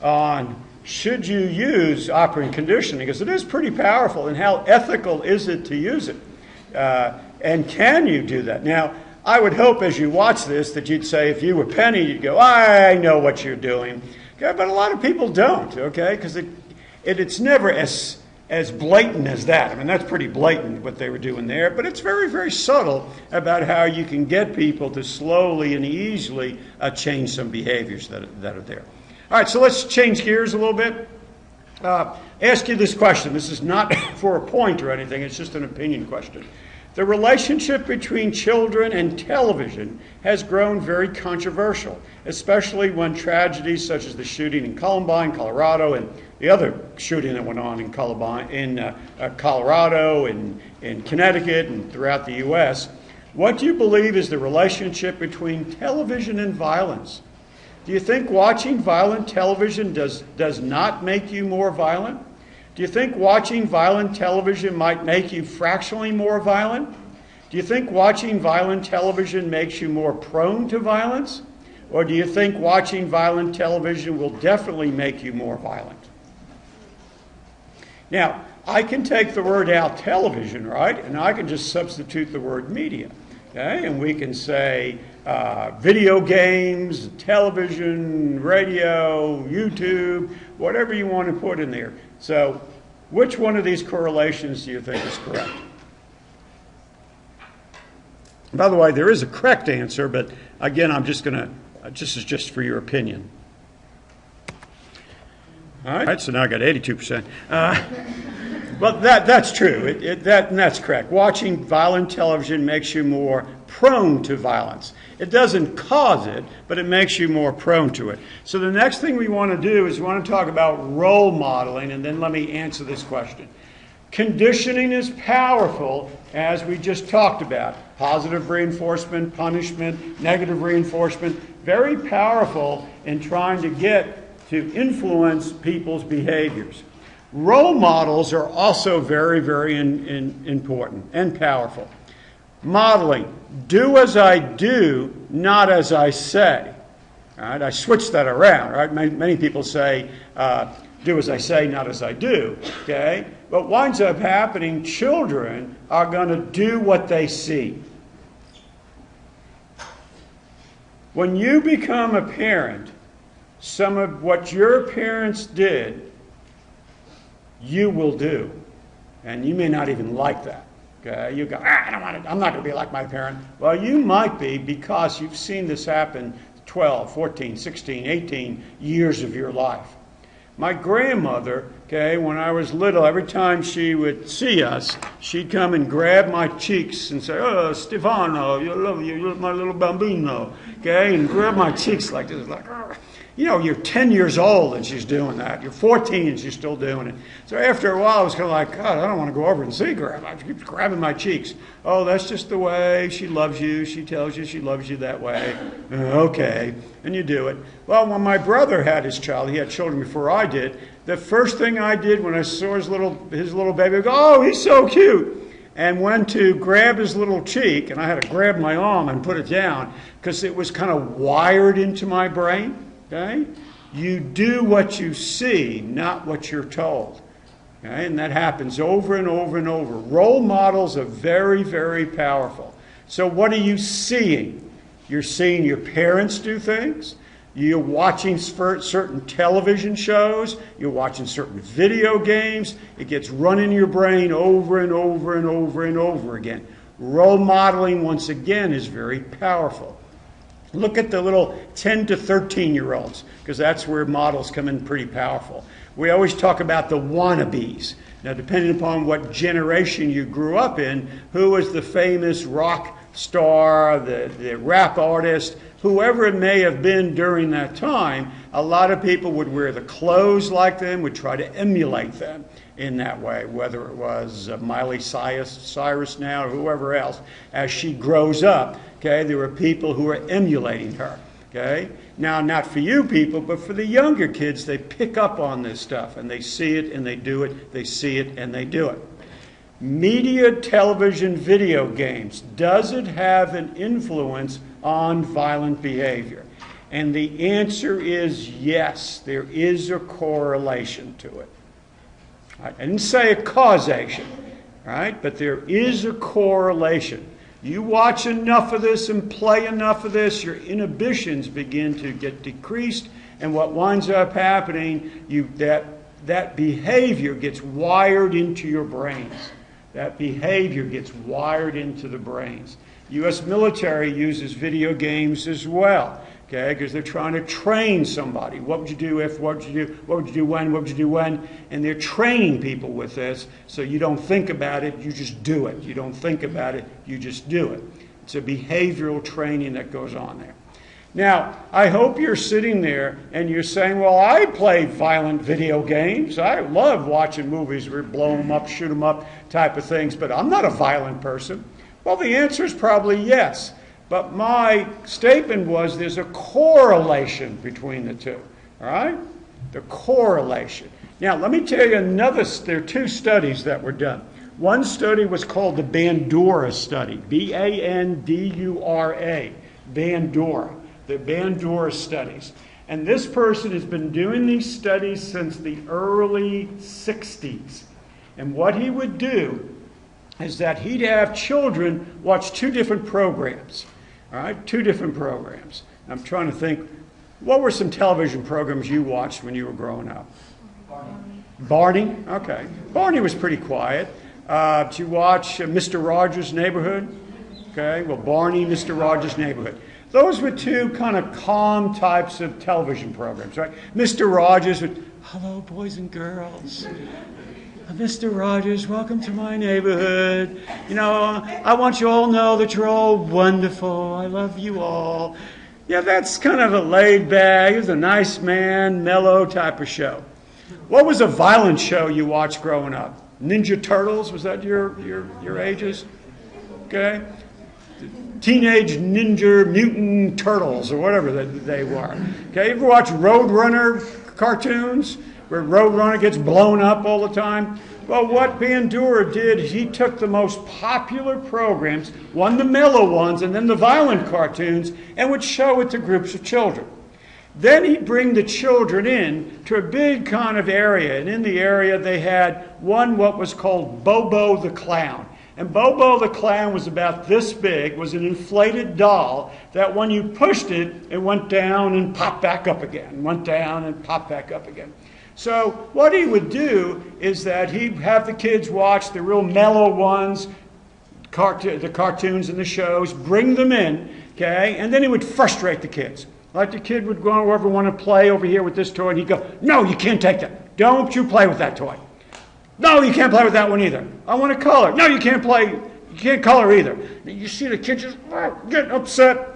on should you use operant conditioning, because it is pretty powerful, and how ethical is it to use it? And can you do that? Now, I would hope as you watch this that you'd say, if you were Penny, you'd go, I know what you're doing. Okay, but a lot of people don't, okay, because it's never as blatant as that. I mean, that's pretty blatant what they were doing there, but it's very, very subtle about how you can get people to slowly and easily change some behaviors that are there. All right, so let's change gears a little bit. Ask you this question. This is not for a point or anything. It's just an opinion question. The relationship between children and television has grown very controversial, especially when tragedies such as the shooting in Columbine, Colorado, and the other shooting that went on in Colorado, in Connecticut, and throughout the U.S. What do you believe is the relationship between television and violence? Do you think watching violent television does not make you more violent? Do you think watching violent television might make you fractionally more violent? Do you think watching violent television makes you more prone to violence? Or do you think watching violent television will definitely make you more violent? Now, I can take the word out television, right? And I can just substitute the word media. Okay? And we can say video games, television, radio, YouTube, whatever you want to put in there. So, which one of these correlations do you think is correct? By the way, there is a correct answer, but again, I'm just going to, this is just for your opinion. All right, so now I got 82%. Well, that's true. That's correct. Watching violent television makes you more prone to violence. It doesn't cause it, but it makes you more prone to it. So the next thing we want to do is we want to talk about role modeling, and then let me answer this question. Conditioning is powerful, as we just talked about. Positive reinforcement, punishment, negative reinforcement, very powerful in trying to get to influence people's behaviors. Role models are also very, very important and powerful. Modeling, do as I do, not as I say. All right, I switched that around. Right? Many people say, do as I say, not as I do. Okay? What winds up happening, children are going to do what they see. When you become a parent, some of what your parents did, you will do. And you may not even like that. Okay? You go, I don't want to, I'm not going to be like my parent. Well, you might be, because you've seen this happen 12, 14, 16, 18 years of your life. My grandmother, okay, when I was little, every time she would see us, she'd come and grab my cheeks and say, oh, Stefano, you love you, you're my little bambino, okay, and grab my cheeks like this, like, oh. You know, you're 10 years old and she's doing that. You're 14 and she's still doing it. So after a while, I was kind of like, God, I don't want to go over and see Grandma. She keeps grabbing my cheeks. Oh, that's just the way she loves you. She tells you she loves you that way. Okay. And you do it. Well, when my brother had his child, he had children before I did, the first thing I did when I saw his little baby, I go, oh, he's so cute. And went to grab his little cheek, and I had to grab my arm and put it down because it was kind of wired into my brain. Okay? You do what you see, not what you're told. Okay? And that happens over and over and over. Role models are very, very powerful. So what are you seeing? You're seeing your parents do things. You're watching certain television shows. You're watching certain video games. It gets run in your brain over and over and over and over again. Role modeling, once again, is very powerful. Look at the little 10 to 13-year-olds, because that's where models come in pretty powerful. We always talk about the wannabes. Now, depending upon what generation you grew up in, who was the famous rock star, the rap artist, whoever it may have been during that time, a lot of people would wear the clothes like them, would try to emulate them in that way, whether it was Miley Cyrus now or whoever else. As she grows up, okay, there are people who are emulating her. Okay? Now, not for you people, but for the younger kids, they pick up on this stuff and they see it and they do it, they see it and they do it. Media, television, video games, does it have an influence on violent behavior? And the answer is yes, there is a correlation to it. I didn't say a causation, right? But there is a correlation. You watch enough of this and play enough of this, your inhibitions begin to get decreased, and what winds up happening, that behavior gets wired into your brains. That behavior gets wired into the brains. U.S. military uses video games as well, okay, because they're trying to train somebody. What would you do if, what would you do, what would you do when, what would you do when? And they're training people with this, so you don't think about it, you just do it. You don't think about it, you just do it. It's a behavioral training that goes on there. Now, I hope you're sitting there and you're saying, well, I play violent video games. I love watching movies where blow them up, shoot them up type of things, but I'm not a violent person. Well, the answer is probably yes. But my statement was there's a correlation between the two. All right? The correlation. Now, let me tell you there are two studies that were done. One study was called the Bandura study, B-A-N-D-U-R-A, Bandura, the Bandura studies. And this person has been doing these studies since the early 60s. And what he would do is that he'd have children watch two different programs. All right, two different programs. I'm trying to think, what were some television programs you watched when you were growing up? Barney? Okay. Barney was pretty quiet. Did you watch Mr. Rogers' Neighborhood? Okay, well, Barney, Mr. Rogers' Neighborhood. Those were two kind of calm types of television programs, right? Mr. Rogers would, hello, boys and girls. Mr. Rogers, welcome to my neighborhood. You know, I want you all to know that you're all wonderful. I love you all. Yeah, that's kind of a laid back, he was a nice man, mellow type of show. What was a violent show you watched growing up? Ninja Turtles, was that your ages? Okay. Teenage Ninja Mutant Turtles, or whatever they were. Okay, you ever watch Roadrunner cartoons, where Roadrunner gets blown up all the time? Well, what Bandura did, he took the most popular programs, the mellow ones, and then the violent cartoons, and would show it to groups of children. Then he'd bring the children in to a big kind of area, and in the area they had what was called Bobo the Clown. And Bobo the Clown was about this big, was an inflated doll that when you pushed it, it went down and popped back up again, went down and popped back up again. So what he would do is that he'd have the kids watch the real mellow ones, the cartoons and the shows, bring them in, okay, and then he would frustrate the kids. Like the kid would go over, want to play over here with this toy, and he'd go, no, you can't take that. Don't you play with that toy. No, you can't play with that one either. I want to color. No, you can't play. You can't color either. You see the kid just get upset.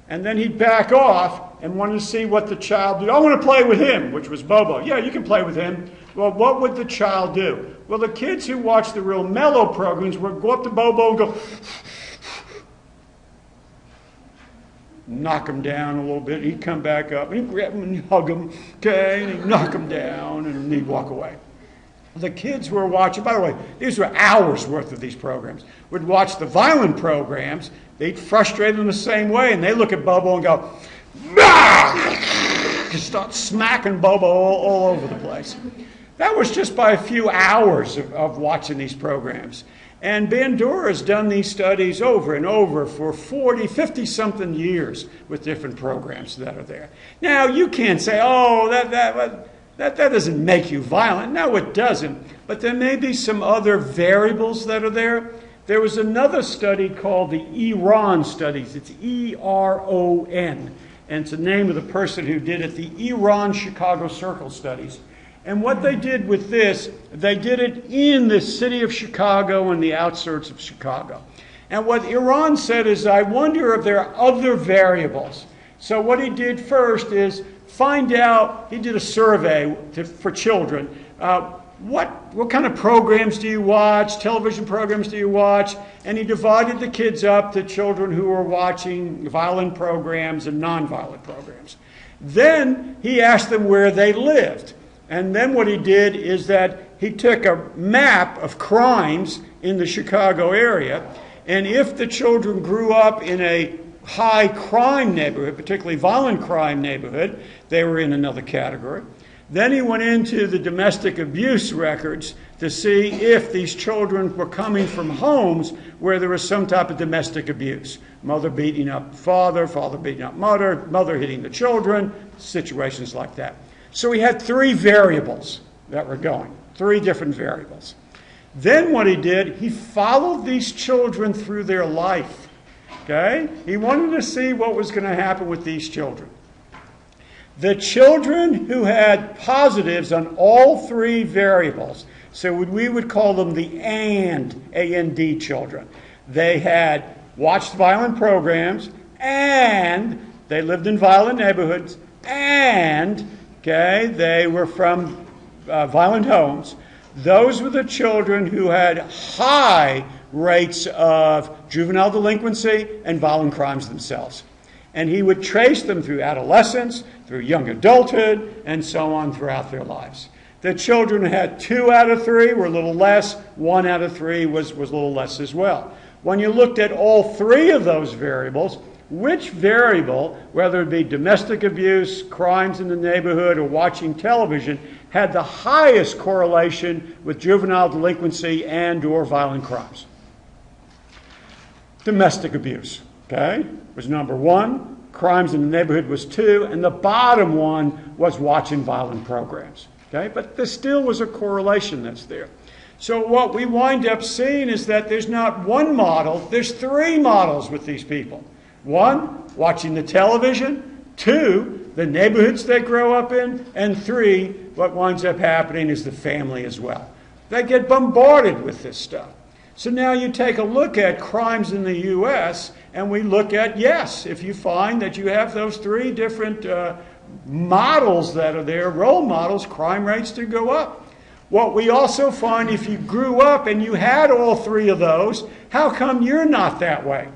And then he'd back off and wanted to see what the child did. I want to play with him, which was Bobo. Yeah, you can play with him. Well, what would the child do? Well, the kids who watched the real mellow programs would go up to Bobo and go, knock him down a little bit. He'd come back up and he'd grab him and hug him, okay, and he'd knock him down and he'd walk away. The kids were watching, by the way, these were hours worth of these programs, would watch the violent programs. They'd frustrate them the same way, and they look at Bobo and go, bah! Just start smacking Bobo all over the place. That was just by a few hours of watching these programs. And Bandura has done these studies over and over for 40, 50-something years with different programs that are there. Now, you can't say, oh, that doesn't make you violent. No, it doesn't. But there may be some other variables that are there. There was another study called the Iran studies. It's E-R-O-N. And it's the name of the person who did it, the Iran Chicago Circle studies. And what they did with this, they did it in the city of Chicago and the outskirts of Chicago. And what Iran said is, I wonder if there are other variables. So what he did first is find out, he did a survey for children. What kind of programs do you watch? Television programs do you watch? And he divided the kids up to children who were watching violent programs and non-violent programs. Then he asked them where they lived. And then what he did is that he took a map of crimes in the Chicago area. And if the children grew up in a high crime neighborhood, particularly violent crime neighborhood, they were in another category. Then he went into the domestic abuse records to see if these children were coming from homes where there was some type of domestic abuse. Mother beating up father, father beating up mother, mother hitting the children, situations like that. So he had 3 variables that were going, 3 different variables. Then what he did, he followed these children through their life. Okay? He wanted to see what was going to happen with these children. The children who had positives on all 3 variables, so we would call them the A&D children. They had watched violent programs, and they lived in violent neighborhoods, and they were from violent homes. Those were the children who had high rates of juvenile delinquency and violent crimes themselves. And he would trace them through adolescence, through young adulthood, and so on throughout their lives. The children who had 2 out of 3 were a little less, 1 out of 3 was a little less as well. When you looked at all 3 of those variables, which variable, whether it be domestic abuse, crimes in the neighborhood, or watching television, had the highest correlation with juvenile delinquency and or violent crimes? Domestic abuse, was number 1. Crimes in the neighborhood was 2. And the bottom one was watching violent programs, But there still was a correlation that's there. So what we wind up seeing is that there's not one model, there's 3 models with these people. 1, watching the television. 2, the neighborhoods they grow up in. And 3, what winds up happening is the family as well. They get bombarded with this stuff. So now you take a look at crimes in the U.S., and we look at, yes, if you find that you have those 3 different models that are there, role models, crime rates do go up. What we also find, if you grew up and you had all three of those, how come you're not that way?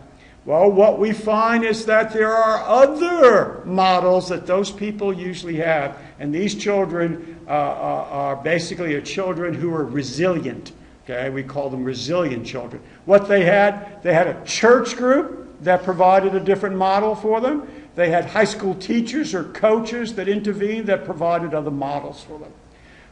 Well, what we find is that there are other models that those people usually have, and these children are basically children who are resilient. Okay, we call them resilient children. What they had a church group that provided a different model for them. They had high school teachers or coaches that intervened that provided other models for them.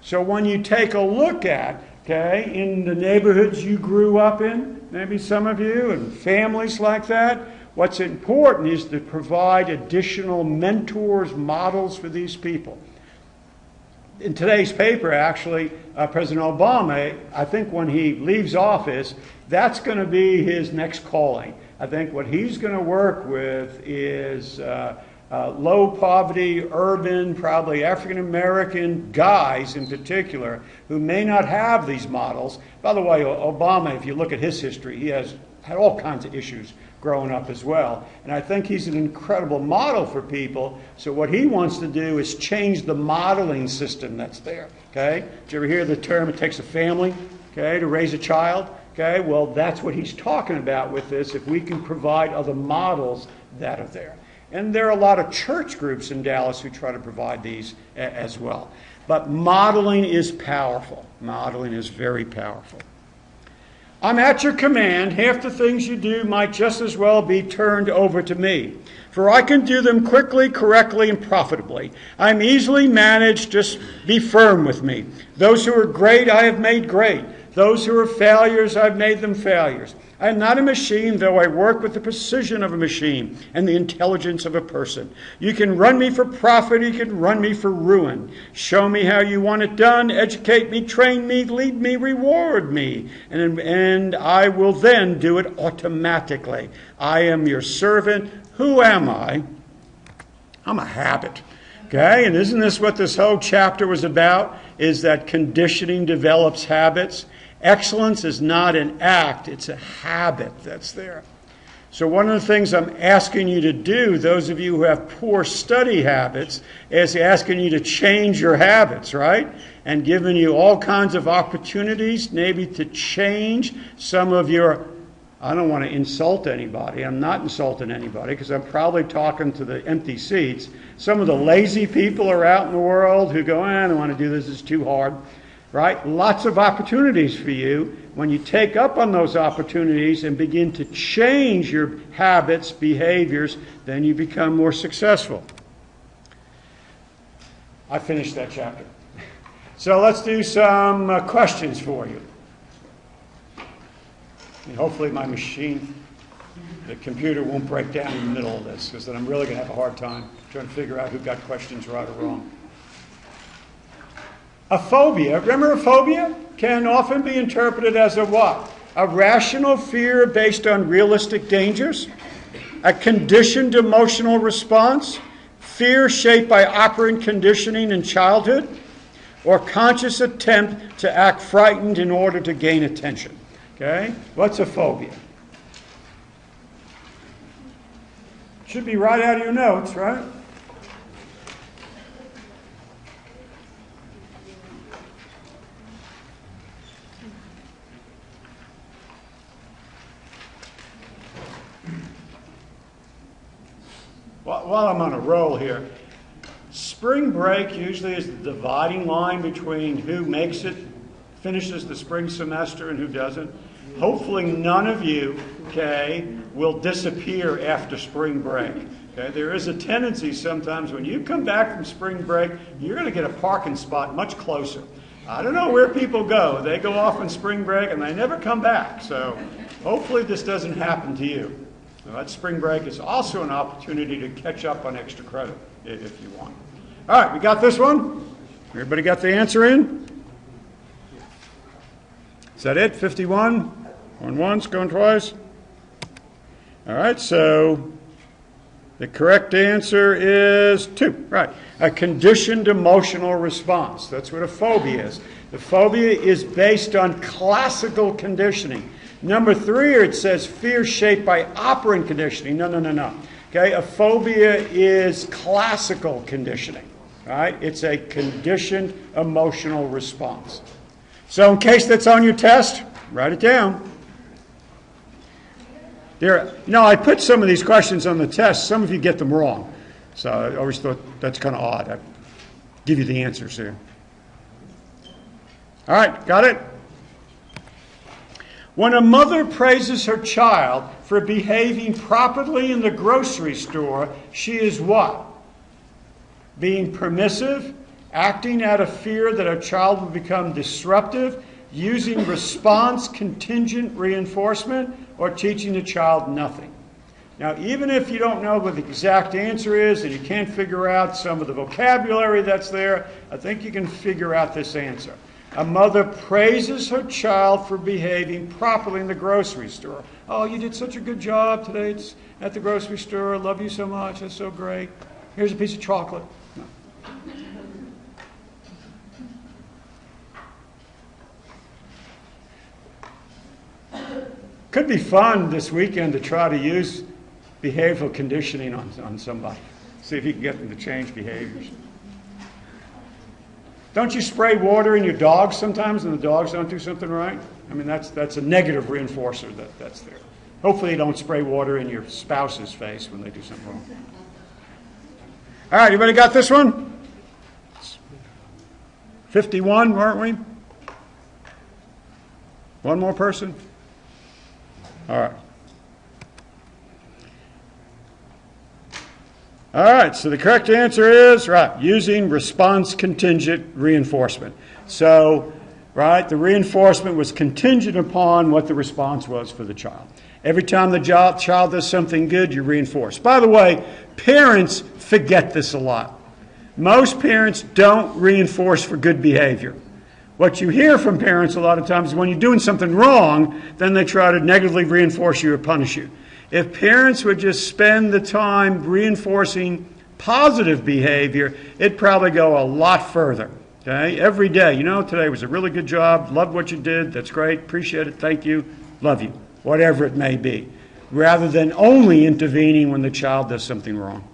So when you take a look at, okay, in the neighborhoods you grew up in, maybe some of you, and families like that, what's important is to provide additional mentors, models for these people. In today's paper, actually, President Obama, I think when he leaves office, that's going to be his next calling. I think what he's going to work with is low poverty, urban, probably African American guys in particular who may not have these models. By the way, Obama, if you look at his history, he has had all kinds of issues growing up as well. And I think he's an incredible model for people. So what he wants to do is change the modeling system that's there. Okay? Did you ever hear the term, it takes a family, okay, to raise a child? Okay? Well, that's what he's talking about with this, if we can provide other models that are there. And there are a lot of church groups in Dallas who try to provide these as well. But modeling is powerful. Modeling is very powerful. I'm at your command. Half the things you do might just as well be turned over to me. For I can do them quickly, correctly, and profitably. I'm easily managed. Just be firm with me. Those who are great, I have made great. Those who are failures, I've made them failures. I am not a machine, though I work with the precision of a machine and the intelligence of a person. You can run me for profit, you can run me for ruin. Show me how you want it done, educate me, train me, lead me, reward me, and I will then do it automatically. I am your servant. Who am I? I'm a habit. Okay, and isn't this what this whole chapter was about? Is that conditioning develops habits? Excellence is not an act, it's a habit that's there. So one of the things I'm asking you to do, those of you who have poor study habits, is asking you to change your habits, right? And giving you all kinds of opportunities maybe to change some of your, I don't want to insult anybody, I'm not insulting anybody because I'm probably talking to the empty seats. Some of the lazy people are out in the world who go, I don't want to do this, it's too hard. Right? Lots of opportunities for you. When you take up on those opportunities and begin to change your habits, behaviors, then you become more successful. I finished that chapter. So let's do some questions for you. And hopefully my machine, the computer won't break down in the middle of this, because then I'm really going to have a hard time trying to figure out who got questions right or wrong. A phobia, remember a phobia, can often be interpreted as a what? A rational fear based on realistic dangers, a conditioned emotional response, fear shaped by operant conditioning in childhood, or conscious attempt to act frightened in order to gain attention. Okay? What's a phobia? Should be right out of your notes, right? While I'm on a roll here, spring break usually is the dividing line between who makes it, finishes the spring semester, and who doesn't. Hopefully none of you, okay, will disappear after spring break. Okay? There is a tendency sometimes when you come back from spring break, you're going to get a parking spot much closer. I don't know where people go. They go off on spring break and they never come back. So hopefully this doesn't happen to you. That spring break is also an opportunity to catch up on extra credit if you want. All right, we got this one? Everybody got the answer in? Is that it? 51? Going once, going twice? All right, so the correct answer is 2. Right. A conditioned emotional response. That's what a phobia is. The phobia is based on classical conditioning. Number 3, it says fear shaped by operant conditioning. No. Okay, a phobia is classical conditioning. Right? It's a conditioned emotional response. So in case that's on your test, write it down. I put some of these questions on the test. Some of you get them wrong. So I always thought that's kind of odd. I give you the answers here. All right, got it? When a mother praises her child for behaving properly in the grocery store, she is what? Being permissive, acting out of fear that her child will become disruptive, using response contingent reinforcement, or teaching the child nothing. Now, even if you don't know what the exact answer is and you can't figure out some of the vocabulary that's there, I think you can figure out this answer. A mother praises her child for behaving properly in the grocery store. Oh, you did such a good job today at the grocery store. I love you so much. That's so great. Here's a piece of chocolate. No. Could be fun this weekend to try to use behavioral conditioning on somebody. See if you can get them to change behaviors. Don't you spray water in your dogs sometimes and the dogs don't do something right? I mean, that's a negative reinforcer that's there. Hopefully you don't spray water in your spouse's face when they do something wrong. All right, everybody got this one? 51, weren't we? One more person? All right. All right, so the correct answer is, using response contingent reinforcement. So, the reinforcement was contingent upon what the response was for the child. Every time the child does something good, you reinforce. By the way, parents forget this a lot. Most parents don't reinforce for good behavior. What you hear from parents a lot of times is when you're doing something wrong, then they try to negatively reinforce you or punish you. If parents would just spend the time reinforcing positive behavior, it'd probably go a lot further. Okay? Every day, today was a really good job, love what you did, that's great, appreciate it, thank you, love you, whatever it may be, rather than only intervening when the child does something wrong.